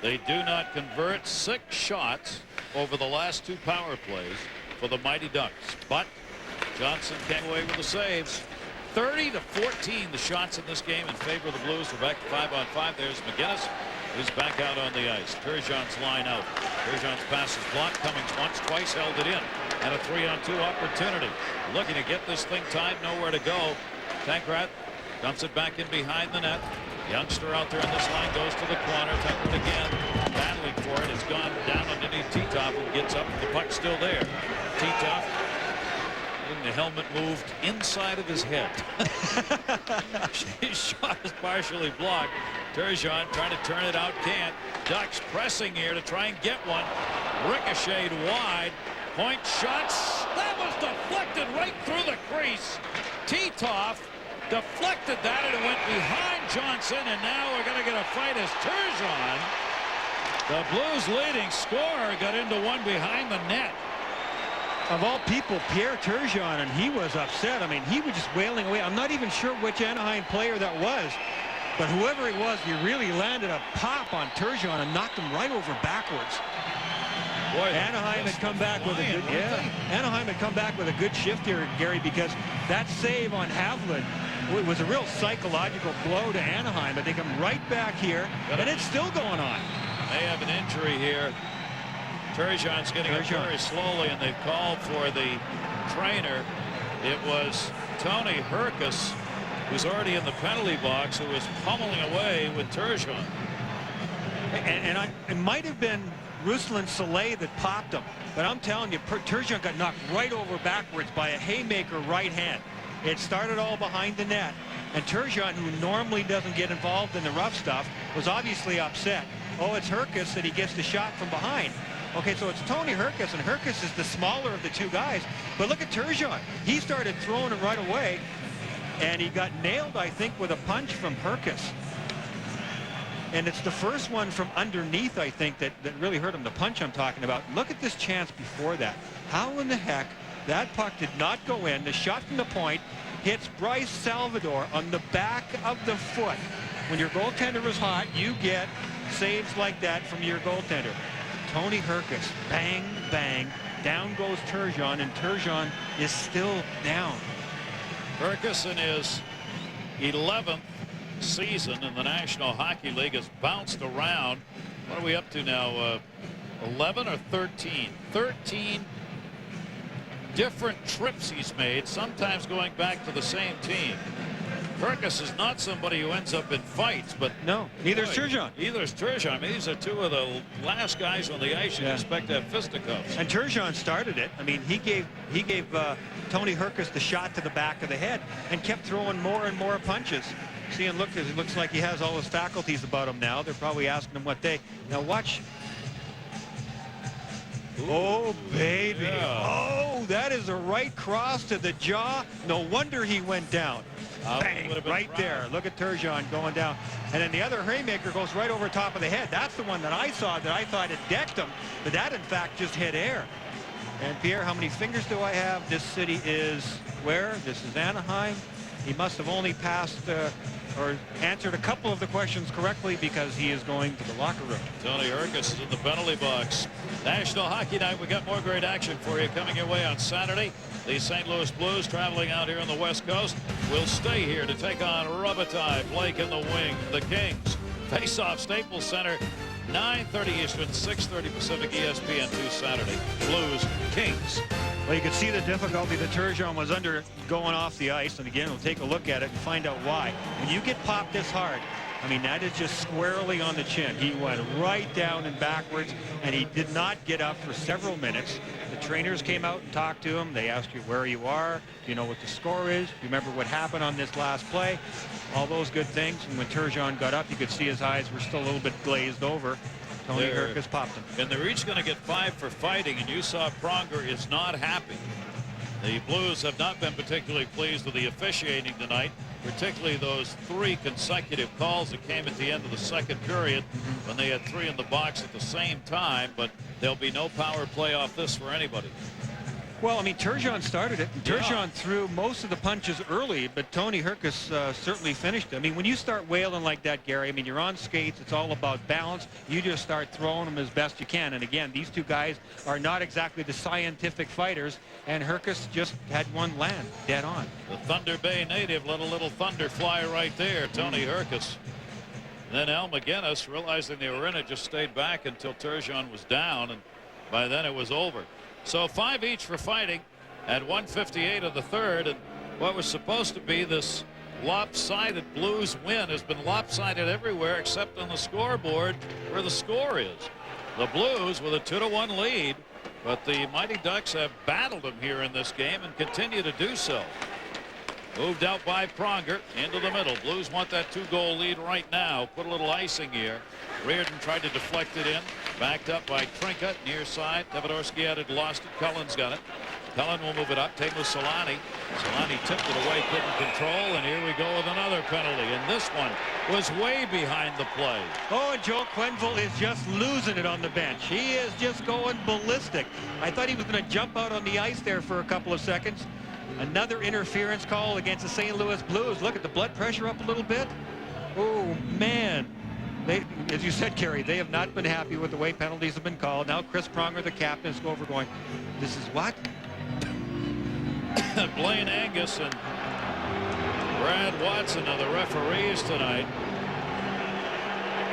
They do not convert. 6 shots over the last 2 power plays for the Mighty Ducks. But Johnson came away with the saves. 30-14 the shots in this game in favor of the Blues. We're back to 5-on-5. There's McGinnis. who's back out on the ice. Turgeon's line out. Turgeon's pass is blocked. Cummings once, twice held it in. And a 3-on-2 opportunity. Looking to get this thing tied, nowhere to go. Tankrat dumps it back in behind the net. Youngster out there on this line goes to the corner. Tankrat again, battling for it. It's gone down underneath Titov, who gets up. The puck's still there. Titov, the helmet moved inside of his head. His shot is partially blocked. Turgeon trying to turn it out, can't. Ducks pressing here to try and get one. Ricocheted wide. Point shots. That was deflected right through the crease. Titov deflected that, and it went behind Johnson, and now we're going to get a fight as Turgeon, the Blues' leading scorer, got into one behind the net. Of all people, Pierre Turgeon, and he was upset. I mean, he was just wailing away. I'm not even sure which Anaheim player that was, but whoever he was, he really landed a pop on Turgeon and knocked him right over backwards. Boy, Anaheim had come back with a good, Anaheim had come back with a good shift here, Gary, because that save on Havlin was a real psychological blow to Anaheim, but they come right back here, and it's still going on. They have an injury here. Turgeon's getting up very slowly, and they've called for the trainer. It was Tony Herkus, who's already in the penalty box, who was pummeling away with Turgeon. And it might have been Ruslan Saleh that popped him, but I'm telling you, Turgeon got knocked right over backwards by a haymaker right hand. It started all behind the net, and Turgeon, who normally doesn't get involved in the rough stuff, was obviously upset. Oh, it's Herkus that he gets the shot from behind. Okay, so it's Tony Herkus, and Herkus is the smaller of the two guys. But look at Turgeon. He started throwing it right away, and he got nailed, I think, with a punch from Herkus. And it's the first one from underneath, I think, that really hurt him, the punch I'm talking about. Look at this chance before that. How in the heck that puck did not go in? The shot from the point hits Bryce Salvador on the back of the foot. When your goaltender is hot, you get saves like that from your goaltender. Tony Herkus, bang, bang, down goes Turgeon, and Turgeon is still down. Herkus in his 11th season in the National Hockey League has bounced around. What are we up to now? 11 or 13? 13 different trips he's made, sometimes going back to the same team. Herkus is not somebody who ends up in fights, but no, neither is Turgeon. Neither is Turgeon. I mean, these are two of the last guys on the ice you'd expect to have fisticuffs. And Turgeon started it. I mean, he gave Tony Herkus the shot to the back of the head and kept throwing more and more punches. See, and look, it looks like he has all his faculties about him now. They're probably asking him what day. Now watch. Ooh, oh, baby. Yeah. Oh, that is a right cross to the jaw. No wonder he went down. Bang, right there. Look at Turgeon going down. And then the other haymaker goes right over top of the head. That's the one that I saw that I thought it decked him. But that, in fact, just hit air. And Pierre, how many fingers do I have? This city is where? This is Anaheim. He must have only passed or answered a couple of the questions correctly, because he is going to the locker room. Tony Herkus is in the penalty box. National Hockey Night. We got more great action for you coming your way on Saturday. The St. Louis Blues, traveling out here on the West Coast, will stay here to take on Robitaille, Blake in the wing, the Kings. Face-off, Staples Center, 9:30 Eastern, 6:30 Pacific, ESPN2 Saturday. Blues, Kings. Well, you can see the difficulty that Turgeon was under going off the ice. And again, we'll take a look at it and find out why. When you get popped this hard, I mean, that is just squarely on the chin. He went right down and backwards, and he did not get up for several minutes. The trainers came out and talked to him. They asked you where you are. Do you know what the score is? Do you remember what happened on this last play? All those good things. And when Turgeon got up, you could see his eyes were still a little bit glazed over. Tony Herkus popped him. And they're each going to get 5 for fighting, and you saw Pronger is not happy. The Blues have not been particularly pleased with the officiating tonight, particularly those 3 consecutive calls that came at the end of the second period when they had 3 in the box at the same time, but there'll be no power play off this for anybody. Well, I mean, Turgeon started it, and Turgeon threw most of the punches early, but Tony Herkus certainly finished it. I mean, when you start wailing like that, Gary, I mean, you're on skates. It's all about balance. You just start throwing them as best you can. And again, these two guys are not exactly the scientific fighters, and Herkus just had one land dead on. The Thunder Bay native let a little thunder fly right there, Tony Herkus. Then Al McGinnis, realizing they were in it, just stayed back until Turgeon was down, and by then it was over. So 5 each for fighting at 1:58 of the third, and what was supposed to be this lopsided Blues win has been lopsided everywhere except on the scoreboard where the score is. The Blues with a 2-1 lead, but the Mighty Ducks have battled them here in this game and continue to do so. Moved out by Pronger into the middle. Blues want that 2-goal lead right now. Put a little icing here. Reardon tried to deflect it in. Backed up by Trinket near side. Davidorski had it, lost it. Cullen's got it. Cullen will move it up. Teemu Selanne. Selanne tipped it away, couldn't control, and here we go with another penalty. And this one was way behind the play. Oh, and Joel Quenneville is just losing it on the bench. He is just going ballistic. I thought he was going to jump out on the ice there for a couple of seconds. Another interference call against the St. Louis Blues. Look at the blood pressure up a little bit. Oh, man. They, as you said, Kerry, they have not been happy with the way penalties have been called. Now Chris Pronger, the captain, is over going, this is what? Blaine Angus and Brad Watson are the referees tonight.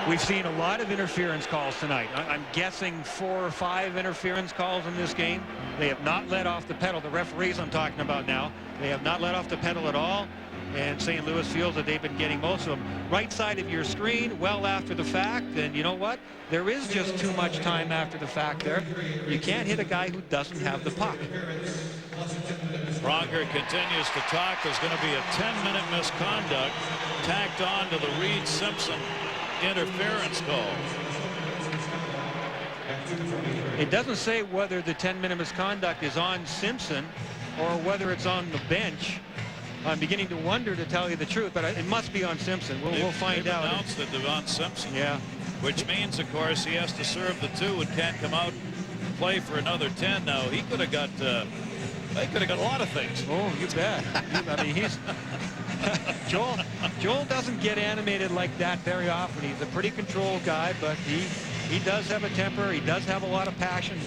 We've seen a lot of interference calls tonight. I'm guessing 4 or 5 interference calls in this game. They have not let off the pedal. The referees I'm talking about now, they have not let off the pedal at all. And St. Louis feels that they've been getting most of them. Right side of your screen, well after the fact. And you know what? There is just too much time after the fact there. You can't hit a guy who doesn't have the puck. Pronger continues to talk. There's going to be a 10-minute misconduct tacked on to the Reed-Simpson interference call. It doesn't say whether the 10-minute misconduct is on Simpson or whether it's on the bench. I'm beginning to wonder, to tell you the truth, but it must be on Simpson. We'll find out. They've announced it on Simpson. Yeah. Which means, of course, he has to serve the 2 and can't come out and play for another 10. Now, he could have got they could have got a lot of things. Oh, you bet. I mean, he's Joel doesn't get animated like that very often. He's a pretty controlled guy, but he does have a temper. He does have a lot of passion.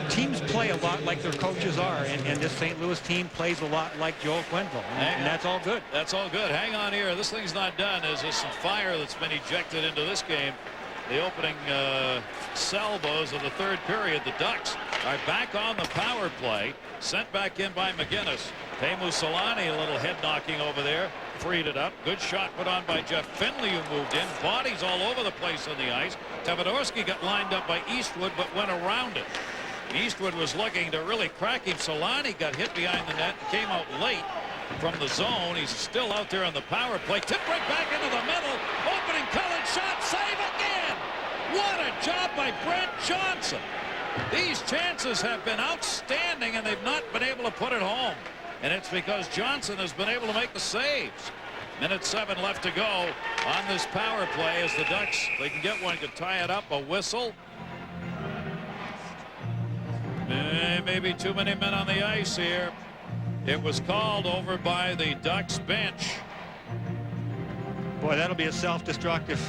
Teams play a lot like their coaches are, and this St. Louis team plays a lot like Joel Quenneville, and that's all good. That's all good. Hang on here. This thing's not done. There's some fire that's been ejected into this game. The opening salvos of the third period. The Ducks are back on the power play. Sent back in by McGinnis. Teemu Selanne, a little head knocking over there. Freed it up. Good shot put on by Jeff Finley, who moved in. Bodies all over the place on the ice. Davidorski got lined up by Eastwood, but went around it. Eastwood was looking to really crack him. Selanne got hit behind the net, came out late from the zone. He's still out there on the power play. Tip right back into the middle. Opening Cullen shot. Save again. What a job by Brent Johnson. These chances have been outstanding, and they've not been able to put it home. And it's because Johnson has been able to make the saves. Minute 7 left to go on this power play as the Ducks, they can get one, could tie it up. A whistle. Maybe too many men on the ice here. It was called over by the Ducks bench. Boy, that'll be a self-destructive.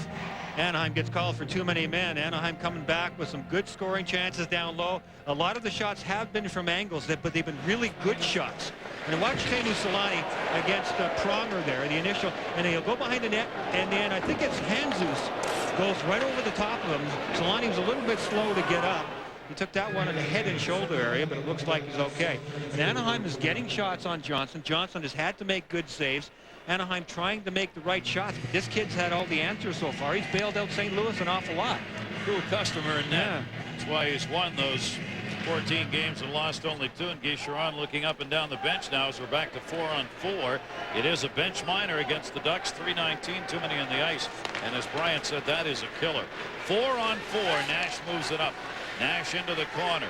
Anaheim gets called for too many men. Anaheim coming back with some good scoring chances down low. A lot of the shots have been from angles, but they've been really good shots. And watch Teemu Selanne against Pronger there, the initial, and he'll go behind the net, and then I think it's Handzus goes right over the top of him. Selanne was a little bit slow to get up. He took that one in the head and shoulder area, but it looks like he's okay. And Anaheim is getting shots on Johnson. Johnson has had to make good saves. Anaheim trying to make the right shots. But this kid's had all the answers so far. He's bailed out St. Louis an awful lot. Cool customer in net. That's why he's won those 14 games and lost only 2. And Guy Charron looking up and down the bench now as we're back to 4-on-4. It is a bench minor against the Ducks. 3:19, too many on the ice. And as Brian said, that is a killer. 4-on-4. Nash moves it up. Nash into the corner.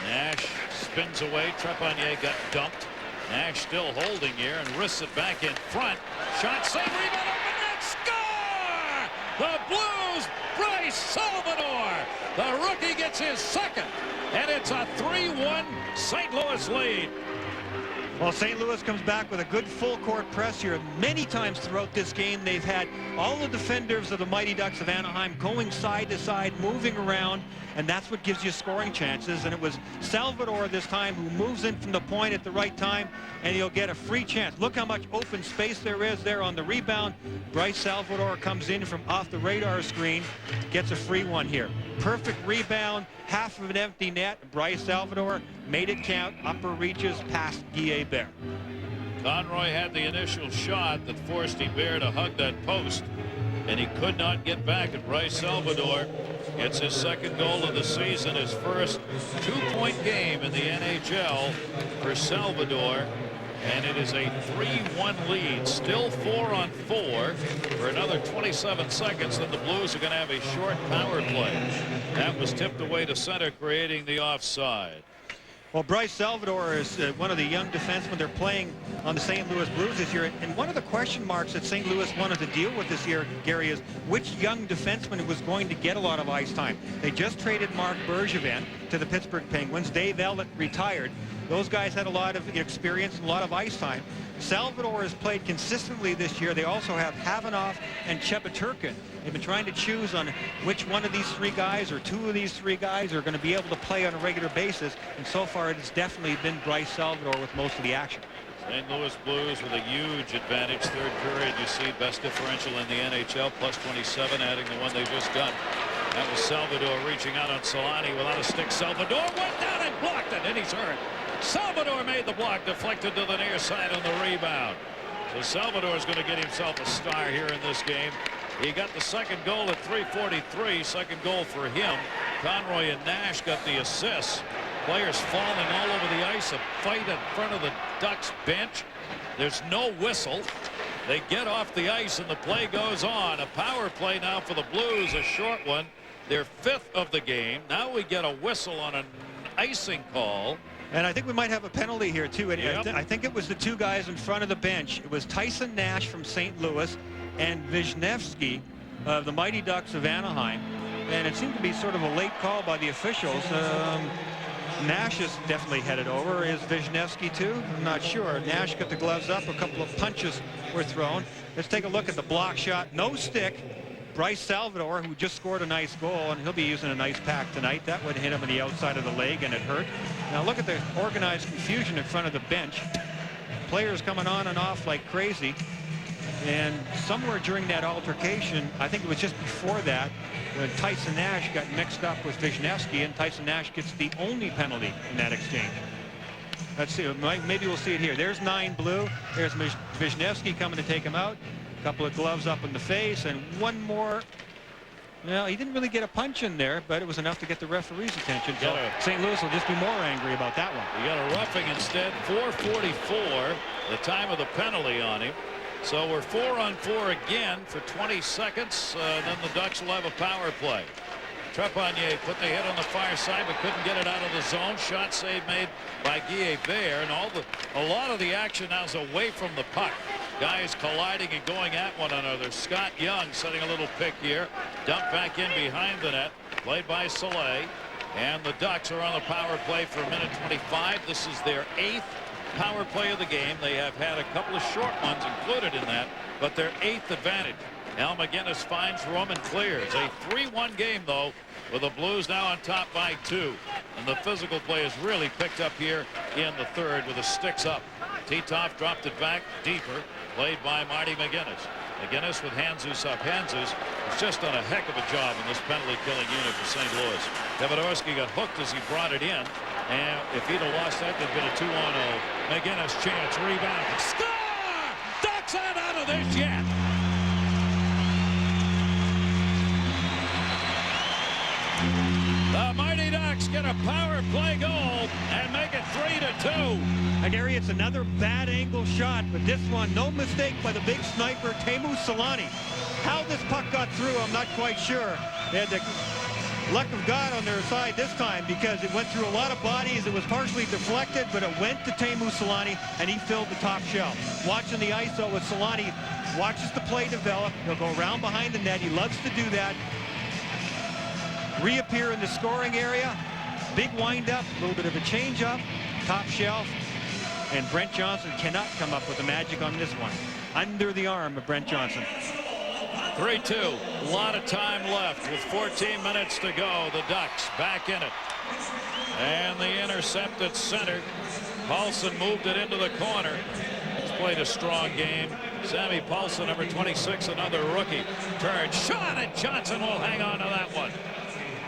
Nash spins away. Trepanier got dumped. Nash still holding here and risks it back in front. Shot, save, rebound, open net, score! The Blues, Bryce Salvador. The rookie gets his second, and it's a 3-1 St. Louis lead. Well, St. Louis comes back with a good full court press here. Many times throughout this game, they've had all the defenders of the Mighty Ducks of Anaheim going side to side, moving around, and that's what gives you scoring chances. And it was Salvador this time who moves in from the point at the right time, and he'll get a free chance. Look how much open space there is there on the rebound. Bryce Salvador comes in from off the radar screen, gets a free one here. Perfect rebound, half of an empty net. Bryce Salvador made it count, upper reaches past Guy Hebert. Conroy had the initial shot that forced Hebert to hug that post, and he could not get back. And Bryce Salvador gets his second goal of the season, his first two-point game in the NHL for Salvador. And it is a 3-1 lead, still 4-on-4 for another 27 seconds. Then the Blues are going to have a short power play. That was tipped away to center, creating the offside. Well, Bryce Salvador is one of the young defensemen they're playing on the St. Louis Blues this year. And one of the question marks that St. Louis wanted to deal with this year, Gary, is which young defenseman was going to get a lot of ice time. They just traded Marc Bergevin to the Pittsburgh Penguins. Dave Ellett retired. Those guys had a lot of experience and a lot of ice time. Salvador has played consistently this year. They also have Havanoff and Chebaturkin. They've been trying to choose on which one of these three guys or two of these three guys are going to be able to play on a regular basis. And so far, it has definitely been Bryce Salvador with most of the action. St. Louis Blues with a huge advantage. Third period, you see best differential in the NHL, plus 27, adding the one they just done. That was Salvador reaching out on Solani without a stick. Salvador went down and blocked it, and he's hurt. Salvador made the block, deflected to the near side on the rebound. So Salvador is going to get himself a star here in this game. He got the second goal at 3:43, second goal for him. Conroy and Nash got the assists. Players falling all over the ice, a fight in front of the Ducks bench. There's no whistle. They get off the ice and the play goes on. A power play now for the Blues, a short one. Their fifth of the game. Now we get a whistle on an icing call. And I think we might have a penalty here, too. And Yep. I think it was the two guys in front of the bench. It was Tyson Nash from St. Louis and Wisniewski of the Mighty Ducks of Anaheim. And it seemed to be sort of a late call by the officials. Nash is definitely headed over. Is Wisniewski, too? I'm not sure. Nash got the gloves up. A couple of punches were thrown. Let's take a look at the block shot. No stick. Bryce Salvador, who just scored a nice goal, and he'll be using an ice pack tonight. That would hit him on the outside of the leg, and it hurt. Now look at the organized confusion in front of the bench. Players coming on and off like crazy. And somewhere during that altercation, I think it was just before that, when Tyson Nash got mixed up with Wisniewski, and Tyson Nash gets the only penalty in that exchange. Let's see. Maybe we'll see it here. There's 9 blue. There's Wisniewski coming to take him out. Couple of gloves up in the face, and one more. Well, he didn't really get a punch in there, but it was enough to get the referee's attention. So St. Louis will just be more angry about that one. You got a roughing instead. 4:44, the time of the penalty on him. So we're 4-on-4 again for 20 seconds. Then the Ducks will have a power play. Trepanier put the hit on the far side, but couldn't get it out of the zone. Shot save made by Guy Hebert, and a lot of the action now is away from the puck. Guys colliding and going at one another. Scott Young setting a little pick here. Dumped back in behind the net. Played by Soleil. And the Ducks are on the power play for a minute 25. This is their 8th power play of the game. They have had a couple of short ones included in that, but their 8th advantage. Al McGinnis finds room and clears. A 3-1 game, though, with the Blues now on top by 2. And the physical play has really picked up here in the third with the sticks up. Titov dropped it back deeper, played by Marty McGinnis. McGinnis with Handzus up. Handzus has just done a heck of a job in this penalty-killing unit for St. Louis. Davidorski got hooked as he brought it in, and if he'd have lost that, there'd been a 2-1-0. McGinnis chance, rebound, score! Ducks aren't out of this yet. The Mighty Ducks get a power play goal and make it 3-2. And Gary, it's another bad angle shot, but this one, no mistake by the big sniper, Teemu Solani. How this puck got through, I'm not quite sure. They had the luck of God on their side this time because it went through a lot of bodies. It was partially deflected, but it went to Teemu Solani, and he filled the top shelf. Watching the ISO with Solani, watches the play develop. He'll go around behind the net. He loves to do that. Reappear in the scoring area. Big wind-up, a little bit of a change-up. Top shelf. and Brent Johnson cannot come up with the magic on this one. Under the arm of Brent Johnson. 3-2. A lot of time left with 14 minutes to go. The Ducks back in it. And the intercept at center. Paulson moved it into the corner. He's played a strong game. Sammy Paulson, number 26, another rookie. Turn, shot, and Johnson will hang on to that one.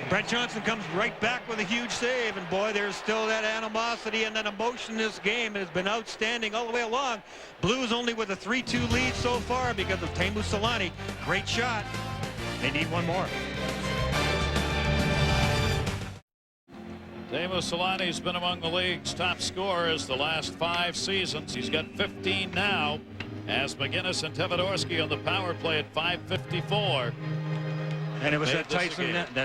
Brent Johnson comes right back with a huge save, and boy, there's still that animosity and that emotion in this game. It has been outstanding all the way along. Blues only with a 3-2 lead so far because of Teemu Selanne. Great shot. They need one more. Teemu Selanne's been among the league's top scorers the last 5 seasons. He's got 15 now, as McGinnis and Tevodorski on the power play at .554. And it was that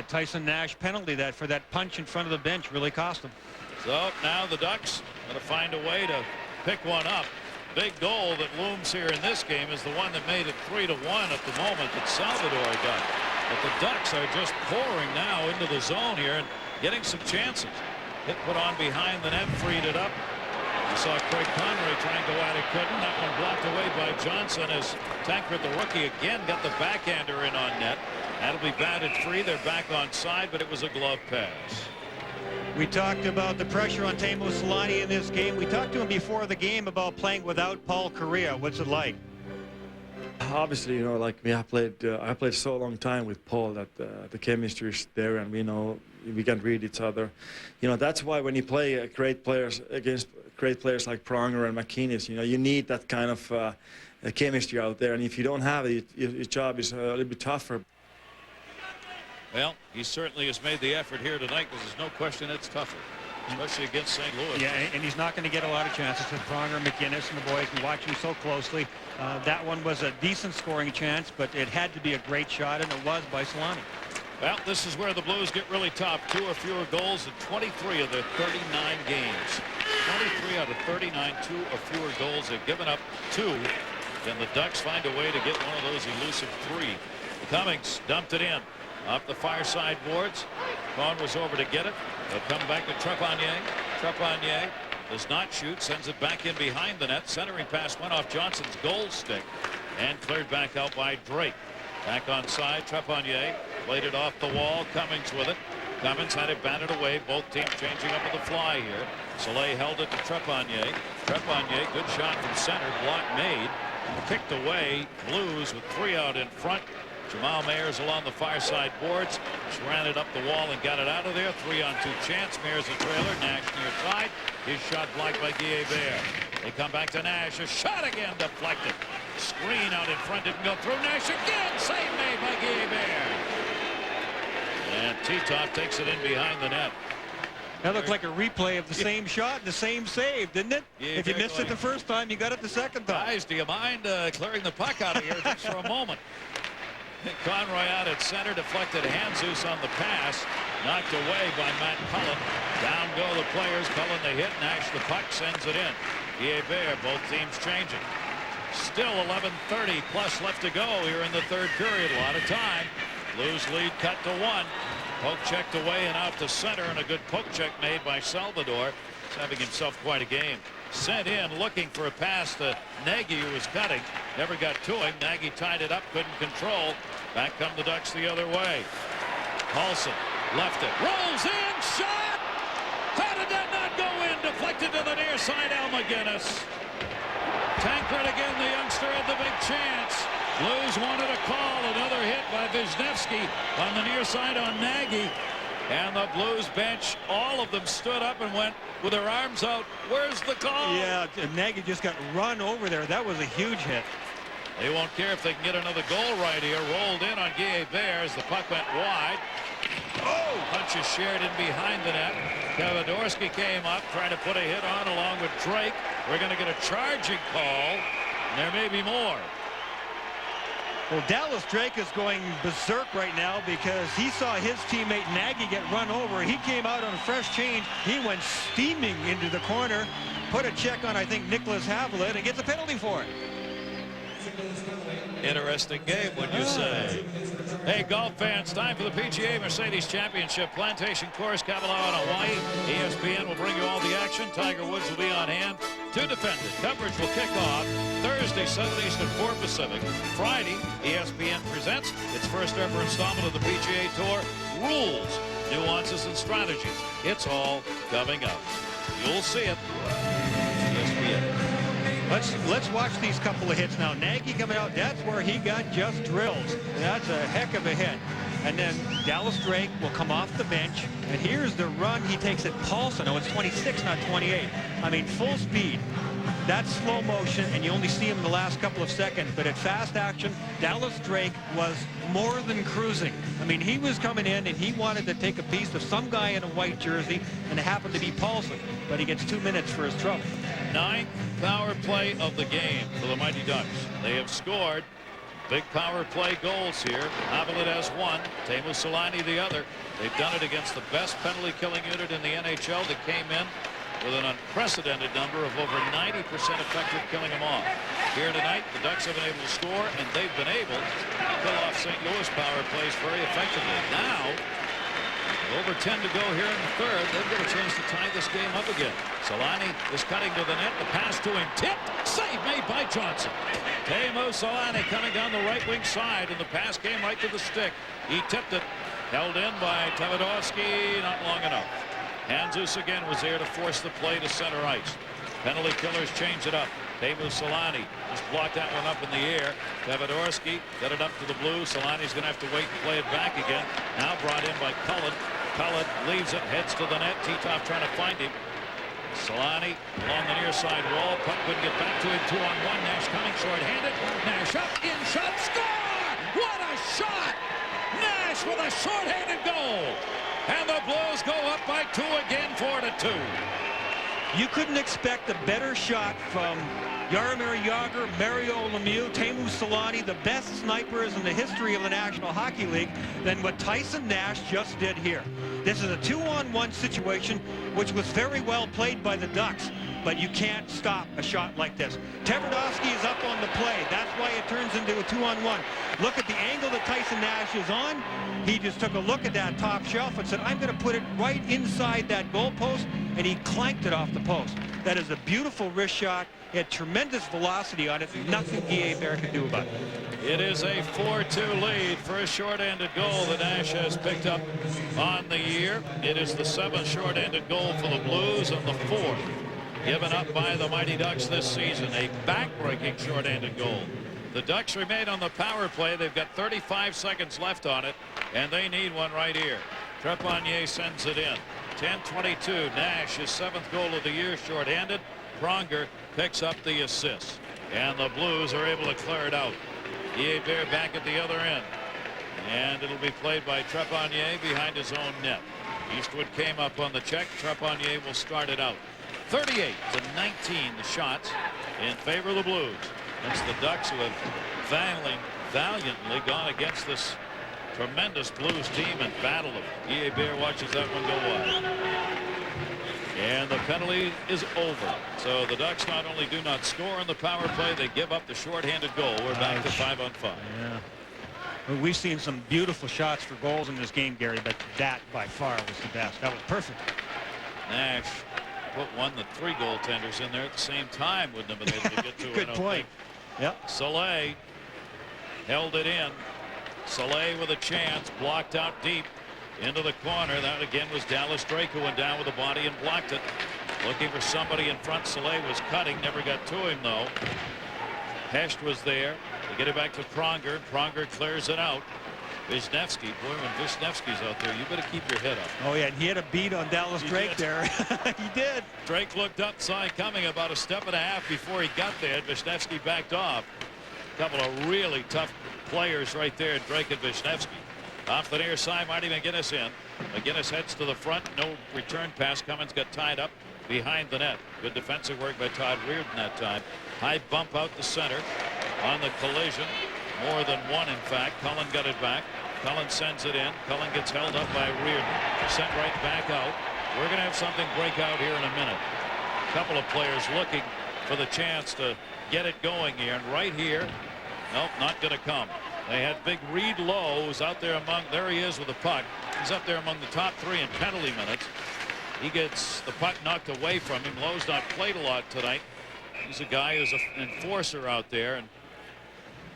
Tyson Nash penalty that for that punch in front of the bench really cost him. So now the Ducks got to find a way to pick one up. Big goal that looms here in this game is the one that made it 3-1 at the moment that Salvador got. But the Ducks are just pouring now into the zone here and getting some chances. Hit put on behind the net, freed it up. You saw Craig Conroy trying to go at it, couldn't. That one blocked away by Johnson as Tankred, the rookie, again got the backhander in on net. That'll be batted free. They're back on side, but it was a glove pass. We talked about the pressure on Teemu Selanne in this game. We talked to him before the game about playing without Paul Kariya. What's it like? Obviously, you know, like me, I played so long time with Paul that the chemistry is there, and we know we can read each other. You know, that's why when you play great players against great players like Pronger and McInnes, you know, you need that kind of chemistry out there, and if you don't have it, your job is a little bit tougher. Well, he certainly has made the effort here tonight because there's no question it's tougher, especially against St. Louis. Yeah, and he's not going to get a lot of chances with Pronger, McInnes, and the boys. We watch him so closely. That one was a decent scoring chance, but it had to be a great shot, and it was by Selanne. Well, this is where the Blues get really tough. 2 or fewer goals in 23 of their 39 games. 23 out of 39, 2 or fewer goals. They've given up 2. Then the Ducks find a way to get one of those elusive 3. Cummings dumped it in. Up the far side boards. Vaughn was over to get it. They'll come back to Trepanier. Trepanier does not shoot. Sends it back in behind the net. Centering pass went off Johnson's goal stick and cleared back out by Drake. Back on side. Trepanier played it off the wall. Cummings with it. Cummings had it batted away. Both teams changing up on the fly here. Soleil held it to Trepanier. Trepanier, good shot from center. Block made. Kicked away. Blues with 3 out in front. Jamal Mayers along the far side boards. Just ran it up the wall and got it out of there. 3-on-2 chance. Mayers a trailer. Nash near side. His shot blocked by Guillet-Bear. They come back to Nash. A shot again deflected. Screen out in front. Didn't go through. Nash again. Save made by Guillet-Bear. And Titov takes it in behind the net. That looked like a replay of the same shot, the same save, didn't it? Yeah, if you missed it the first time, you got it the second time. Guys, do you mind clearing the puck out of here just for a moment? Conroy out at center, deflected Handzus on the pass, knocked away by Matt Cullen. Down go the players. Cullen the hit. Nash the puck, sends it in. Guillet-Bear, both teams changing. Still 11:30 plus left to go here in the third period. A lot of time. Blues lead cut to 1. Poke checked away and out to center, and a good poke check made by Salvador. He's having himself quite a game. Sent in looking for a pass to Nagy, who was cutting. Never got to him. Nagy tied it up, couldn't control. Back come the Ducks the other way. Paulson left it. Rolls in. Shot! How did that not go in? Deflected to the near side. Al McGinnis. Tankred again, the youngster had the big chance. Blues wanted a call. Another hit by Wisniewski on the near side on Nagy. And the Blues bench, all of them stood up and went with their arms out. Where's the call? Yeah, Nagy just got run over there. That was a huge hit. They won't care if they can get another goal right here. Rolled in on Guillet-Bear as the puck went wide. Oh! Punches shared in behind the net. Tevodorski came up trying to put a hit on along with Drake. We're going to get a charging call. And there may be more. Well, Dallas Drake is going berserk right now because he saw his teammate Nagy get run over. He came out on a fresh change. He went steaming into the corner, put a check on, I think, Nicholas Havlet, and gets a penalty for it. Interesting game, would you say? Hey, golf fans, time for the PGA Mercedes Championship. Plantation Course, Kavalao in Hawaii. ESPN will bring you all the action. Tiger Woods will be on hand. 2 defended. Coverage will kick off Thursday, 7 Eastern, 4 Pacific. Friday, ESPN presents its first ever installment of the PGA Tour. Rules, nuances, and strategies. It's all coming up. You'll see it. ESPN. Let's watch these couple of hits now. Nagy coming out, that's where he got just drilled. That's a heck of a hit. And then Dallas Drake will come off the bench. And here's the run he takes at Paulson. Oh, it's 26, not 28. I mean, full speed. That's slow motion, and you only see him in the last couple of seconds. But at fast action, Dallas Drake was more than cruising. I mean, he was coming in, and he wanted to take a piece of some guy in a white jersey, and it happened to be Paulson. But he gets 2 minutes for his trouble. 9th power play of the game for the Mighty Ducks. They have scored big power play goals here. Haviland has one, Teemu Selanne the other. They've done it against the best penalty killing unit in the NHL that came in with an unprecedented number of over 90% effective killing them off. Here tonight, the Ducks have been able to score, and they've been able to kill off St. Louis power plays very effectively. Now, over 10 to go here in the third. They've got a chance to tie this game up again. Selanne is cutting to the net. The pass to him, tipped. Save made by Johnson. Teemu Selanne coming down the right wing side, and the pass came right to the stick. He tipped it. Held in by Tverdovsky, not long enough. Handzus again was there to force the play to center ice. Penalty killers change it up. Teemu Selanne just blocked that one up in the air. Tverdovsky got it up to the blue. Selanne's going to have to wait and play it back again. Now brought in by Cullen. Cullen leaves it, heads to the net. Titov trying to find him. Selanne along the near side wall. Puck couldn't get back to him. 2-on-1. Nash coming short-handed. Nash up, in shot, score! What a shot! Nash with a short-handed goal. And the Blues go up by 2 again, 4-2. You couldn't expect a better shot from Jaromir Jagr, Mario Lemieux, Teemu Selanne, the best snipers in the history of the National Hockey League, than what Tyson Nash just did here. This is a 2-on-1 situation, which was very well played by the Ducks, but you can't stop a shot like this. Tverdovsky is up on the play. That's why it turns into a 2-on-1. Look at the angle that Tyson Nash is on. He just took a look at that top shelf and said, I'm going to put it right inside that goal post, and he clanked it off the post. That is a beautiful wrist shot. It had tremendous velocity on it. Nothing Guy Hebert can do about it. It is a 4-2 lead for a short-handed goal that Nash has picked up on the year. It is the 7th short-handed goal for the Blues and the 4th given up by the Mighty Ducks this season. A back-breaking short-handed goal. The Ducks remain on the power play. They've got 35 seconds left on it, and they need one right here. Trepanier sends it in. 10-22. Nash, his 7th goal of the year, short-handed. Pronger picks up the assist, and the Blues are able to clear it out. Hebert back at the other end, and it'll be played by Trepanier behind his own net. Eastwood came up on the check. Trepanier will start it out. 38-19 the shots in favor of the Blues. It's the Ducks who have valiantly gone against this tremendous Blues team and battled them. Hebert watches that one go wide. And the penalty is over. So the Ducks not only do not score on the power play, they give up the short-handed goal. We're back to 5-on-5. Yeah. Well, we've seen some beautiful shots for goals in this game, Gary, but that by far was the best. That was perfect. Nash put the 3 goaltenders in there at the same time. Wouldn't have been able to get to it. Good point. Yep. Saleh held it in. Saleh with a chance, blocked out deep into the corner. That again was Dallas Drake, who went down with the body and blocked it. Looking for somebody in front. Saleh was cutting, never got to him though. Hesht was there. They get it back to Pronger. Pronger clears it out. Wisniewski, boy, when Wisniewski's out there, you better keep your head up. Oh yeah, and he had a beat on Dallas Drake there. He did. Drake looked up, saw him coming about a step and a half before he got there. Wisniewski backed off. A couple of really tough players right there, Drake and Wisniewski. Off the near side, Marty McGinnis in. McGinnis heads to the front. No return pass. Cummins got tied up behind the net. Good defensive work by Todd Reardon that time. High bump out the center on the collision. More than one, in fact. Cullen got it back. Cullen sends it in. Cullen gets held up by Reardon. Sent right back out. We're going to have something break out here in a minute. A couple of players looking for the chance to get it going here. And right here, nope, not going to come. They had big Reed Lowe, who's out there among, there he is with the puck. He's up there among the top 3 in penalty minutes. He gets the puck knocked away from him. Lowe's not played a lot tonight. He's a guy who's an enforcer out there, and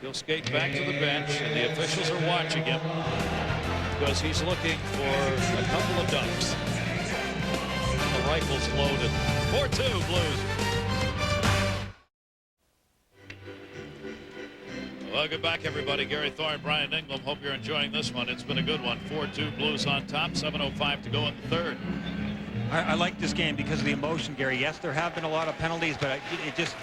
he'll skate back to the bench, and the officials are watching him because he's looking for a couple of ducks. The rifle's loaded. 4-2 Blues. Welcome back, everybody. Gary Thorne, Brian Ingram. Hope you're enjoying this one. It's been a good one. 4-2 Blues on top. 7:05 to go in the third. I like this game because of the emotion, Gary. Yes, there have been a lot of penalties, but it just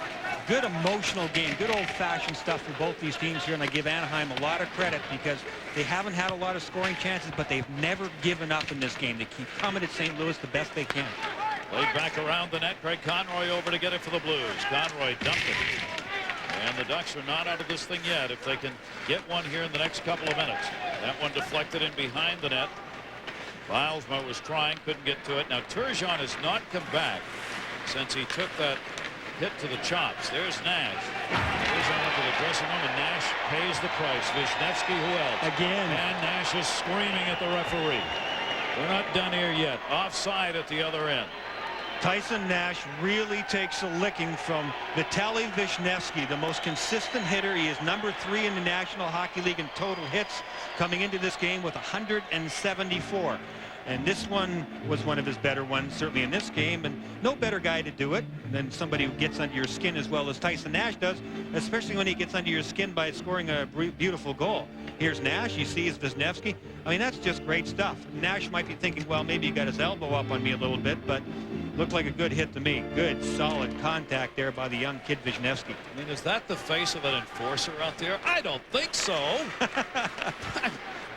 good emotional game, good old-fashioned stuff for both these teams here, and I give Anaheim a lot of credit because they haven't had a lot of scoring chances, but they've never given up in this game. They keep coming at St. Louis the best they can. Laid back around the net. Craig Conroy over to get it for the Blues. Conroy dumped it. And the Ducks are not out of this thing yet. If they can get one here in the next couple of minutes. That one deflected in behind the net. Bilesma was trying, couldn't get to it. Now Turgeon has not come back since he took that hit to the chops. There's Nash. Turgeon into the dressing room, and Nash pays the price. Wisniewski, who else? Again. And Nash is screaming at the referee. We're not done here yet. Offside at the other end. Tyson Nash really takes a licking from Vitaly Wisniewski, the most consistent hitter. He is #3 in the National Hockey League in total hits, coming into this game with 174. And this one was one of his better ones, certainly in this game, and no better guy to do it than somebody who gets under your skin as well as Tyson Nash does, especially when he gets under your skin by scoring a beautiful goal. Here's Nash. You see his Wisniewski. I mean, that's just great stuff. Nash might be thinking, well, maybe he got his elbow up on me a little bit, but looked like a good hit to me. Good, solid contact there by the young kid Wisniewski. I mean, is that the face of an enforcer out there? I don't think so.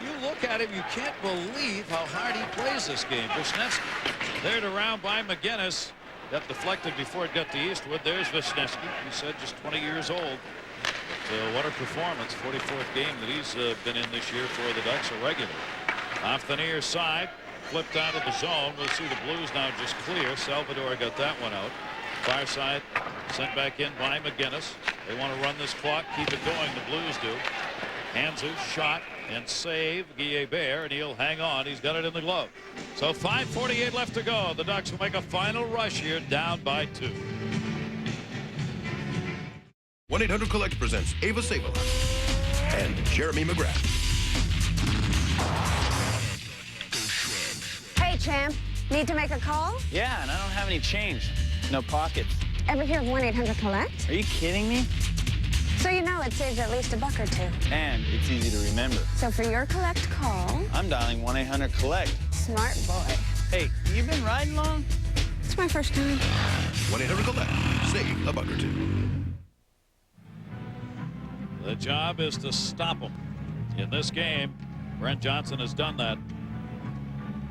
You look at him, you can't believe how hard he plays this game. Wisniewski cleared around by McGinnis. Got deflected before it got to Eastwood. There's Wisniewski. He said just 20 years old. But, what a performance. 44th game that he's been in this year for the Ducks, a regular. Off the near side. Flipped out of the zone. We'll see the Blues now just clear. Salvador got that one out. Far side sent back in by McGinnis. They want to run this clock, keep it going. The Blues do. Hanzu shot and save Guillet-Bear, and he'll hang on. He's got it in the glove. So 5:48 left to go. The Ducks will make a final rush here, down by 2. 1-800-COLLECT presents Ava Savola and Jeremy McGrath. Hey, champ. Need to make a call? Yeah, and I don't have any change. No pockets. Ever hear of 1-800-COLLECT? Are you kidding me? So you know it saves at least $1 or $2. And it's easy to remember. So for your collect call... I'm dialing 1-800-COLLECT. Smart boy. Hey, you been riding long? It's my first time. 1-800-COLLECT. Save $1 or $2. The job is to stop them. In this game, Brent Johnson has done that.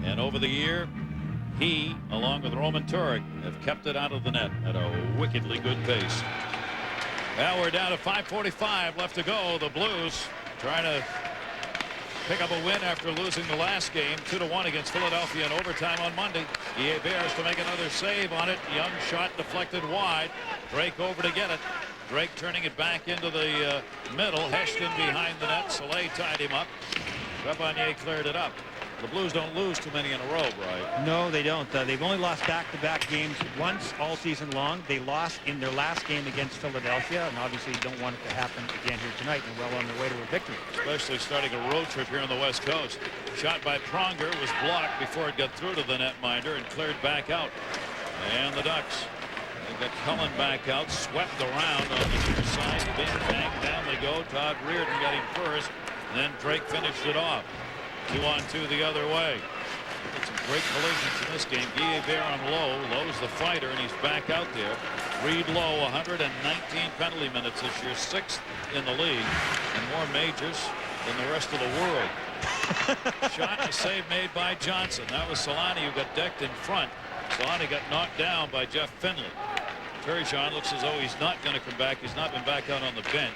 And over the year, he, along with Roman Turek, have kept it out of the net at a wickedly good pace. Well, we're down to 5:45 left to go. The Blues trying to pick up a win after losing the last game 2-1 against Philadelphia in overtime on Monday. Guillet-Bear has to make another save on it. Young shot deflected wide. Drake over to get it. Drake turning it back into the middle. Heshton behind the net. Soleil tied him up. Repagnier cleared it up. The Blues don't lose too many in a row, Brian. No, they don't. They've only lost back-to-back games once all season long. They lost in their last game against Philadelphia, and obviously you don't want it to happen again here tonight. And well on their way to a victory. Especially starting a road trip here on the West Coast. Shot by Pronger was blocked before it got through to the netminder and cleared back out. And the Ducks, they got Cullen back out, swept around on the near side. Big bang, down they go. Todd Reardon got him first, and then Drake finished it off. 2-on-2 the other way. Got some great collisions in this game. Guillet-Bear on Lowe. Lowe's the fighter, and he's back out there. Reed Lowe, 119 penalty minutes this year, 6th in the league, and more majors than the rest of the world. Shot and a save made by Johnson. That was Solani who got decked in front. Solani got knocked down by Jeff Finley. Turgeon looks as though he's not going to come back. He's not been back out on the bench.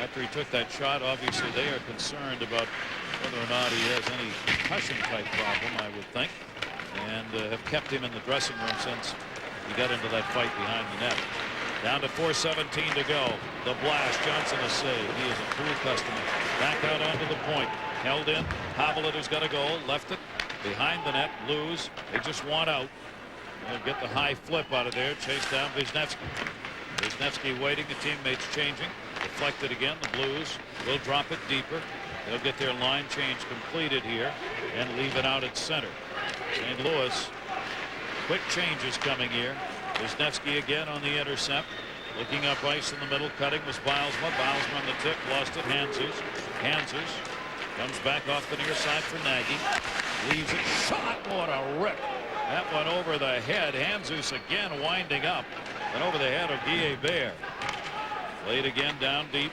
After he took that shot, obviously they are concerned about whether or not he has any concussion type problem, I would think, and have kept him in the dressing room since he got into that fight behind the net. Down to 4:17 to go. The blast. Johnson a save. He is a cool customer. Back out onto the point. Held in. Havelet, who's got a goal, left it behind the net. Lose. They just want out. They'll get the high flip out of there. Chase down Wisniewski. Wisniewski waiting, the teammates changing. Deflected again, the Blues will drop it deeper. They'll get their line change completed here and leave it out at center. St. Louis, quick changes coming here. Wisniewski again on the intercept. Looking up ice in the middle, cutting was Bilesma. Bilesma on the tip, lost it, Hanzus comes back off the near side for Nagy. Leaves it, shot, what a rip. That went over the head. Hanzus again winding up and over the head of Guillet-Bear. Played again down deep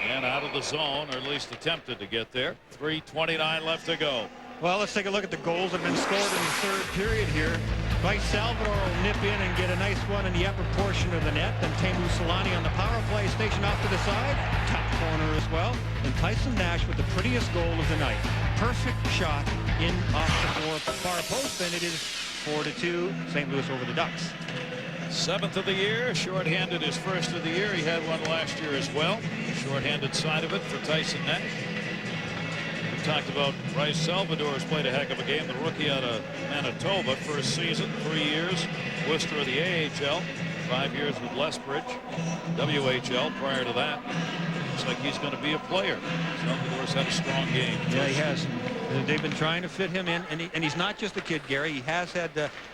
and out of the zone, or at least attempted to get there. 3:29 left to go. Well, let's take a look at the goals that have been scored in the third period here. Bryce Salvador will nip in and get a nice one in the upper portion of the net. Then Teemu Selanne on the power play station off to the side. Top corner as well. And Tyson Nash with the prettiest goal of the night. Perfect shot in off the far post, and it is 4-2. St. Louis over the Ducks. 7th of the year, shorthanded his first of the year. He had one last year as well. Shorthanded side of it for Tyson Nash. We talked about Bryce Salvador has played a heck of a game. The rookie out of Manitoba, first season, 3 years. Worcester of the AHL, 5 years with Lethbridge, WHL prior to that. Looks like he's going to be a player. Salvador's had a strong game. Yeah, he has. They've been trying to fit him in, and he's not just a kid, Gary. He has had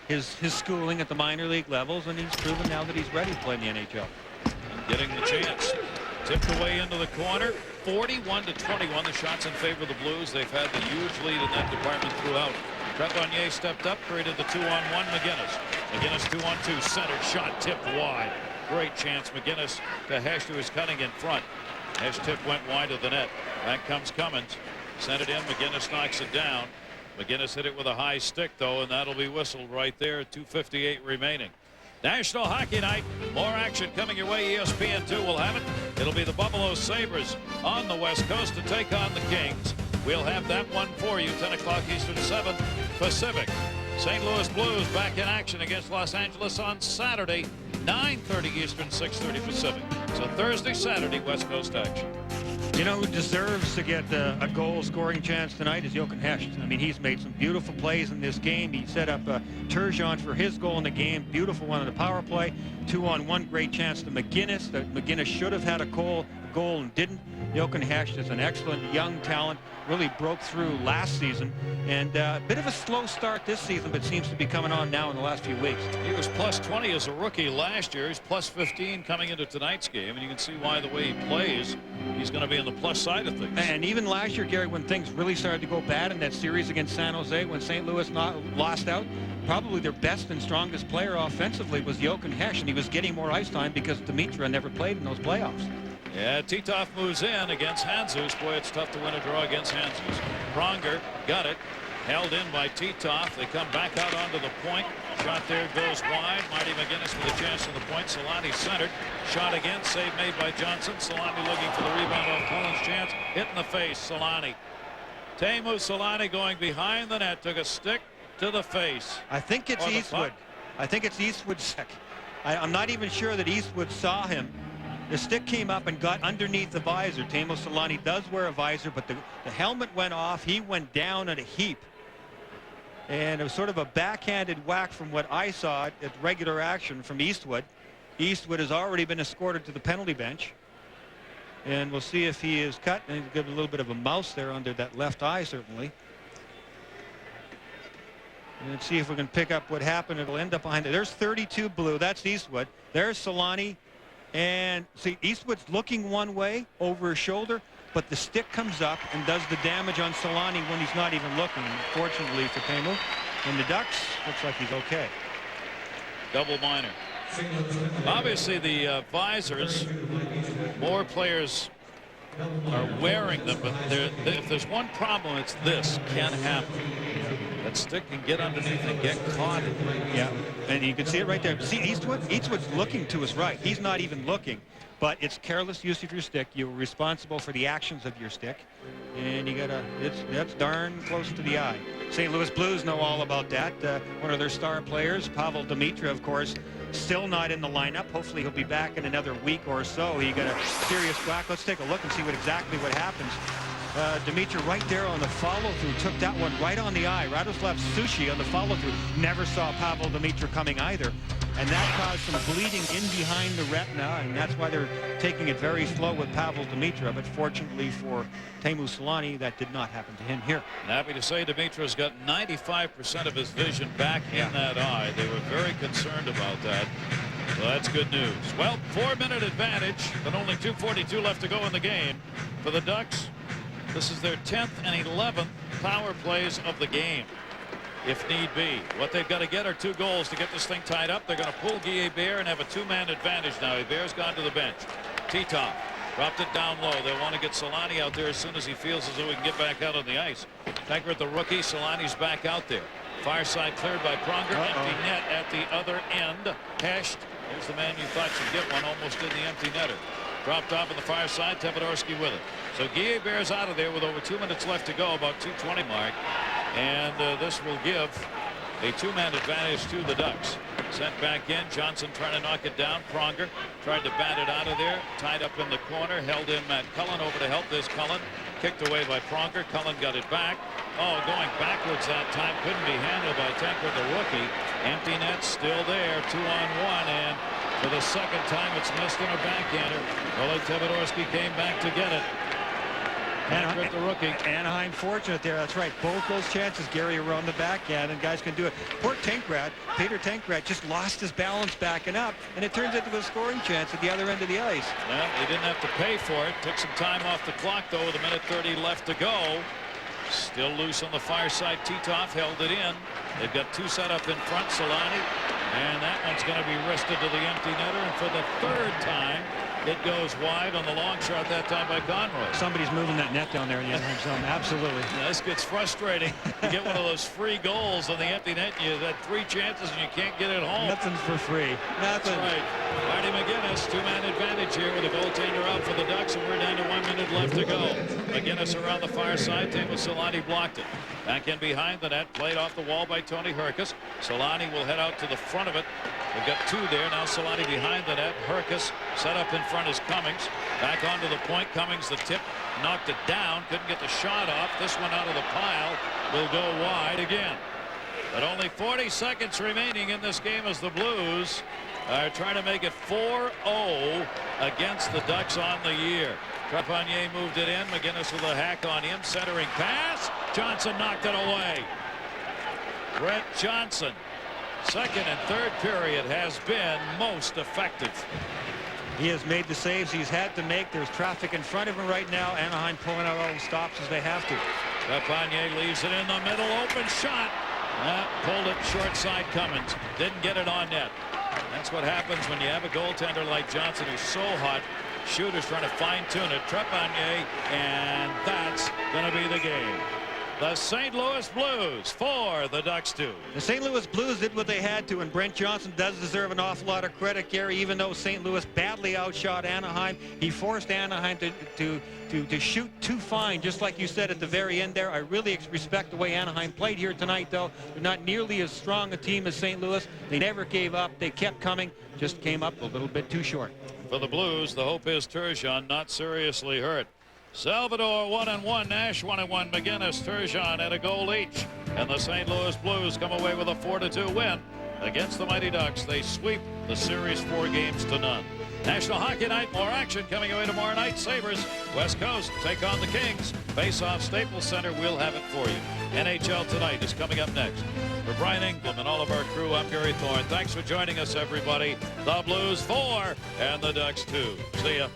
his schooling at the minor league levels, and he's proven now that he's ready to play in the NHL. And getting the chance. Tipped away into the corner. 41-21. The shots in favor of the Blues. They've had the huge lead in that department throughout. Trepanier stepped up, created the 2-on-1. McGinnis 2-on-2. Centered shot tipped wide. Great chance. McGinnis to Hesh, who was cutting in front. Hesh tip went wide of the net. Back comes Cummins. Sent it in. McGinnis knocks it down. McGinnis hit it with a high stick, though, and that'll be whistled right there. 2:58 remaining. National Hockey Night. More action coming your way. ESPN2 will have it. It'll be the Buffalo Sabres on the West Coast to take on the Kings. We'll have that one for you. 10 o'clock Eastern, 7 Pacific. St. Louis Blues back in action against Los Angeles on Saturday, 9:30 Eastern, 6:30 Pacific. So Thursday, Saturday, West Coast action. You know who deserves to get a goal-scoring chance tonight is Jochen Hecht. I mean, he's made some beautiful plays in this game. He set up Turgeon for his goal in the game. Beautiful one on the power play. 2-on-1, great chance to McGinnis. McGinnis should have had a goal and didn't. Jochen Hecht is an excellent young talent. Really broke through last season, and a bit of a slow start this season, but seems to be coming on now in the last few weeks. He was +20 as a rookie last year. He's +15 coming into tonight's game, and you can see why the way he plays, he's going to be on the plus side of things. And even last year, Gary, when things really started to go bad in that series against San Jose, when St. Louis lost out, probably their best and strongest player offensively was Jochen Hecht, and he was getting more ice time because Dimitra never played in those playoffs. Yeah, Titov moves in against Hanzus. Boy, it's tough to win a draw against Hanzus. Pronger got it. Held in by Titov. They come back out onto the point. Shot there goes wide. Marty McGinnis with a chance to the point. Selanne centered. Shot again. Save made by Johnson. Selanne looking for the rebound off Cullen's chance. Hit in the face. Selanne. Teemu Selanne going behind the net. Took a stick to the face. I think it's Eastwood. I think it's Eastwood's stick. I'm not even sure that Eastwood saw him. The stick came up and got underneath the visor. Teemu Selanne does wear a visor, but the helmet went off. He went down in a heap. And it was sort of a backhanded whack from what I saw at regular action from Eastwood. Eastwood has already been escorted to the penalty bench. And we'll see if he is cut. And he's got a little bit of a mouse there under that left eye, certainly. And let's see if we can pick up what happened. It'll end up behind it. There's 32 blue. That's Eastwood. There's Selanne. And see, Eastwood's looking one way over his shoulder, but the stick comes up and does the damage on Selanne when he's not even looking, fortunately for Teemu. And the Ducks, looks like he's okay. Double minor. Obviously, the visors, more players are wearing them, but if there's one problem, it's this can happen. That stick can get underneath and get caught. Yeah, and you can see it right there. See, Eastwood's looking to his right. He's not even looking, but it's careless use of your stick. You're responsible for the actions of your stick, and you gotta. That's darn close to the eye. St. Louis Blues know all about that. One of their star players, Pavel Dimitra, of course, still not in the lineup. Hopefully he'll be back in another week or so. He got a serious whack. Let's take a look and see exactly what happens. Dimitra right there on the follow-through took that one right on the eye. Radoslav Sushi on the follow-through never saw Pavel Dimitra coming either. and that caused some bleeding in behind the retina, and that's why they're taking it very slow with Pavel Demitra. But fortunately for Teemu Selanne, that did not happen to him here. Happy to say Dimitra's got 95% of his vision back in that eye. They were very concerned about that. So that's good news. Well, 4-minute advantage, but only 2:42 left to go in the game for the Ducks. This is their 10th and 11th power plays of the game, if need be. What they've got to get are 2 goals to get this thing tied up. They're going to pull Guy Hebert and have a 2-man advantage now. Hebert's gone to the bench. Titov dropped it down low. They want to get Selanne out there as soon as he feels as though he can get back out on the ice. Tankred, the rookie. Solanne's back out there. Far side cleared by Pronger. Empty net at the other end. Heshed. Here's the man you thought should get one, almost in the empty netter. Dropped off on the far side. Teodorski with it. So Guy Hebert's out of there with over 2 minutes left to go, about 2:20 mark. And this will give a 2-man advantage to the Ducks. Sent back in. Johnson trying to knock it down. Pronger tried to bat it out of there. Tied up in the corner. Held in Matt Cullen over to help. There's Cullen. Kicked away by Pronger. Cullen got it back. Oh, going backwards that time. Couldn't be handled by Tankred, the rookie. Empty net still there. 2-on-1. And for the second time, it's missed in a backhander. Oleg Teodorski came back to get it. Tankred, the rookie. Anaheim fortunate there. That's right. Both those chances, Gary, around the backhand, and guys can do it. Poor Tankred, Peter Tankred, just lost his balance backing up, and it turns into a scoring chance at the other end of the ice. Well, he didn't have to pay for it. Took some time off the clock, though, with 1:30 left to go. Still loose on the far side. Titov held it in. They've got 2 set up in front. Selanne, and that one's going to be wristed to the empty netter, and for the 3rd time, it goes wide on the long shot, that time by Conroy. Somebody's moving that net down there in the Anaheim zone. Absolutely. Yeah, this gets frustrating. You get one of those free goals on the empty net. You had 3 chances and you can't get it home. Nothing's for free. Nothing. That's right. Marty McGinnis, 2-man advantage here with a goaltender out for the Ducks, and we're down to 1 minute left to go. McGinnis around the far side. Teemu Selanne blocked it. Back in behind the net, played off the wall by Tony Herkus. Selanne will head out to the front of it. We've got 2 there. Now Selanne behind the net. Herkus set up in front is Cummings. Back onto the point. Cummings the tip. Knocked it down. Couldn't get the shot off. This one out of the pile will go wide again. But only 40 seconds remaining in this game as the Blues are trying to make it 4-0 against the Ducks on the year. Trepanier moved it in. McGinnis with a hack on him. Centering pass. Johnson knocked it away. Brett Johnson, second and third period, has been most effective. He has made the saves he's had to make. There's traffic in front of him right now. Anaheim pulling out all the stops as they have to. Trepanier leaves it in the middle. Open shot. Pulled it short side. Cummins didn't get it on net. That's what happens when you have a goaltender like Johnson who's so hot. Shooters trying to fine-tune it. Trepanier, and that's going to be the game. The St. Louis Blues 4, the Ducks 2. The St. Louis Blues did what they had to, and Brent Johnson does deserve an awful lot of credit, Gary. Even though St. Louis badly outshot Anaheim, he forced Anaheim to shoot too fine, just like you said at the very end there. I really respect the way Anaheim played here tonight, though. They're not nearly as strong a team as St. Louis. They never gave up. They kept coming, just came up a little bit too short. For the Blues, the hope is Turgeon not seriously hurt. Salvador 1-1, Nash 1-1, McGinnis, Turgeon at a goal each. And the St. Louis Blues come away with a 4-2 win against the Mighty Ducks. They sweep the series 4 games to none. National Hockey Night, more action coming away tomorrow night. Sabres, West Coast, take on the Kings. Face-off Staples Center, we'll have it for you. NHL Tonight is coming up next. For Brian Engblom and all of our crew, I'm Gary Thorne. Thanks for joining us, everybody. The Blues 4 and the Ducks 2. See ya.